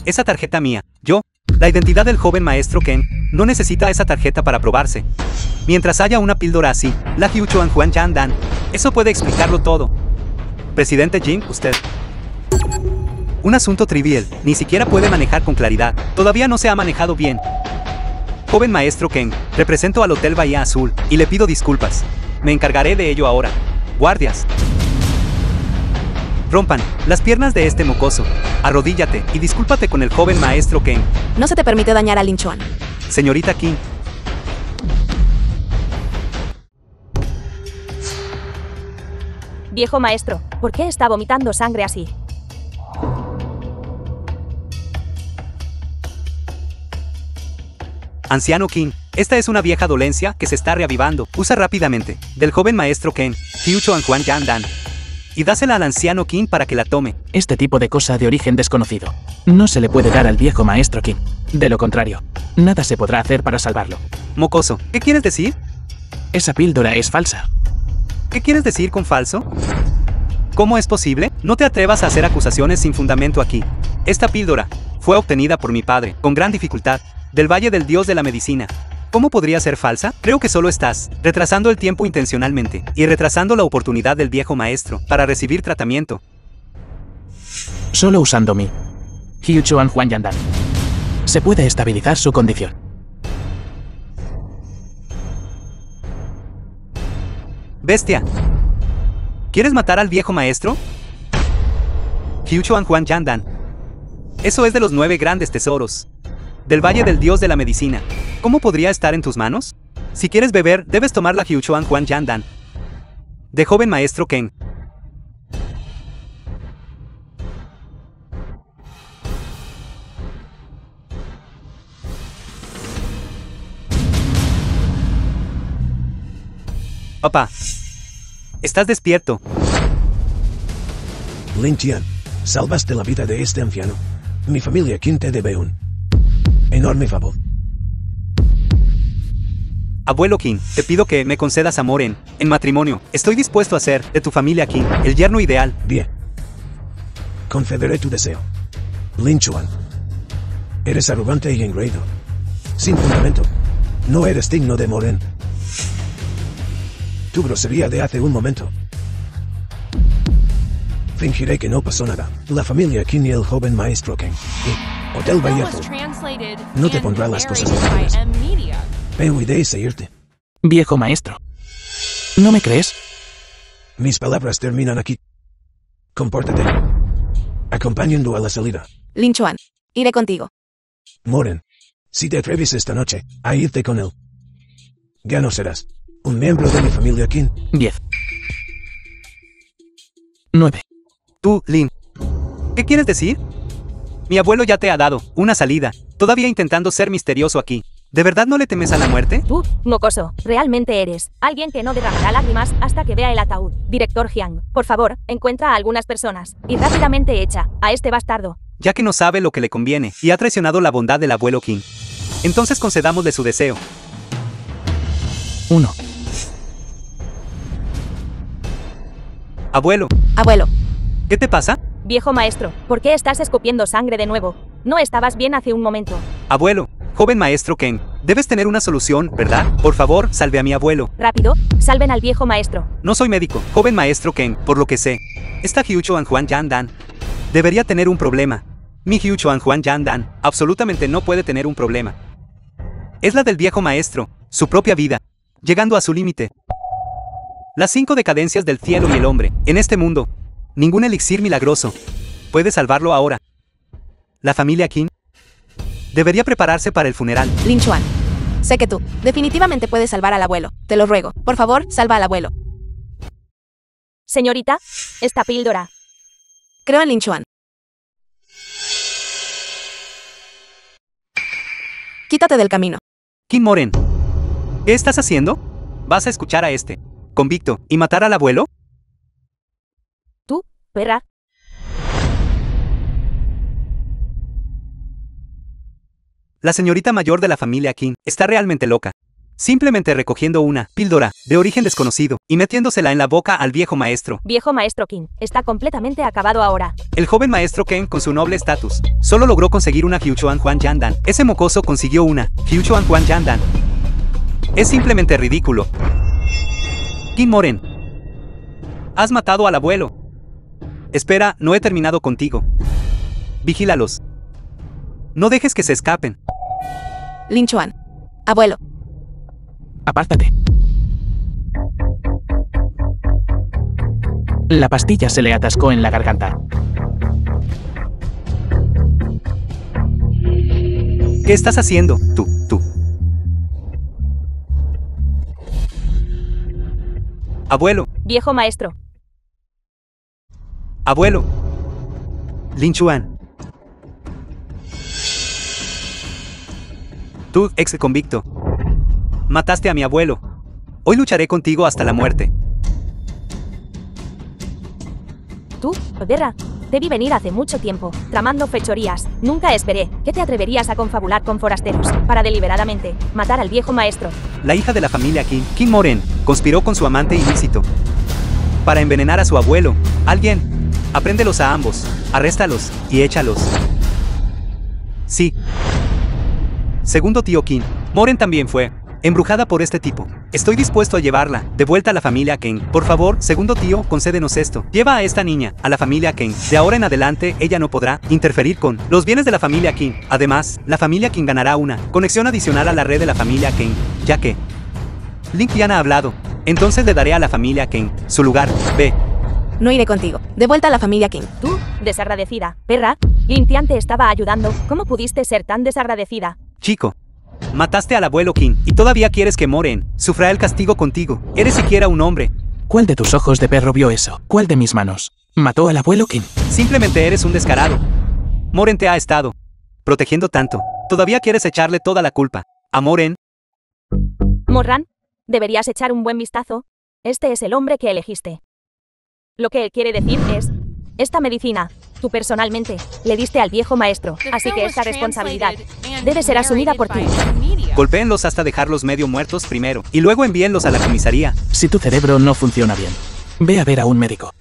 Esa tarjeta mía. Yo. La identidad del joven maestro Ken no necesita esa tarjeta para probarse. Mientras haya una píldora así, la Hyuchuan Juan Yan Dan. Eso puede explicarlo todo. Presidente Jin, usted. Un asunto trivial, ni siquiera puede manejar con claridad. Todavía no se ha manejado bien. Joven maestro Ken, represento al Hotel Bahía Azul, y le pido disculpas. Me encargaré de ello ahora. Guardias. Rompan las piernas de este mocoso. Arrodíllate y discúlpate con el joven maestro Ken. No se te permite dañar a Lin Chuan. Señorita King. Viejo maestro, ¿por qué está vomitando sangre así? Anciano King, esta es una vieja dolencia que se está reavivando. Usa rápidamente del joven maestro Ken, Hyuchuan Juan Yan Dan, y dásela al anciano King para que la tome. Este tipo de cosa de origen desconocido no se le puede dar al viejo maestro King. De lo contrario, nada se podrá hacer para salvarlo. Mocoso, ¿qué quieres decir? Esa píldora es falsa. ¿Qué quieres decir con falso? ¿Cómo es posible? No te atrevas a hacer acusaciones sin fundamento aquí. Esta píldora fue obtenida por mi padre, con gran dificultad, del Valle del Dios de la Medicina. ¿Cómo podría ser falsa? Creo que solo estás retrasando el tiempo intencionalmente y retrasando la oportunidad del viejo maestro para recibir tratamiento. Solo usando mi Hyuchuan Juan Yan Dan se puede estabilizar su condición. Bestia. ¿Quieres matar al viejo maestro? Hyuchuan Juan Yan Dan. Eso es de los 9 grandes tesoros del Valle del Dios de la Medicina. ¿Cómo podría estar en tus manos? Si quieres beber, debes tomar la Hyuchuan Juan Yan Dan de joven maestro Ken. Papá, ¿estás despierto? Lin Tian, salvaste la vida de este anciano. Mi familia Qin te debe un enorme favor. Abuelo Qin, te pido que me concedas amor en matrimonio. Estoy dispuesto a ser de tu familia Qin, el yerno ideal. Bien. Concederé tu deseo. Lin Chuan. Eres arrogante y engreído. Sin fundamento. No eres digno de morir. Tu grosería de hace un momento. Fingiré que no pasó nada. La familia Qin y el joven maestro Ken. Y Hotel Bahía Azul. No te pondrá las cosas difíciles. Veo ideas a irte. Viejo maestro. ¿No me crees? Mis palabras terminan aquí. Compórtate. Acompañando a la salida. Lin Chuan, iré contigo. Moren. Si te atreves esta noche a irte con él, ya no serás un miembro de mi familia Qin. 10. 9. Tú, Lin. ¿Qué quieres decir? Mi abuelo ya te ha dado una salida, todavía intentando ser misterioso aquí. ¿De verdad no le temes a la muerte? Tú, mocoso, realmente eres alguien que no derramará lágrimas hasta que vea el ataúd. Director Jiang, por favor, encuentra a algunas personas y rápidamente echa a este bastardo. Ya que no sabe lo que le conviene y ha traicionado la bondad del abuelo Qin. Entonces concedámosle su deseo. 1. Abuelo, Abuelo, ¿qué te pasa? Viejo maestro, ¿por qué estás escupiendo sangre de nuevo? No estabas bien hace un momento. Abuelo, joven maestro Ken, debes tener una solución, ¿verdad? Por favor, salve a mi abuelo. Rápido, salven al viejo maestro. No soy médico, joven maestro Ken, por lo que sé. Esta Hiu Chuan Juan Yan Dan debería tener un problema. Mi Hiu Chuan Juan Yan Dan absolutamente no puede tener un problema. Es la del viejo maestro, su propia vida, llegando a su límite. Las 5 decadencias del cielo y el hombre, en este mundo. Ningún elixir milagroso puede salvarlo ahora. La familia Qin debería prepararse para el funeral. Lin Chuan. Sé que tú definitivamente puedes salvar al abuelo. Te lo ruego. Por favor, salva al abuelo. Señorita, esta píldora. Creo en Lin Chuan. Quítate del camino. Qin Moren, ¿qué estás haciendo? ¿Vas a escuchar a este convicto y matar al abuelo? Tú, perra. La señorita mayor de la familia Qin está realmente loca. Simplemente recogiendo una píldora de origen desconocido y metiéndosela en la boca al viejo maestro. Viejo maestro Qin, está completamente acabado ahora. El joven maestro Ken, con su noble estatus, solo logró conseguir una Hiu Chuan Juan Yan Dan. Ese mocoso consiguió una Hiu Chuan Juan Yan Dan. Es simplemente ridículo. Qin Moren, has matado al abuelo. Espera, no he terminado contigo. Vigílalos. No dejes que se escapen. Lin Chuan. Abuelo. Apártate. La pastilla se le atascó en la garganta. ¿Qué estás haciendo, tú? Abuelo, Viejo maestro. abuelo. Lin Chuan. Tú, ex convicto. Mataste a mi abuelo. Hoy lucharé contigo hasta la muerte. Tú, perra. Te vi venir hace mucho tiempo, tramando fechorías. Nunca esperé que te atreverías a confabular con forasteros, para deliberadamente matar al viejo maestro. La hija de la familia Qin, Qin Moren, conspiró con su amante ilícito para envenenar a su abuelo. Alguien, apréndelos a ambos, arréstalos y échalos. Sí. Segundo tío Qin, Moren también fue embrujada por este tipo. Estoy dispuesto a llevarla de vuelta a la familia Ken. Por favor, segundo tío, concédenos esto. Lleva a esta niña a la familia Ken. De ahora en adelante, ella no podrá interferir con los bienes de la familia Qin. Además, la familia Qin ganará una conexión adicional a la red de la familia Ken, ya que Link ya ha hablado. Entonces le daré a la familia Ken su lugar. Ve. No iré contigo. De vuelta a la familia Qin. Tú, desagradecida. Perra, Lin Tian te estaba ayudando. ¿Cómo pudiste ser tan desagradecida? Chico, mataste al abuelo Qin y todavía quieres que Moren sufra el castigo contigo. Eres siquiera un hombre. ¿Cuál de tus ojos de perro vio eso? ¿Cuál de mis manos mató al abuelo Qin? Simplemente eres un descarado. Moren te ha estado protegiendo tanto. Todavía quieres echarle toda la culpa a Moren. Morran, deberías echar un buen vistazo. Este es el hombre que elegiste. Lo que él quiere decir es, esta medicina, tú personalmente, le diste al viejo maestro, así que esta responsabilidad debe ser asumida por ti. Golpéenlos hasta dejarlos medio muertos primero, y luego envíenlos a la comisaría. Si tu cerebro no funciona bien, ve a ver a un médico.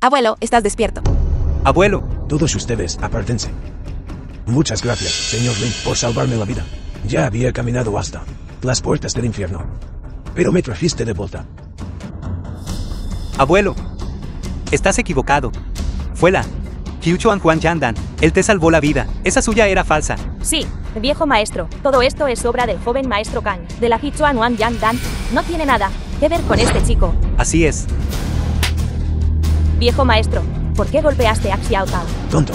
Abuelo, estás despierto. Abuelo, Todos ustedes, apártense. Muchas gracias, señor Lin, por salvarme la vida. Ya había caminado hasta las puertas del infierno, pero me trajiste de vuelta. abuelo, estás equivocado. Fue la Hiu Chuan Juan Yan Dan. Él te salvó la vida. Esa suya era falsa. Sí, viejo maestro, todo esto es obra del joven maestro Kang, de la Hichuan Wan Yan Dan. No tiene nada que ver con este chico. Así es. Viejo maestro, ¿por qué golpeaste a Xiao Tao? Tonto.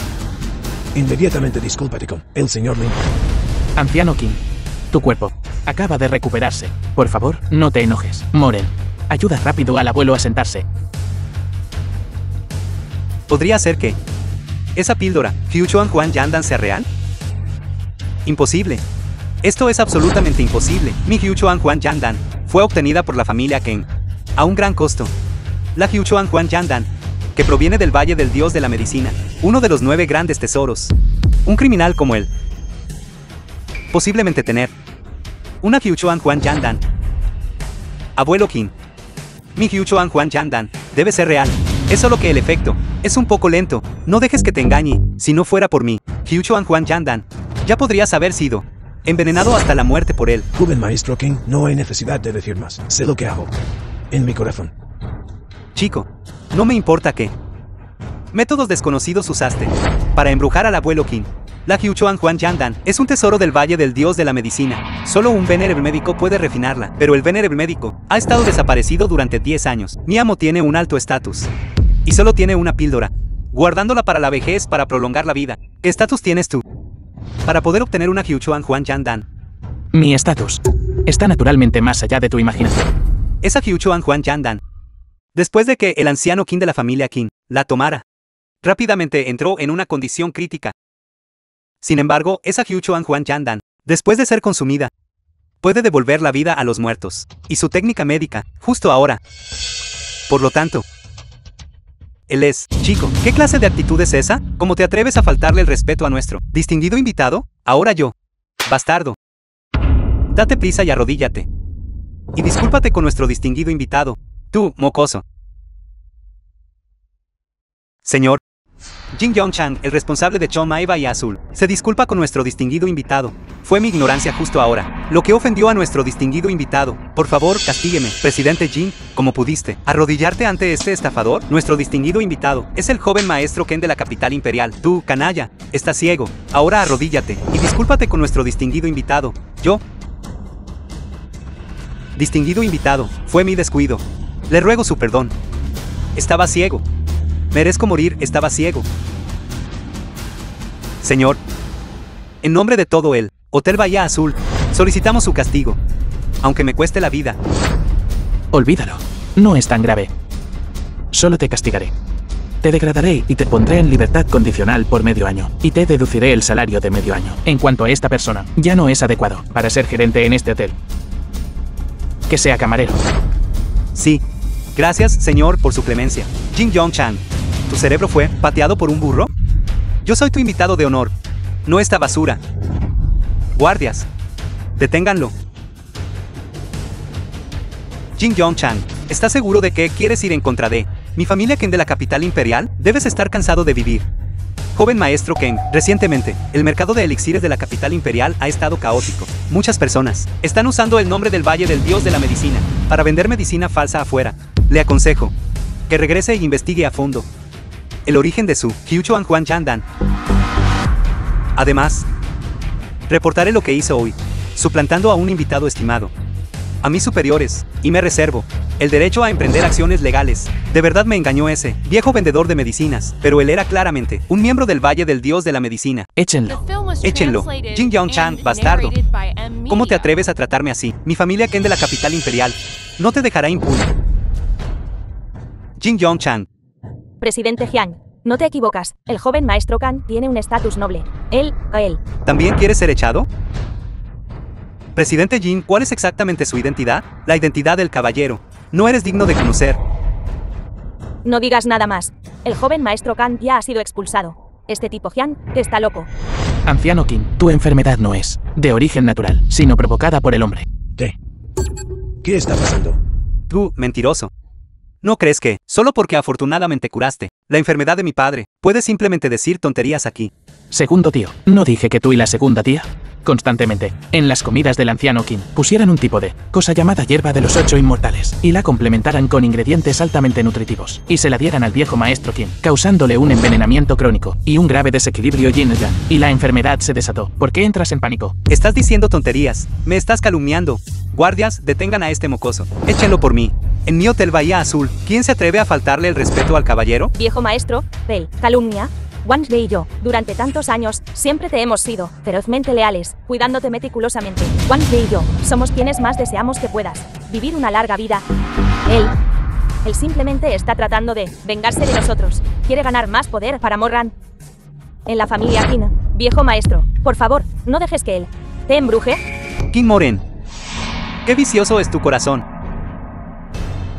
Inmediatamente discúlpate con el señor Lin. Anciano Qin, tu cuerpo acaba de recuperarse. Por favor, no te enojes. Moren, ayuda rápido al abuelo a sentarse. ¿Podría ser que esa píldora, Hyuchuan Huan Yandan, sea real? Imposible. Esto es absolutamente imposible. Mi Hyuchuan Huan Yandan fue obtenida por la familia Ken a un gran costo. La Hyuchuan Huan Yandan, que proviene del Valle del Dios de la Medicina, uno de los 9 grandes tesoros. Un criminal como él posiblemente tener una Hyuchuan Huan Yandan. Abuelo Qin, mi Hyuchuan Huan Yandan debe ser real. Es solo que el efecto es un poco lento. No dejes que te engañe. Si no fuera por mí, Hyuchuan Huan Yandan, ya podrías haber sido envenenado hasta la muerte por él. Joven maestro King, no hay necesidad de decir más. Sé lo que hago. En mi corazón. Chico, no me importa qué métodos desconocidos usaste para embrujar al abuelo Qin. La Hyuchuan Huan Yandan es un tesoro del Valle del Dios de la Medicina. Solo un venerable médico puede refinarla, pero el venerable médico ha estado desaparecido durante 10 años. Mi amo tiene un alto estatus y solo tiene una píldora, guardándola para la vejez para prolongar la vida. ¿Qué estatus tienes tú para poder obtener una Hyuchuan Huan Yandan? Mi estatus está naturalmente más allá de tu imaginación. Esa Hyuchuan Huan Yandan, después de que el anciano Qin de la familia Qin la tomara, rápidamente entró en una condición crítica. Sin embargo, esa Hyuchuan Huan Yandan, después de ser consumida, puede devolver la vida a los muertos, y su técnica médica, justo ahora. Por lo tanto, él es, chico, ¿qué clase de actitud es esa? ¿Cómo te atreves a faltarle el respeto a nuestro distinguido invitado? Ahora yo, bastardo. Date prisa y arrodíllate. Y discúlpate con nuestro distinguido invitado, tú, mocoso. Señor Jin Yongchang, el responsable de Choma y Azul, se disculpa con nuestro distinguido invitado. Fue mi ignorancia justo ahora lo que ofendió a nuestro distinguido invitado. Por favor, castígueme, presidente Jin, como pudiste arrodillarte ante este estafador. Nuestro distinguido invitado es el joven maestro Ken de la capital imperial. Tú, canalla, estás ciego. Ahora arrodíllate y discúlpate con nuestro distinguido invitado. Yo, distinguido invitado, fue mi descuido. Le ruego su perdón. Estaba ciego. Merezco morir, estaba ciego. Señor, en nombre de todo el Hotel Bahía Azul, solicitamos su castigo, aunque me cueste la vida. Olvídalo, no es tan grave. Solo te castigaré. Te degradaré y te pondré en libertad condicional por medio año, y te deduciré el salario de medio año. En cuanto a esta persona, ya no es adecuado para ser gerente en este hotel. Que sea camarero. Sí. Gracias, señor, por su clemencia. Jin Yongchang, ¿tu cerebro fue pateado por un burro? Yo soy tu invitado de honor, no esta basura. Guardias, deténganlo. Jin Yongchang, ¿estás seguro de que quieres ir en contra de mi familia Ken de la capital imperial? Debes estar cansado de vivir. Joven maestro Ken, recientemente, el mercado de elixires de la capital imperial ha estado caótico. Muchas personas están usando el nombre del Valle del Dios de la Medicina para vender medicina falsa afuera. Le aconsejo que regrese e investigue a fondo el origen de su Hyuchuan Huan Yandan. Además, reportaré lo que hizo hoy, suplantando a un invitado estimado, a mis superiores, y me reservo el derecho a emprender acciones legales. De verdad me engañó ese viejo vendedor de medicinas, pero él era claramente un miembro del Valle del Dios de la Medicina. Échenlo. Échenlo. Jin Yongchang, bastardo. ¿Cómo te atreves a tratarme así? Mi familia Ken de la capital imperial no te dejará impune. Jin Yongchang. Presidente Jiang, no te equivocas. El joven maestro Kan tiene un estatus noble. Él. ¿También quieres ser echado? Presidente Jin, ¿cuál es exactamente su identidad? La identidad del caballero. No eres digno de conocer. No digas nada más. El joven maestro Kan ya ha sido expulsado. Este tipo Jiang está loco. Anciano Qin, tu enfermedad no es de origen natural, sino provocada por el hombre. ¿Qué está pasando? Tú, mentiroso. ¿No crees que, solo porque afortunadamente curaste la enfermedad de mi padre, puedes simplemente decir tonterías aquí? Segundo tío, ¿no dije que tú y la segunda tía? Constantemente, en las comidas del anciano Qin, pusieran un tipo de cosa llamada hierba de los 8 inmortales, y la complementaran con ingredientes altamente nutritivos, y se la dieran al viejo maestro Qin, causándole un envenenamiento crónico, y un grave desequilibrio yin-yang, y la enfermedad se desató. ¿Por qué entras en pánico? Estás diciendo tonterías, me estás calumniando. Guardias, detengan a este mocoso. Échenlo por mí. En mi hotel Bahía Azul, ¿quién se atreve a faltarle el respeto al caballero? Viejo maestro, Bell, calumnia. Wansbe y yo, durante tantos años, siempre te hemos sido ferozmente leales, cuidándote meticulosamente. Wansbe y yo, somos quienes más deseamos que puedas vivir una larga vida. Él simplemente está tratando de vengarse de nosotros. Quiere ganar más poder para Morran. En la familia King. Viejo maestro, por favor, no dejes que él te embruje. King Moren. Qué vicioso es tu corazón.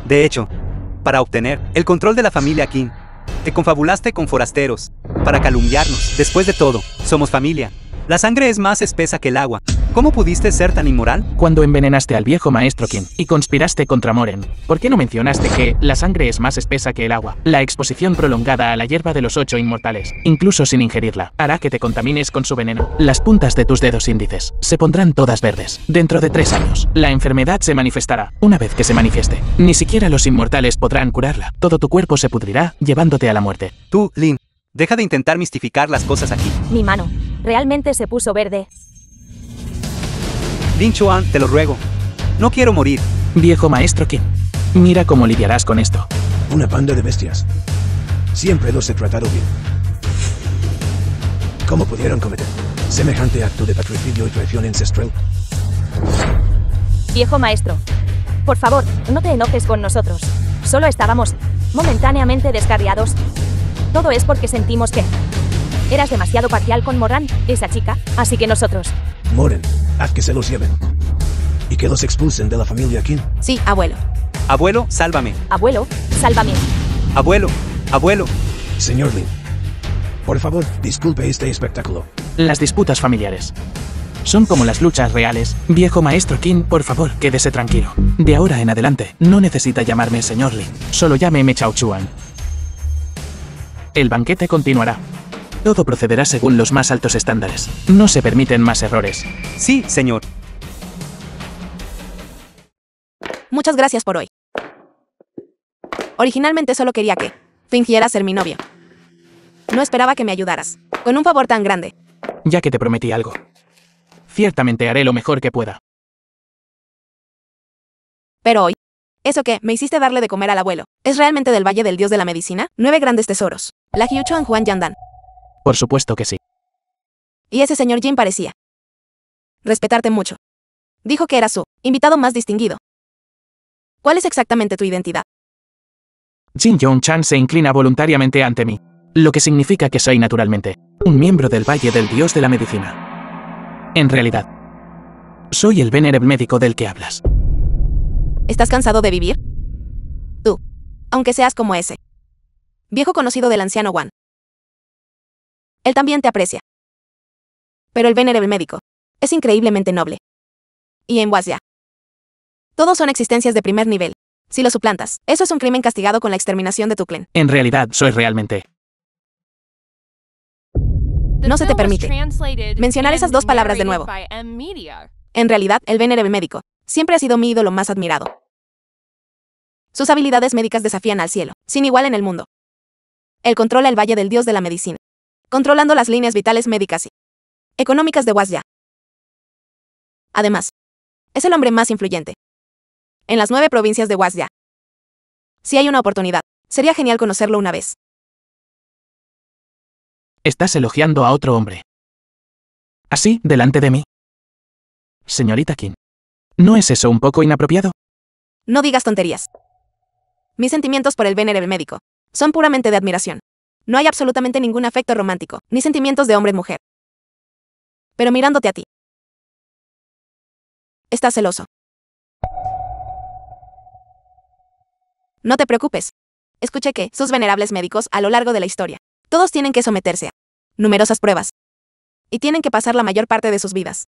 De hecho, para obtener el control de la familia King, te confabulaste con forasteros para calumniarnos. Después de todo, somos familia. La sangre es más espesa que el agua. ¿Cómo pudiste ser tan inmoral? Cuando envenenaste al viejo maestro King y conspiraste contra Moren, ¿por qué no mencionaste que la sangre es más espesa que el agua? La exposición prolongada a la hierba de los 8 inmortales, incluso sin ingerirla, hará que te contamines con su veneno. Las puntas de tus dedos índices se pondrán todas verdes. Dentro de 3 años, la enfermedad se manifestará. Una vez que se manifieste, ni siquiera los inmortales podrán curarla. Todo tu cuerpo se pudrirá, llevándote a la muerte. Tú, Lin, deja de intentar mistificar las cosas aquí. Mi mano realmente se puso verde. Lin Chuan, te lo ruego. No quiero morir. Viejo maestro King, mira cómo lidiarás con esto. Una panda de bestias. Siempre los he tratado bien. ¿Cómo pudieron cometer semejante acto de patricidio y traición ancestral? Viejo maestro, por favor, no te enojes con nosotros. Solo estábamos momentáneamente descarriados. Todo es porque sentimos que eras demasiado parcial con Morran, esa chica, así que nosotros... Moren, haz que se los lleven. Y que los expulsen de la familia King. Sí, abuelo. Abuelo, sálvame. Abuelo, sálvame. Abuelo, abuelo. Señor Lin, por favor, disculpe este espectáculo. Las disputas familiares son como las luchas reales. Viejo maestro King, por favor, quédese tranquilo. De ahora en adelante, no necesita llamarme señor Lin. Solo llámeme Chao Chuan. El banquete continuará. Todo procederá según los más altos estándares. No se permiten más errores. Sí, señor. Muchas gracias por hoy. Originalmente solo quería que fingieras ser mi novio. No esperaba que me ayudaras con un favor tan grande. Ya que te prometí algo. Ciertamente haré lo mejor que pueda. Pero hoy, eso que me hiciste darle de comer al abuelo, ¿es realmente del Valle del Dios de la Medicina? 9 grandes tesoros. La Hyuchuan Juan Yandan. Por supuesto que sí. Y ese señor Jin parecía respetarte mucho. Dijo que era su invitado más distinguido. ¿Cuál es exactamente tu identidad? Jin Yong-chan se inclina voluntariamente ante mí, lo que significa que soy naturalmente un miembro del Valle del Dios de la Medicina. En realidad, soy el venerable médico del que hablas. ¿Estás cansado de vivir? Tú, aunque seas como ese viejo conocido del anciano Wan. Él también te aprecia. Pero el venerable médico es increíblemente noble. Y en Huasya, todos son existencias de primer nivel. Si lo suplantas, eso es un crimen castigado con la exterminación de tu clan. En realidad, soy realmente... No se te permite mencionar esas 2 palabras de nuevo. En realidad, el venerable médico siempre ha sido mi ídolo más admirado. Sus habilidades médicas desafían al cielo, sin igual en el mundo. Él controla el Valle del Dios de la Medicina, controlando las líneas vitales médicas y económicas de Huasya. Además, es el hombre más influyente en las 9 provincias de Huasya. Si hay una oportunidad, sería genial conocerlo una vez. Estás elogiando a otro hombre. Así, delante de mí. Señorita King, ¿no es eso un poco inapropiado? No digas tonterías. Mis sentimientos por el venerable médico son puramente de admiración. No hay absolutamente ningún afecto romántico, ni sentimientos de hombre-mujer. Pero mirándote a ti, estás celoso. No te preocupes. Escuché que sus venerables médicos a lo largo de la historia, todos tienen que someterse a numerosas pruebas. Y tienen que pasar la mayor parte de sus vidas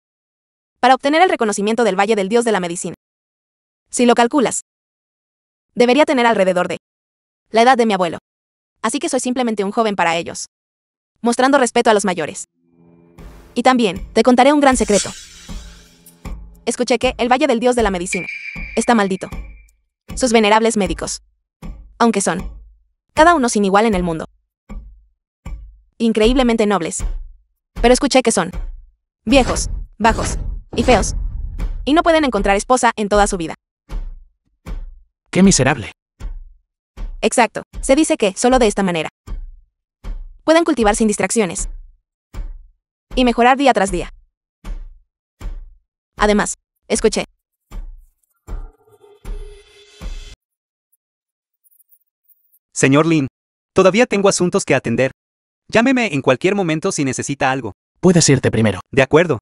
para obtener el reconocimiento del Valle del Dios de la Medicina. Si lo calculas, debería tener alrededor de la edad de mi abuelo. Así que soy simplemente un joven para ellos, mostrando respeto a los mayores. Y también, te contaré un gran secreto. Escuché que el Valle del Dios de la Medicina está maldito. Sus venerables médicos, aunque son cada uno sin igual en el mundo, increíblemente nobles, pero escuché que son viejos, bajos y feos, y no pueden encontrar esposa en toda su vida. ¡Qué miserable! Exacto. Se dice que, solo de esta manera, pueden cultivar sin distracciones y mejorar día tras día. Además, escuché. Señor Lin, todavía tengo asuntos que atender. Llámeme en cualquier momento si necesita algo. Puedes irte primero. De acuerdo.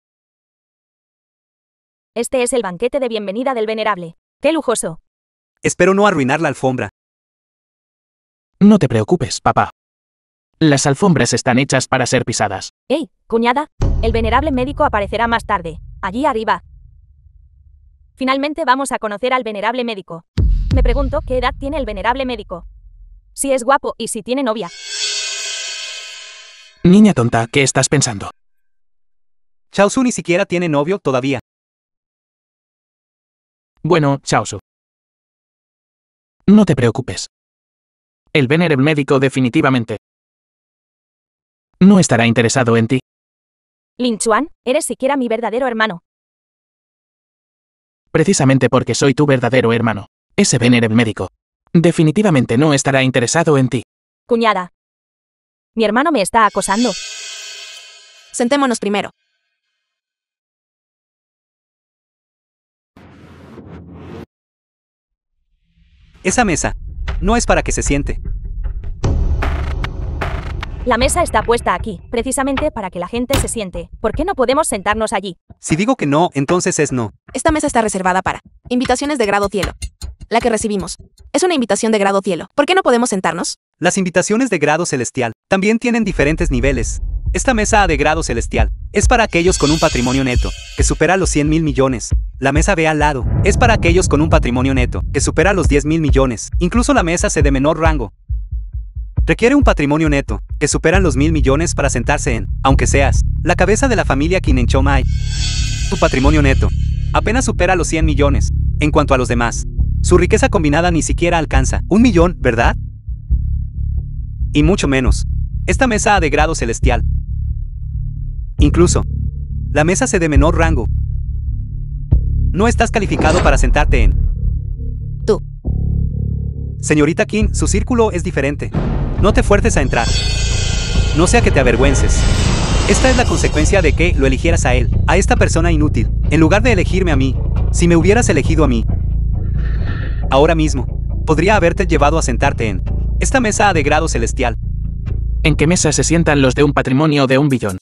Este es el banquete de bienvenida del venerable. ¡Qué lujoso! Espero no arruinar la alfombra. No te preocupes, papá. Las alfombras están hechas para ser pisadas. ¡Ey, cuñada! El venerable médico aparecerá más tarde, allí arriba. Finalmente vamos a conocer al venerable médico. Me pregunto qué edad tiene el venerable médico. Si es guapo y si tiene novia. Niña tonta, ¿qué estás pensando? Chaozu ni siquiera tiene novio todavía. Bueno, Chaozu. No te preocupes. El venerable médico definitivamente no estará interesado en ti. Lin Chuan, eres siquiera mi verdadero hermano. Precisamente porque soy tu verdadero hermano. Ese venerable médico definitivamente no estará interesado en ti. Cuñada. Mi hermano me está acosando. Sentémonos primero. Esa mesa no es para que se siente. La mesa está puesta aquí, precisamente para que la gente se siente. ¿Por qué no podemos sentarnos allí? Si digo que no, entonces es no. Esta mesa está reservada para invitaciones de grado cielo. La que recibimos es una invitación de grado cielo. ¿Por qué no podemos sentarnos? Las invitaciones de grado celestial también tienen diferentes niveles. Esta mesa de grado celestial es para aquellos con un patrimonio neto que supera los 100.000 millones. La mesa B al lado es para aquellos con un patrimonio neto que supera los 10.000 millones. Incluso la mesa C de menor rango requiere un patrimonio neto que superan los 1.000 millones para sentarse en, aunque seas la cabeza de la familia Qin en Chomai. Tu patrimonio neto apenas supera los 100 millones. En cuanto a los demás, su riqueza combinada ni siquiera alcanza 1 millón, ¿verdad? Y mucho menos esta mesa de grado celestial. Incluso la mesa C de menor rango. No estás calificado para sentarte en. Tú. Señorita Qin, su círculo es diferente. No te fuerces a entrar. No sea que te avergüences. Esta es la consecuencia de que lo eligieras a él, a esta persona inútil, en lugar de elegirme a mí. Si me hubieras elegido a mí, ahora mismo, podría haberte llevado a sentarte en esta mesa de grado celestial. ¿En qué mesa se sientan los de un patrimonio de 1 billón?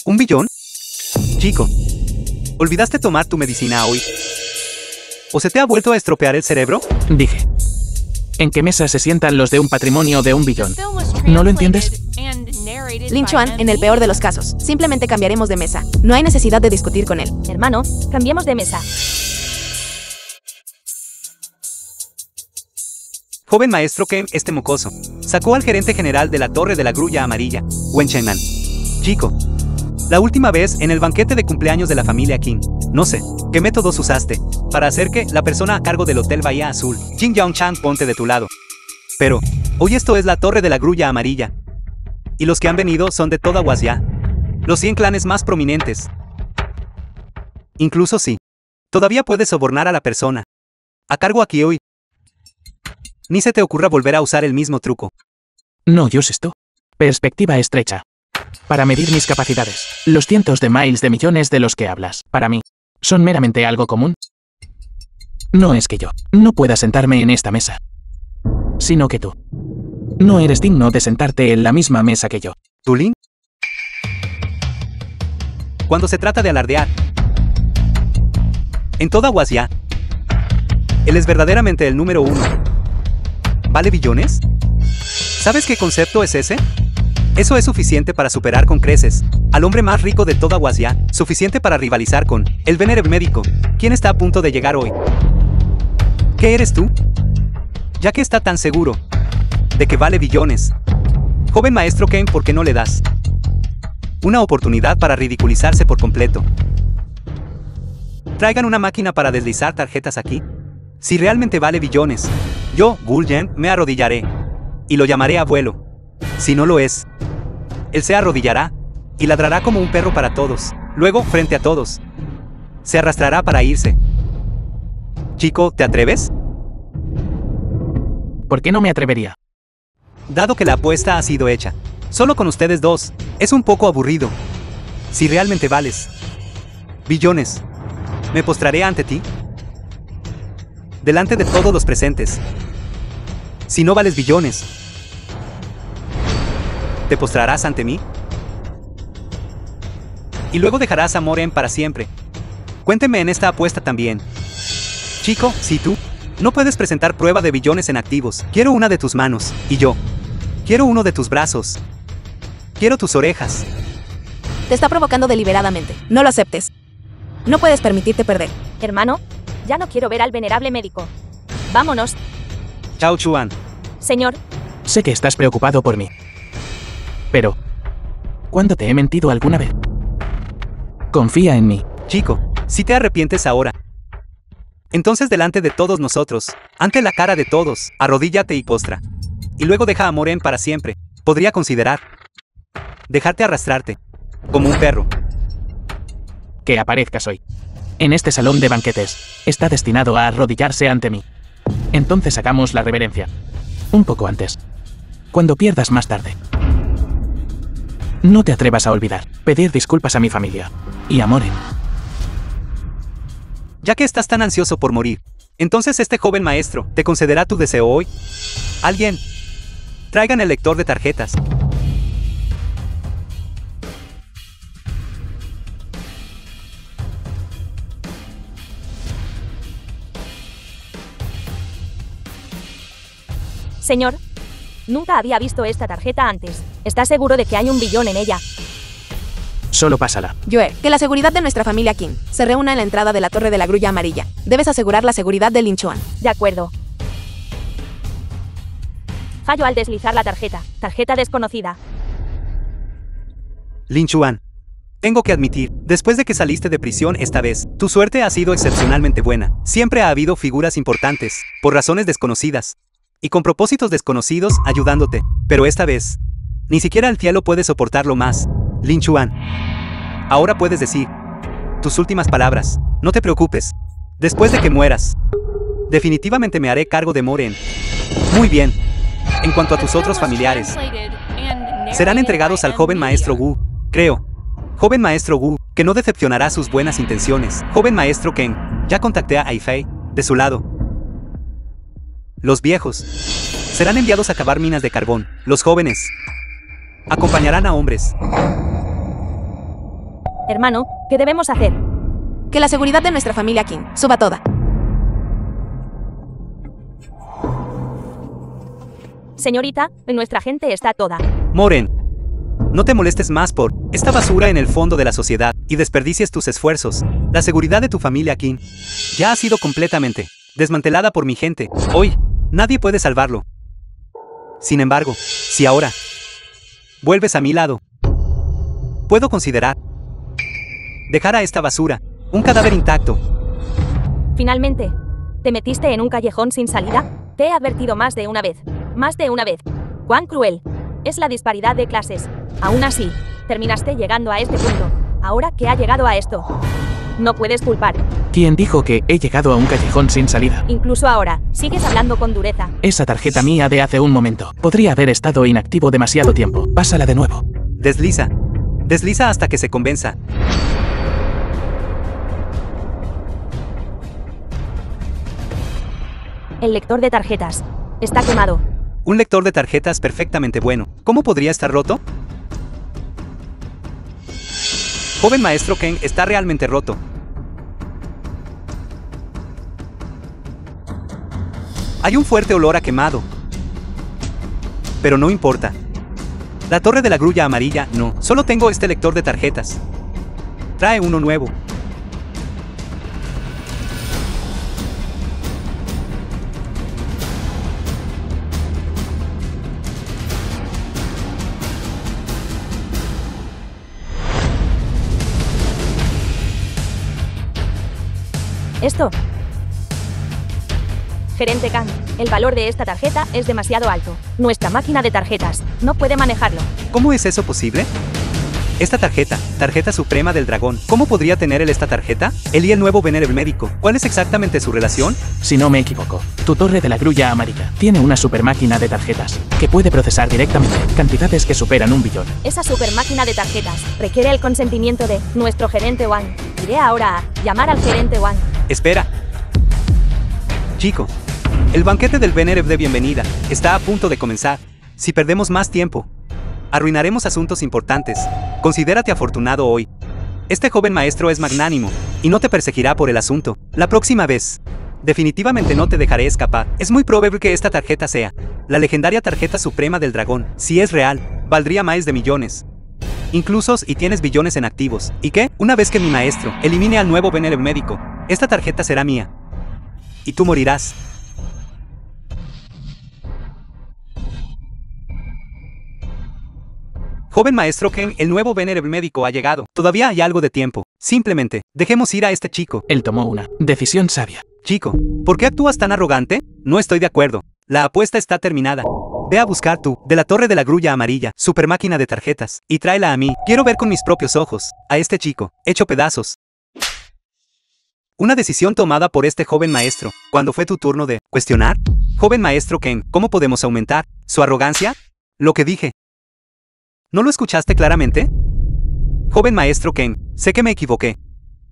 ¿1 billón? Chico, ¿olvidaste tomar tu medicina hoy? ¿O se te ha vuelto a estropear el cerebro? Dije. ¿En qué mesa se sientan los de un patrimonio de 1 billón? ¿No lo entiendes? Lin Chuan, en el peor de los casos, simplemente cambiaremos de mesa. No hay necesidad de discutir con él. Hermano, cambiemos de mesa. Joven maestro Ken, este mocoso sacó al gerente general de la Torre de la Grulla Amarilla, Wen Chenman. Chico, la última vez en el banquete de cumpleaños de la familia Qin, no sé qué métodos usaste para hacer que la persona a cargo del Hotel Bahía Azul, Jin Yaonchan, ponte de tu lado. Pero hoy esto es la Torre de la Grulla Amarilla. Y los que han venido son de toda Huasya. Los 100 clanes más prominentes. Incluso sí. Todavía puedes sobornar a la persona a cargo aquí hoy. Ni se te ocurra volver a usar el mismo truco. No, yo esto. Perspectiva estrecha. Para medir mis capacidades, los cientos de miles de millones de los que hablas, para mí, son meramente algo común. No es que yo no pueda sentarme en esta mesa, sino que tú no eres digno de sentarte en la misma mesa que yo. ¿Tú, Lin? Cuando se trata de alardear en toda Huasya, él es verdaderamente el número 1. ¿Vale billones? ¿Sabes qué concepto es ese? Eso es suficiente para superar con creces al hombre más rico de toda Huasya, suficiente para rivalizar con el venerable médico, quien está a punto de llegar hoy. ¿Qué eres tú? Ya que está tan seguro de que vale billones. Joven maestro Ken, ¿por qué no le das una oportunidad para ridiculizarse por completo? Traigan una máquina para deslizar tarjetas aquí. Si realmente vale billones, yo, Gulyen, me arrodillaré y lo llamaré abuelo. Si no lo es, él se arrodillará y ladrará como un perro para todos. Luego, frente a todos, se arrastrará para irse. Chico, ¿te atreves? ¿Por qué no me atrevería? Dado que la apuesta ha sido hecha, solo con ustedes dos, es un poco aburrido. Si realmente vales billones, me postraré ante ti, delante de todos los presentes. Si no vales billones, ¿te postrarás ante mí? Y luego dejarás a Moren para siempre. Cuénteme en esta apuesta también. Chico, si tú no puedes presentar prueba de billones en activos, quiero una de tus manos, y yo quiero uno de tus brazos. Quiero tus orejas. Te está provocando deliberadamente. No lo aceptes. No puedes permitirte perder. Hermano, ya no quiero ver al venerable médico. Vámonos. Chao, Chuan. Señor, Sé que estás preocupado por mí. Pero, ¿cuándo te he mentido alguna vez? Confía en mí. Chico, si te arrepientes ahora, entonces delante de todos nosotros, ante la cara de todos, arrodíllate y postra. Y luego deja a Moren para siempre. Podría considerar dejarte arrastrarte, como un perro. Que aparezcas hoy. En este salón de banquetes, está destinado a arrodillarse ante mí. Entonces hagamos la reverencia. Un poco antes. Cuando pierdas más tarde. No te atrevas a olvidar. Pedir disculpas a mi familia. Y a Moren. Ya que estás tan ansioso por morir, entonces este joven maestro te concederá tu deseo hoy. Alguien, traigan el lector de tarjetas. señor. Nunca había visto esta tarjeta antes. ¿Estás seguro de que hay un billón en ella? Solo pásala. Joel, que la seguridad de nuestra familia King se reúna en la entrada de la Torre de la Grulla Amarilla. Debes asegurar la seguridad de Lin Chuan. De acuerdo. Fallo al deslizar la tarjeta. Tarjeta desconocida. Lin Chuan, tengo que admitir, después de que saliste de prisión esta vez, tu suerte ha sido excepcionalmente buena. Siempre ha habido figuras importantes, por razones desconocidas, y con propósitos desconocidos ayudándote. Pero esta vez, ni siquiera el cielo puede soportarlo más. Lin Chuan, ahora puedes decir tus últimas palabras. No te preocupes. Después de que mueras, definitivamente me haré cargo de Moren. Muy bien. En cuanto a tus otros familiares, serán entregados al joven maestro Wu, creo. Joven maestro Wu, que no decepcionará sus buenas intenciones. Joven maestro Ken, ya contacté a Aifei, de su lado. Los viejos serán enviados a cavar minas de carbón. Los jóvenes acompañarán a hombres. Hermano, ¿qué debemos hacer? Que la seguridad de nuestra familia King suba toda. Señorita, nuestra gente está toda. Moren, no te molestes más por esta basura en el fondo de la sociedad y desperdicies tus esfuerzos. La seguridad de tu familia King ya ha sido completamente desmantelada por mi gente. Hoy, nadie puede salvarlo. Sin embargo, si ahora vuelves a mi lado, puedo considerar dejar a esta basura, un cadáver intacto. Finalmente, ¿te metiste en un callejón sin salida? Te he advertido más de una vez. Más de una vez. ¡Cuán cruel! Es la disparidad de clases. Aún así, terminaste llegando a este punto. Ahora que ha llegado a esto, no puedes culpar. ¿Quién dijo que he llegado a un callejón sin salida? Incluso ahora, sigues hablando con dureza. Esa tarjeta mía de hace un momento. Podría haber estado inactivo demasiado tiempo. Pásala de nuevo. Desliza. Desliza hasta que se convenza. El lector de tarjetas está quemado. Un lector de tarjetas perfectamente bueno. ¿Cómo podría estar roto? Joven maestro Ken está realmente roto. Hay un fuerte olor a quemado. Pero no importa. La torre de la grulla amarilla, no. Solo tengo este lector de tarjetas. Trae uno nuevo. Esto. Gerente Kang, el valor de esta tarjeta es demasiado alto. Nuestra máquina de tarjetas no puede manejarlo. ¿Cómo es eso posible? Esta tarjeta suprema del dragón. ¿Cómo podría tener él esta tarjeta? Él y el nuevo Venerable médico. ¿Cuál es exactamente su relación? Si no me equivoco, tu torre de la grulla amarilla tiene una super máquina de tarjetas que puede procesar directamente cantidades que superan 1 billón. Esa super máquina de tarjetas requiere el consentimiento de nuestro gerente Wang. Iré ahora a llamar al gerente Wang. Espera. Chico, el banquete del Venerable de bienvenida está a punto de comenzar. Si perdemos más tiempo, arruinaremos asuntos importantes. Considérate afortunado hoy. Este joven maestro es magnánimo y no te perseguirá por el asunto. La próxima vez, definitivamente no te dejaré escapar. Es muy probable que esta tarjeta sea la legendaria tarjeta suprema del dragón. Si es real, valdría más de millones. Incluso si tienes billones en activos. ¿Y qué? Una vez que mi maestro elimine al nuevo Venerable médico, esta tarjeta será mía. Y tú morirás. Joven maestro Ken, el nuevo Venerable médico ha llegado. Todavía hay algo de tiempo. Simplemente, dejemos ir a este chico. Él tomó una decisión sabia. Chico, ¿por qué actúas tan arrogante? No estoy de acuerdo. La apuesta está terminada. Ve a buscar tú, de la torre de la grulla amarilla, super máquina de tarjetas, y tráela a mí. Quiero ver con mis propios ojos a este chico, hecho pedazos. Una decisión tomada por este joven maestro. ¿Cuándo fue tu turno de cuestionar? Joven maestro Ken, ¿cómo podemos aumentar su arrogancia? Lo que dije. ¿No lo escuchaste claramente? Joven maestro Ken, sé que me equivoqué.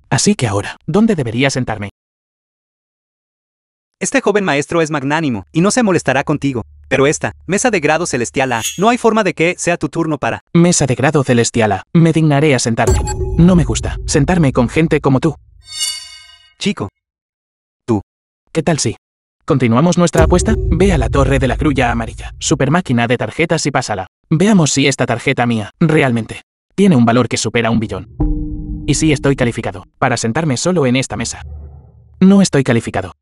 Así que ahora, ¿dónde debería sentarme? Este joven maestro es magnánimo y no se molestará contigo. Pero esta mesa de grado celestial A, no hay forma de que sea tu turno para... Mesa de grado celestial A, me dignaré a sentarme. No me gusta sentarme con gente como tú. Chico. ¿Qué tal si continuamos nuestra apuesta? Ve a la torre de la grulla amarilla, super máquina de tarjetas y pásala. Veamos si esta tarjeta mía, realmente, tiene un valor que supera 1 billón. Y si estoy calificado para sentarme solo en esta mesa. No estoy calificado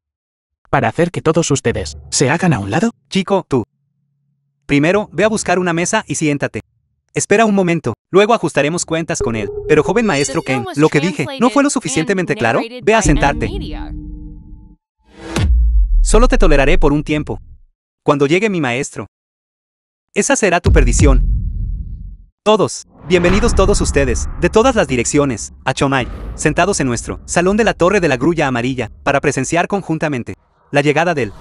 para hacer que todos ustedes se hagan a un lado. Chico, tú. Primero, ve a buscar una mesa y siéntate. Espera un momento, luego ajustaremos cuentas con él. Pero joven maestro Ken, lo que dije, ¿no fue lo suficientemente claro? Ve a sentarte. Solo te toleraré por un tiempo. Cuando llegue mi maestro. Esa será tu perdición. Todos, bienvenidos todos ustedes, de todas las direcciones, a Chonai, sentados en nuestro salón de la torre de la grulla amarilla, para presenciar conjuntamente la llegada del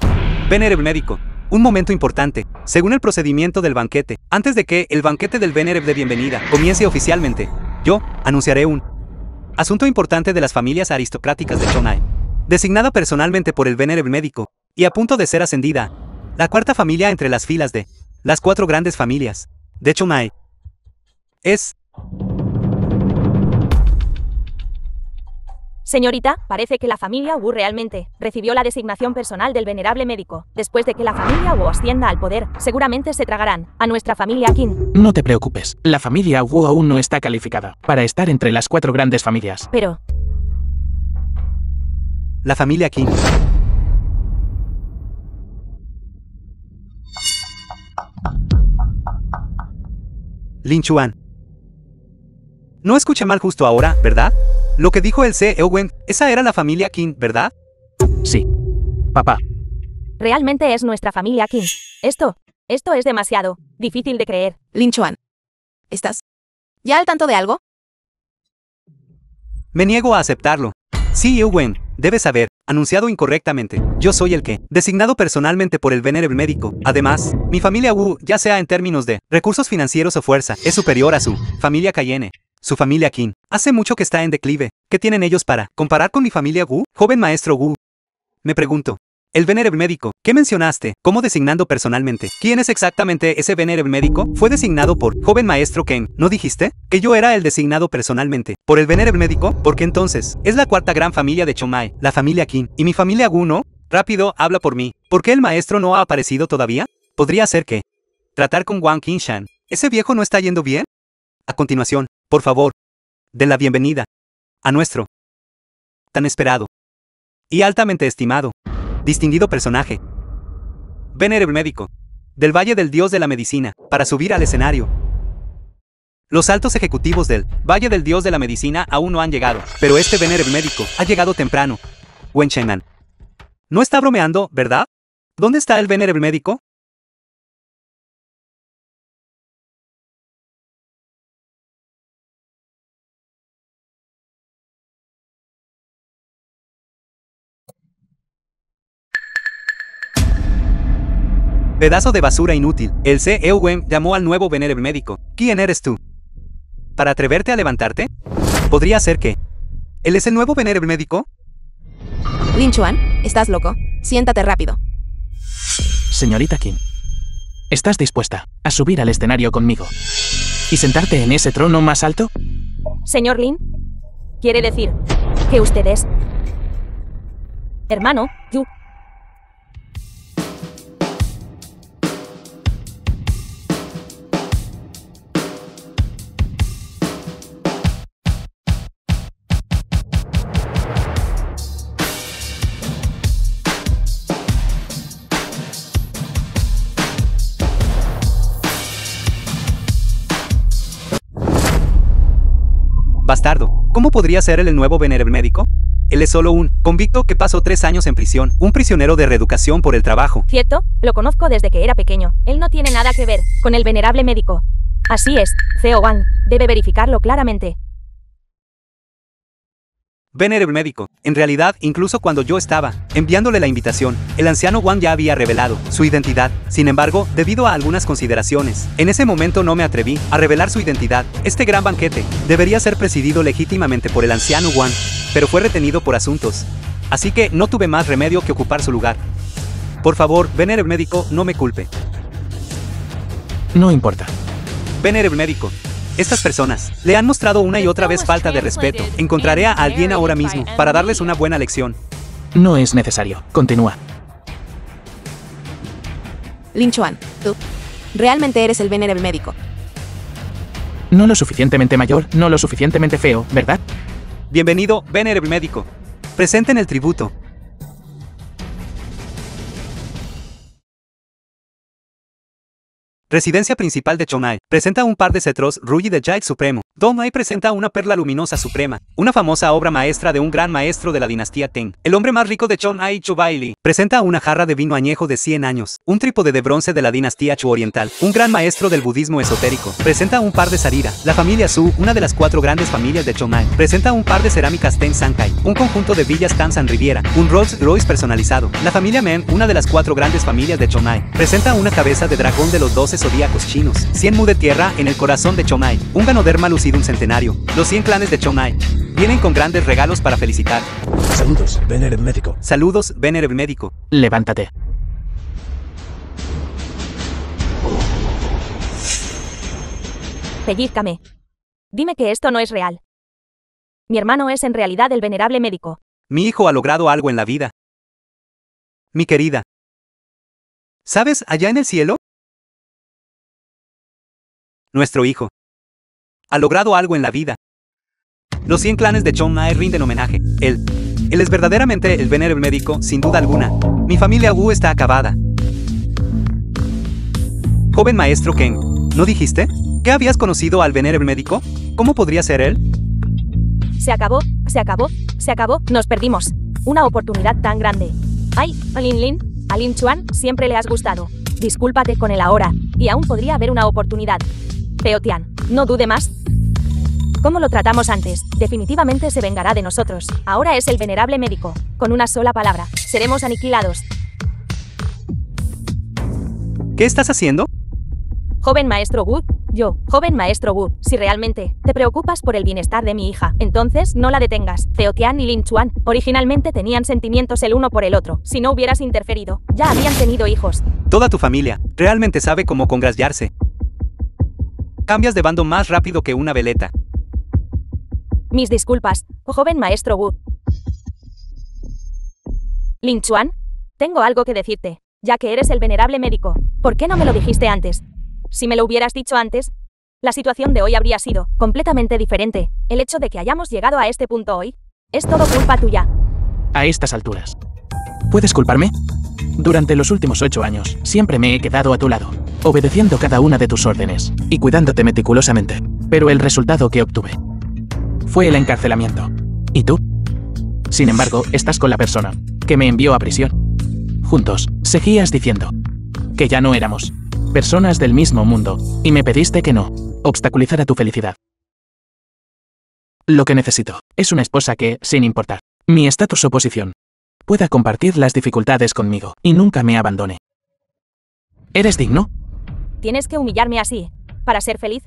Venerable médico. Un momento importante, según el procedimiento del banquete, antes de que el banquete del Venerable de bienvenida comience oficialmente, yo anunciaré un asunto importante de las familias aristocráticas de Chonai, designada personalmente por el Venerable médico, y a punto de ser ascendida, la cuarta familia entre las filas de las 4 grandes familias de Chonai. Es... Señorita, parece que la familia Wu realmente recibió la designación personal del venerable médico. Después de que la familia Wu ascienda al poder, seguramente se tragarán a nuestra familia Qin. No te preocupes, la familia Wu aún no está calificada para estar entre las 4 grandes familias. Pero... la familia Qin. Lin Chuan. No escuché mal justo ahora, ¿verdad? Lo que dijo el CEO Wen, esa era la familia Qin, ¿verdad? Sí. Papá. realmente es nuestra familia Qin. Esto es demasiado difícil de creer. Lin Chuan, ¿estás ya al tanto de algo? Me niego a aceptarlo. CEO Wen, debes saber, anunciado incorrectamente. Yo soy el que, designado personalmente por el Venerable médico. Además, mi familia Wu, ya sea en términos de recursos financieros o fuerza, es superior a su familia Cayenne. Su familia Qin. Hace mucho que está en declive. ¿Qué tienen ellos para comparar con mi familia Wu? Joven maestro Wu. Me pregunto. El Venerable médico, ¿qué mencionaste? ¿Cómo designando personalmente? ¿Quién es exactamente ese Venerable médico? Fue designado por joven maestro Ken. ¿No dijiste? Que yo era el designado personalmente por el Venerable médico. Porque entonces, es la cuarta gran familia de Chonai, la familia Qin. ¿Y mi familia Wu no? Rápido, habla por mí. ¿Por qué el maestro no ha aparecido todavía? Podría ser que tratar con Wang Qingshan. ¿Ese viejo no está yendo bien? A continuación, por favor, den la bienvenida a nuestro tan esperado y altamente estimado, distinguido personaje, Venerable médico, del Valle del Dios de la Medicina, para subir al escenario. Los altos ejecutivos del Valle del Dios de la Medicina aún no han llegado, pero este Venerable médico ha llegado temprano. Wen Cheng'an. No está bromeando, ¿verdad? ¿Dónde está el Venerable médico? Pedazo de basura inútil. El CEO llamó al nuevo venerable médico. ¿Quién eres tú? ¿Para atreverte a levantarte? Podría ser que... ¿Él es el nuevo venerable médico? Lin Chuan, ¿estás loco? Siéntate rápido. Señorita Qin, ¿estás dispuesta a subir al escenario conmigo y sentarte en ese trono más alto? Señor Lin, ¿quiere decir que usted es hermano Yu? Bastardo, ¿cómo podría ser él el nuevo venerable médico? Él es solo un convicto que pasó 3 años en prisión, un prisionero de reeducación por el trabajo. ¿Cierto? Lo conozco desde que era pequeño. Él no tiene nada que ver con el venerable médico. Así es, CEO Wang. Debe verificarlo claramente. Venerable médico, en realidad, incluso cuando yo estaba enviándole la invitación, el anciano Wang ya había revelado su identidad. Sin embargo, debido a algunas consideraciones, en ese momento no me atreví a revelar su identidad. Este gran banquete debería ser presidido legítimamente por el anciano Wang, pero fue retenido por asuntos. Así que no tuve más remedio que ocupar su lugar. Por favor, venerable médico, no me culpe. No importa. Venerable médico, estas personas le han mostrado una y otra vez falta de respeto. Encontraré a alguien ahora mismo para darles una buena lección. No es necesario. Continúa. Lin Chuan, tú realmente eres el venerable médico. No lo suficientemente mayor, no lo suficientemente feo, ¿verdad? Bienvenido, venerable médico. Presenten el tributo. Residencia principal de Chonai presenta un par de cetros Ruyi de Jade Supremo. Donai presenta una perla luminosa suprema, una famosa obra maestra de un gran maestro de la dinastía Teng. El hombre más rico de Chonai, Chubaili, presenta una jarra de vino añejo de 100 años, un trípode de bronce de la dinastía Chu Oriental. Un gran maestro del budismo esotérico presenta un par de Sarira. La familia Su, una de las 4 grandes familias de Chonai, presenta un par de cerámicas Ten Sankai, un conjunto de villas Tansan Riviera, un Rolls Royce personalizado. La familia Men, una de las 4 grandes familias de Chonai, presenta una cabeza de dragón de los 12 zodíacos chinos, 100 mu de tierra en el corazón de Chonai, un ganoderma lucido un centenario. Los 100 clanes de Chonai vienen con grandes regalos para felicitar. Saludos, venerable médico. Saludos, venerable médico. Levántate. Pellízcame. Dime que esto no es real. Mi hermano es en realidad el venerable médico. Mi hijo ha logrado algo en la vida. Mi querida. ¿Sabes, allá en el cielo? Nuestro hijo ha logrado algo en la vida. Los 100 clanes de Chonai rinden homenaje. Él es verdaderamente el venerable médico, sin duda alguna. Mi familia Wu está acabada. Joven maestro Ken, ¿no dijiste que habías conocido al venerable médico? ¿Cómo podría ser él? Se acabó, se acabó, se acabó. Nos perdimos. Una oportunidad tan grande. Ay, a Lin Chuan siempre le has gustado. Discúlpate con él ahora, y aún podría haber una oportunidad. CEO Tian, no dude más. ¿Cómo lo tratamos antes? Definitivamente se vengará de nosotros. Ahora es el venerable médico. Con una sola palabra, seremos aniquilados. ¿Qué estás haciendo? Joven maestro Wu, joven maestro Wu, si realmente te preocupas por el bienestar de mi hija, entonces no la detengas. CEO Tian y Lin Chuan originalmente tenían sentimientos el uno por el otro. Si no hubieras interferido, ya habían tenido hijos. Toda tu familia realmente sabe cómo congraciarse. Cambias de bando más rápido que una veleta. Mis disculpas, joven maestro Wu. Lin Chuan, tengo algo que decirte, ya que eres el venerable médico. ¿Por qué no me lo dijiste antes? Si me lo hubieras dicho antes, la situación de hoy habría sido completamente diferente. El hecho de que hayamos llegado a este punto hoy es todo culpa tuya. A estas alturas, ¿puedes culparme? Durante los últimos 8 años, siempre me he quedado a tu lado, obedeciendo cada una de tus órdenes y cuidándote meticulosamente. Pero el resultado que obtuve fue el encarcelamiento. ¿Y tú? Sin embargo, estás con la persona que me envió a prisión. Juntos, seguías diciendo que ya no éramos personas del mismo mundo, y me pediste que no obstaculizara tu felicidad. Lo que necesito es una esposa que, sin importar mi estatus o posición, pueda compartir las dificultades conmigo y nunca me abandone. ¿Eres digno? ¿Tienes que humillarme así para ser feliz?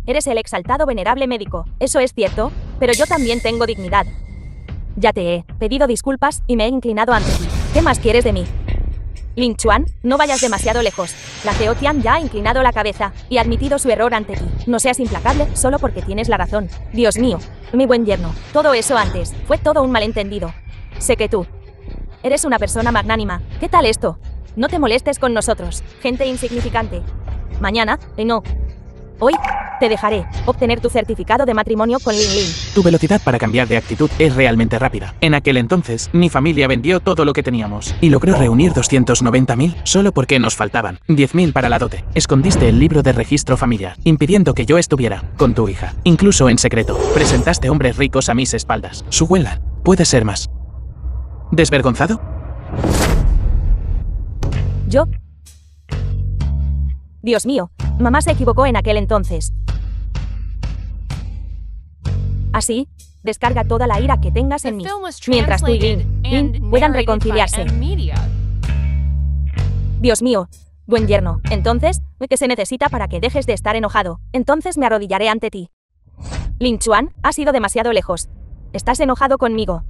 Eres el exaltado venerable médico, eso es cierto, pero yo también tengo dignidad. Ya te he pedido disculpas y me he inclinado ante ti. ¿Qué más quieres de mí? Ling Chuan, no vayas demasiado lejos. La Zhao Tian ya ha inclinado la cabeza y ha admitido su error ante ti. No seas implacable solo porque tienes la razón. Dios mío, mi buen yerno, todo eso antes fue todo un malentendido. Sé que tú eres una persona magnánima. ¿Qué tal esto? No te molestes con nosotros, gente insignificante. Mañana, no. Hoy, te dejaré obtener tu certificado de matrimonio con Lin Lin. Tu velocidad para cambiar de actitud es realmente rápida. En aquel entonces, mi familia vendió todo lo que teníamos y logró reunir 290.000 solo porque nos faltaban 10.000 para la dote. Escondiste el libro de registro familiar, impidiendo que yo estuviera con tu hija. Incluso en secreto, presentaste hombres ricos a mis espaldas. Su Wenlan, puede ser más ¿desvergonzado? ¿Yo? Dios mío, mamá se equivocó en aquel entonces. Así, descarga toda la ira que tengas en mí, mientras tú y Lin puedan reconciliarse. Dios mío, buen yerno, entonces, ¿qué se necesita para que dejes de estar enojado? Entonces me arrodillaré ante ti. Ling Chuan, has ido demasiado lejos. Estás enojado conmigo.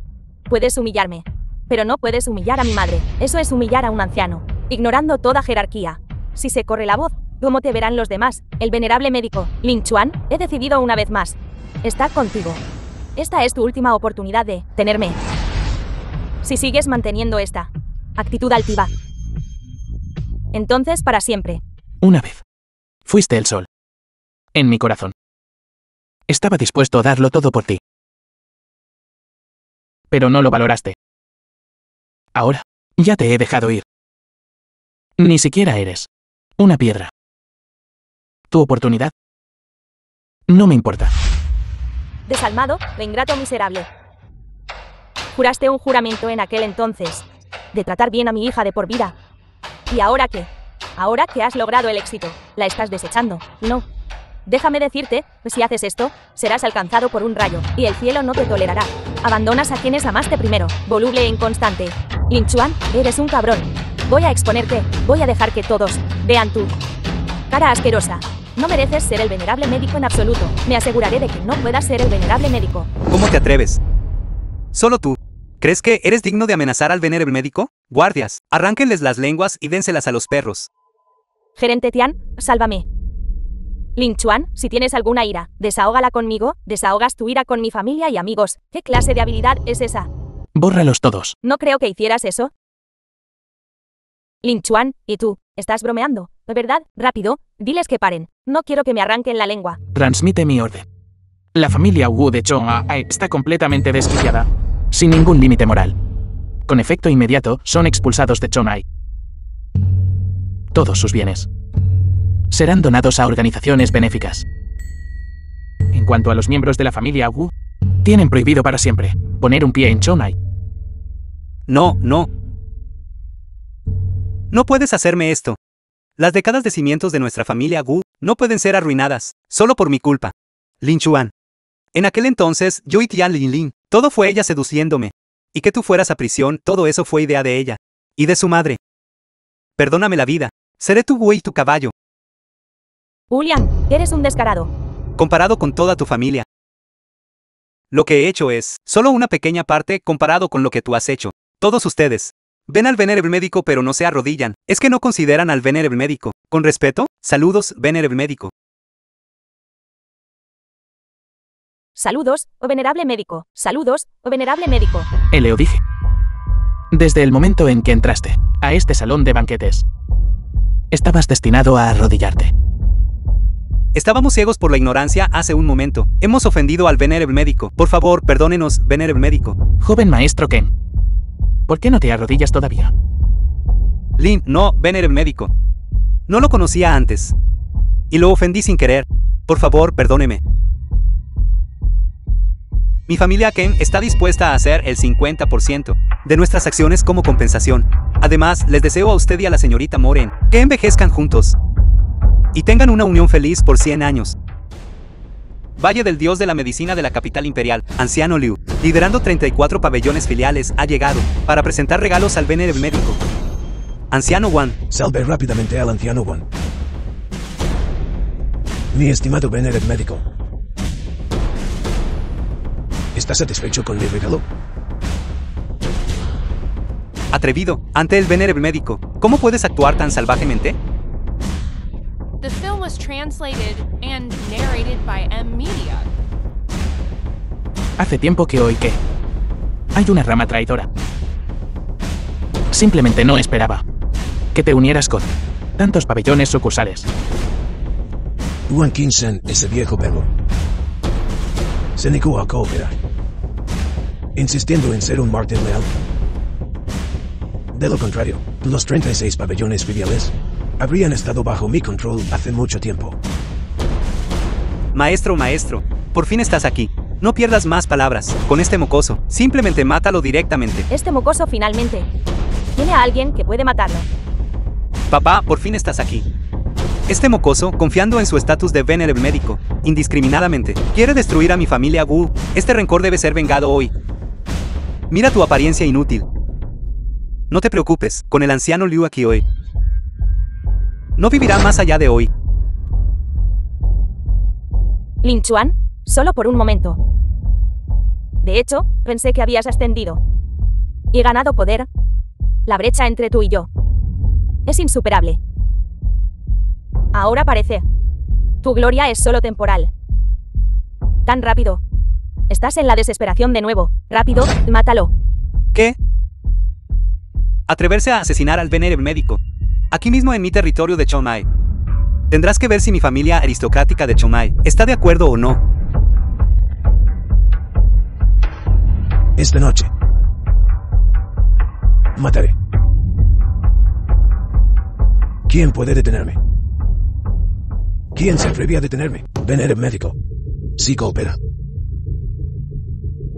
Puedes humillarme, pero no puedes humillar a mi madre. Eso es humillar a un anciano, ignorando toda jerarquía. Si se corre la voz, ¿cómo te verán los demás? El venerable médico, Ling Chuan, he decidido una vez más estar contigo. Esta es tu última oportunidad de tenerme. Si sigues manteniendo esta actitud altiva, entonces para siempre. Una vez. Fuiste el sol. En mi corazón. Estaba dispuesto a darlo todo por ti. Pero no lo valoraste. Ahora, ya te he dejado ir. Ni siquiera eres una piedra. Tu oportunidad no me importa. Desalmado, e ingrato miserable. Juraste un juramento en aquel entonces de tratar bien a mi hija de por vida. ¿Y ahora qué? Ahora que has logrado el éxito, la estás desechando. No. Déjame decirte, si haces esto, serás alcanzado por un rayo, y el cielo no te tolerará. Abandonas a quienes amaste primero, voluble e inconstante. Ling Chuan, eres un cabrón. Voy a exponerte, voy a dejar que todos vean tu cara asquerosa. No mereces ser el venerable médico en absoluto. Me aseguraré de que no puedas ser el venerable médico. ¿Cómo te atreves? Solo tú. ¿Crees que eres digno de amenazar al venerable médico? Guardias, arránquenles las lenguas y dénselas a los perros. Gerente Tian, sálvame. Ling Chuan, si tienes alguna ira, desahógala conmigo, desahogas tu ira con mi familia y amigos. ¿Qué clase de habilidad es esa? Bórralos todos. No creo que hicieras eso. Ling Chuan, ¿y tú? ¿Estás bromeando? ¿Verdad? Rápido, diles que paren. No quiero que me arranquen la lengua. Transmite mi orden. La familia Wu de Chong'an está completamente desquiciada, sin ningún límite moral. Con efecto inmediato, son expulsados de Chong'an. Todos sus bienes serán donados a organizaciones benéficas. En cuanto a los miembros de la familia Wu, tienen prohibido para siempre poner un pie en Chong'an. No. No puedes hacerme esto. Las décadas de cimientos de nuestra familia Wu no pueden ser arruinadas, solo por mi culpa. Ling Chuan. En aquel entonces, yo y Tian Lin, todo fue ella seduciéndome. Y que tú fueras a prisión, todo eso fue idea de ella. Y de su madre. Perdóname la vida. Seré tu buey y tu caballo. Julian, eres un descarado. Comparado con toda tu familia. Lo que he hecho es solo una pequeña parte comparado con lo que tú has hecho. Todos ustedes ven al venerable médico pero no se arrodillan. ¿Es que no consideran al venerable médico con respeto? Saludos, venerable médico. Saludos, oh venerable médico. Saludos, oh venerable médico. Leo dije. Desde el momento en que entraste a este salón de banquetes, estabas destinado a arrodillarte. Estábamos ciegos por la ignorancia hace un momento. Hemos ofendido al venerable médico. Por favor, perdónenos, venerable médico. Joven maestro Ken, ¿por qué no te arrodillas todavía? Lin, no, venerable médico. No lo conocía antes. Y lo ofendí sin querer. Por favor, perdóneme. Mi familia Ken está dispuesta a hacer el 50% de nuestras acciones como compensación. Además, les deseo a usted y a la señorita Moren que envejezcan juntos y tengan una unión feliz por 100 años. Valle del Dios de la Medicina de la capital imperial, Anciano Liu, liderando 34 pabellones filiales, ha llegado para presentar regalos al venerable médico. Anciano Wan. Salve rápidamente al anciano Wan. Mi estimado Venerable médico. ¿Estás satisfecho con mi regalo? Atrevido, ante el Venerable médico, ¿cómo puedes actuar tan salvajemente? The film was translated and narrated by M-Media. Hace tiempo que oí que hay una rama traidora. Simplemente no esperaba que te unieras con tantos pabellones sucursales. Wan Qingchen, ese viejo perro, se negó a cooperar, insistiendo en ser un mártir leal. De lo contrario, los 36 pabellones filiales habrían estado bajo mi control hace mucho tiempo. Maestro, por fin estás aquí. No pierdas más palabras con este mocoso. Simplemente mátalo directamente. Este mocoso finalmente tiene a alguien que puede matarlo. Papá, por fin estás aquí. Este mocoso, confiando en su estatus de Venerable médico, indiscriminadamente, quiere destruir a mi familia Wu. Este rencor debe ser vengado hoy. Mira tu apariencia inútil. No te preocupes, con el anciano Liu aquí hoy. No vivirá más allá de hoy. Lin Chuan, solo por un momento. De hecho, pensé que habías ascendido y ganado poder. La brecha entre tú y yo es insuperable. Ahora parece tu gloria es solo temporal. Tan rápido. Estás en la desesperación de nuevo. Rápido, mátalo. ¿Qué? Atreverse a asesinar al Venerable médico. Aquí mismo en mi territorio de Chongmai. Tendrás que ver si mi familia aristocrática de Chongmai está de acuerdo o no. Esta noche mataré. ¿Quién puede detenerme? ¿Quién se atreve a detenerme? Venerable médico. Sí coopera.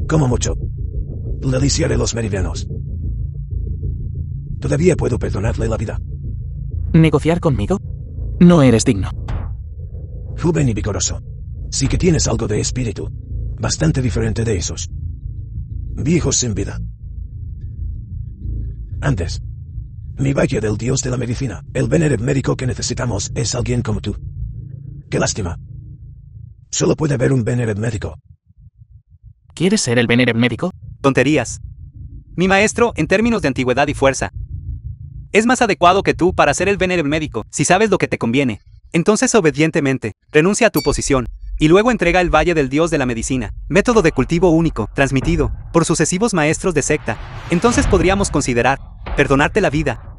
Como mucho, le deliciaré los meridianos. Todavía puedo perdonarle la vida. ¿Negociar conmigo? No eres digno. Joven y vigoroso. Sí que tienes algo de espíritu. Bastante diferente de esos viejos sin vida. Antes, mi valle del dios de la medicina, el Venerable médico que necesitamos es alguien como tú. Qué lástima. Solo puede haber un Venerable médico. ¿Quieres ser el Venerable médico? Tonterías. Mi maestro, en términos de antigüedad y fuerza, es más adecuado que tú para ser el Venerable médico, si sabes lo que te conviene. Entonces obedientemente, renuncia a tu posición, y luego entrega el Valle del Dios de la Medicina, método de cultivo único, transmitido por sucesivos maestros de secta. Entonces podríamos considerar perdonarte la vida.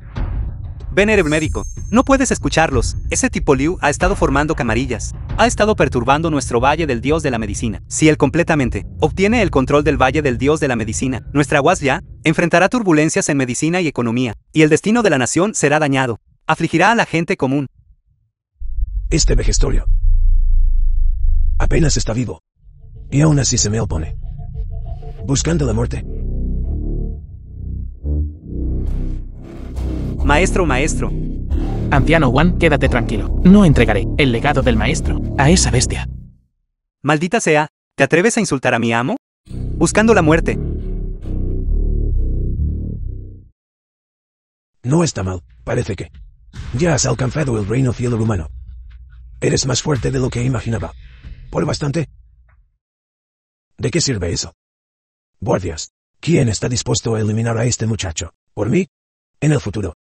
Venerable médico, no puedes escucharlos. Ese tipo Liu ha estado formando camarillas. Ha estado perturbando nuestro Valle del Dios de la Medicina. Si él completamente obtiene el control del Valle del Dios de la Medicina, nuestra Guasya enfrentará turbulencias en medicina y economía, y el destino de la nación será dañado. Afligirá a la gente común. Este vejestorio apenas está vivo, y aún así se me opone, buscando la muerte. Maestro. Anciano Wan, quédate tranquilo. No entregaré el legado del maestro a esa bestia. Maldita sea, ¿te atreves a insultar a mi amo? Buscando la muerte. No está mal, parece que ya has alcanzado el reino cielo humano. Eres más fuerte de lo que imaginaba. ¿Por bastante? ¿De qué sirve eso? Guardias, ¿quién está dispuesto a eliminar a este muchacho? ¿Por mí? En el futuro,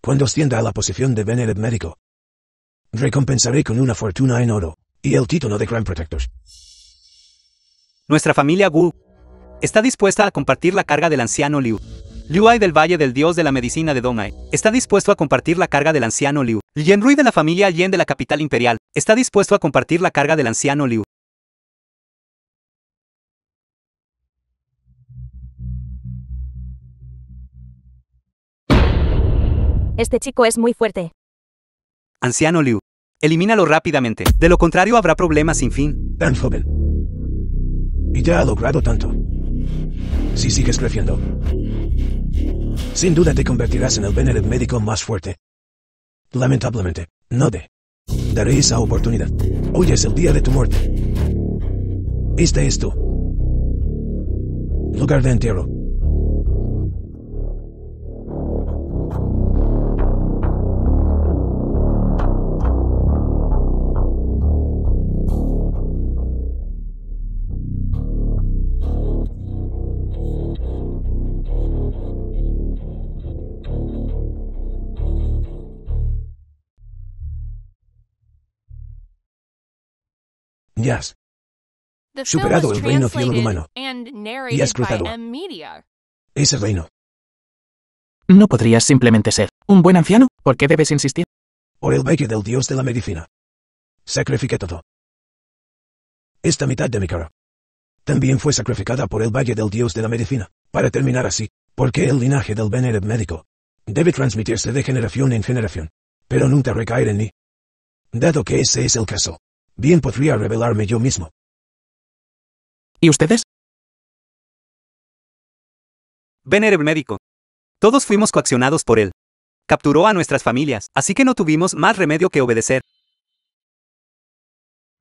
cuando ascienda a la posición de Venerable médico, recompensaré con una fortuna en oro y el título de Grand Protector. Nuestra familia Wu está dispuesta a compartir la carga del anciano Liu. Liu Ai del Valle del Dios de la Medicina de Donghai está dispuesto a compartir la carga del anciano Liu. Yen Rui de la familia Yen de la capital imperial está dispuesto a compartir la carga del anciano Liu. Este chico es muy fuerte. Anciano Liu, elimínalo rápidamente. De lo contrario habrá problemas sin fin. Tan joven. Y ya ha logrado tanto. Si sigues creciendo, sin duda te convertirás en el Venerable médico más fuerte. Lamentablemente, no te daré esa oportunidad. Hoy es el día de tu muerte. Este es tu lugar de entierro. Ya has The film superado was el reino cielo translated humano. and Y has narrated by cruzado M-Media. ese reino. ¿No podrías simplemente ser un buen anciano? ¿Por qué debes insistir? Por el valle del dios de la medicina. Sacrifiqué todo. Esta mitad de mi cara también fue sacrificada por el valle del dios de la medicina, para terminar así, porque el linaje del Venerable médico debe transmitirse de generación en generación, pero nunca recaer en mí. Dado que ese es el caso, bien podría revelarme yo mismo. ¿Y ustedes? Venerable médico. Todos fuimos coaccionados por él. Capturó a nuestras familias, así que no tuvimos más remedio que obedecer.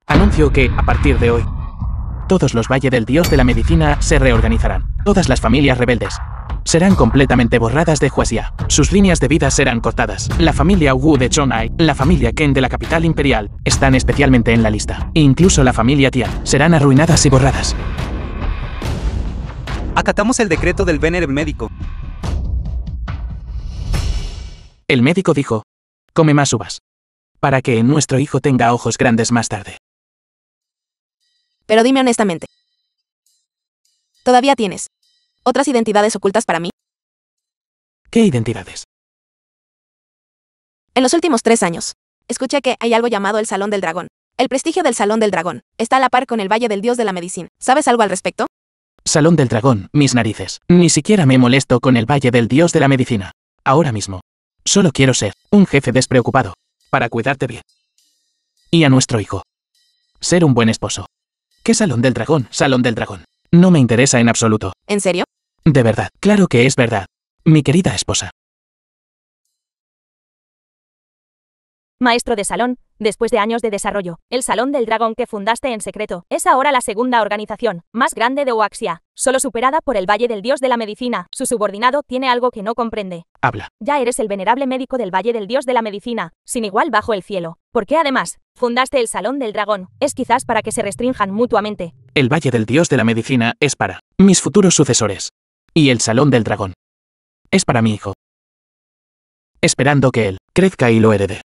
Anuncio que, a partir de hoy, todos los Valle del Dios de la Medicina se reorganizarán. Todas las familias rebeldes serán completamente borradas de Huaxia. Sus líneas de vida serán cortadas. La familia Wu de Chonai, la familia Ken de la capital imperial, están especialmente en la lista. Incluso la familia Tian serán arruinadas y borradas. Acatamos el decreto del Venerable médico. El médico dijo: come más uvas, para que nuestro hijo tenga ojos grandes más tarde. Pero dime honestamente. ¿Todavía tienes otras identidades ocultas para mí? ¿Qué identidades? En los últimos 3 años, escuché que hay algo llamado el Salón del Dragón. El prestigio del Salón del Dragón está a la par con el Valle del Dios de la Medicina. ¿Sabes algo al respecto? Salón del Dragón, mis narices. Ni siquiera me molesto con el Valle del Dios de la Medicina. Ahora mismo. Solo quiero ser un jefe despreocupado, para cuidarte bien. Y a nuestro hijo. Ser un buen esposo. ¿Qué Salón del Dragón? Salón del Dragón. No me interesa en absoluto. ¿En serio? De verdad, claro que es verdad. Mi querida esposa. Maestro de salón, después de años de desarrollo, el Salón del Dragón que fundaste en secreto es ahora la segunda organización más grande de Huaxia, solo superada por el Valle del Dios de la Medicina. Su subordinado tiene algo que no comprende. Habla. Ya eres el venerable médico del Valle del Dios de la Medicina, sin igual bajo el cielo. ¿Por qué además fundaste el Salón del Dragón? Es quizás para que se restrinjan mutuamente. El Valle del Dios de la Medicina es para mis futuros sucesores. Y el Salón del Dragón es para mi hijo. Esperando que él crezca y lo herede.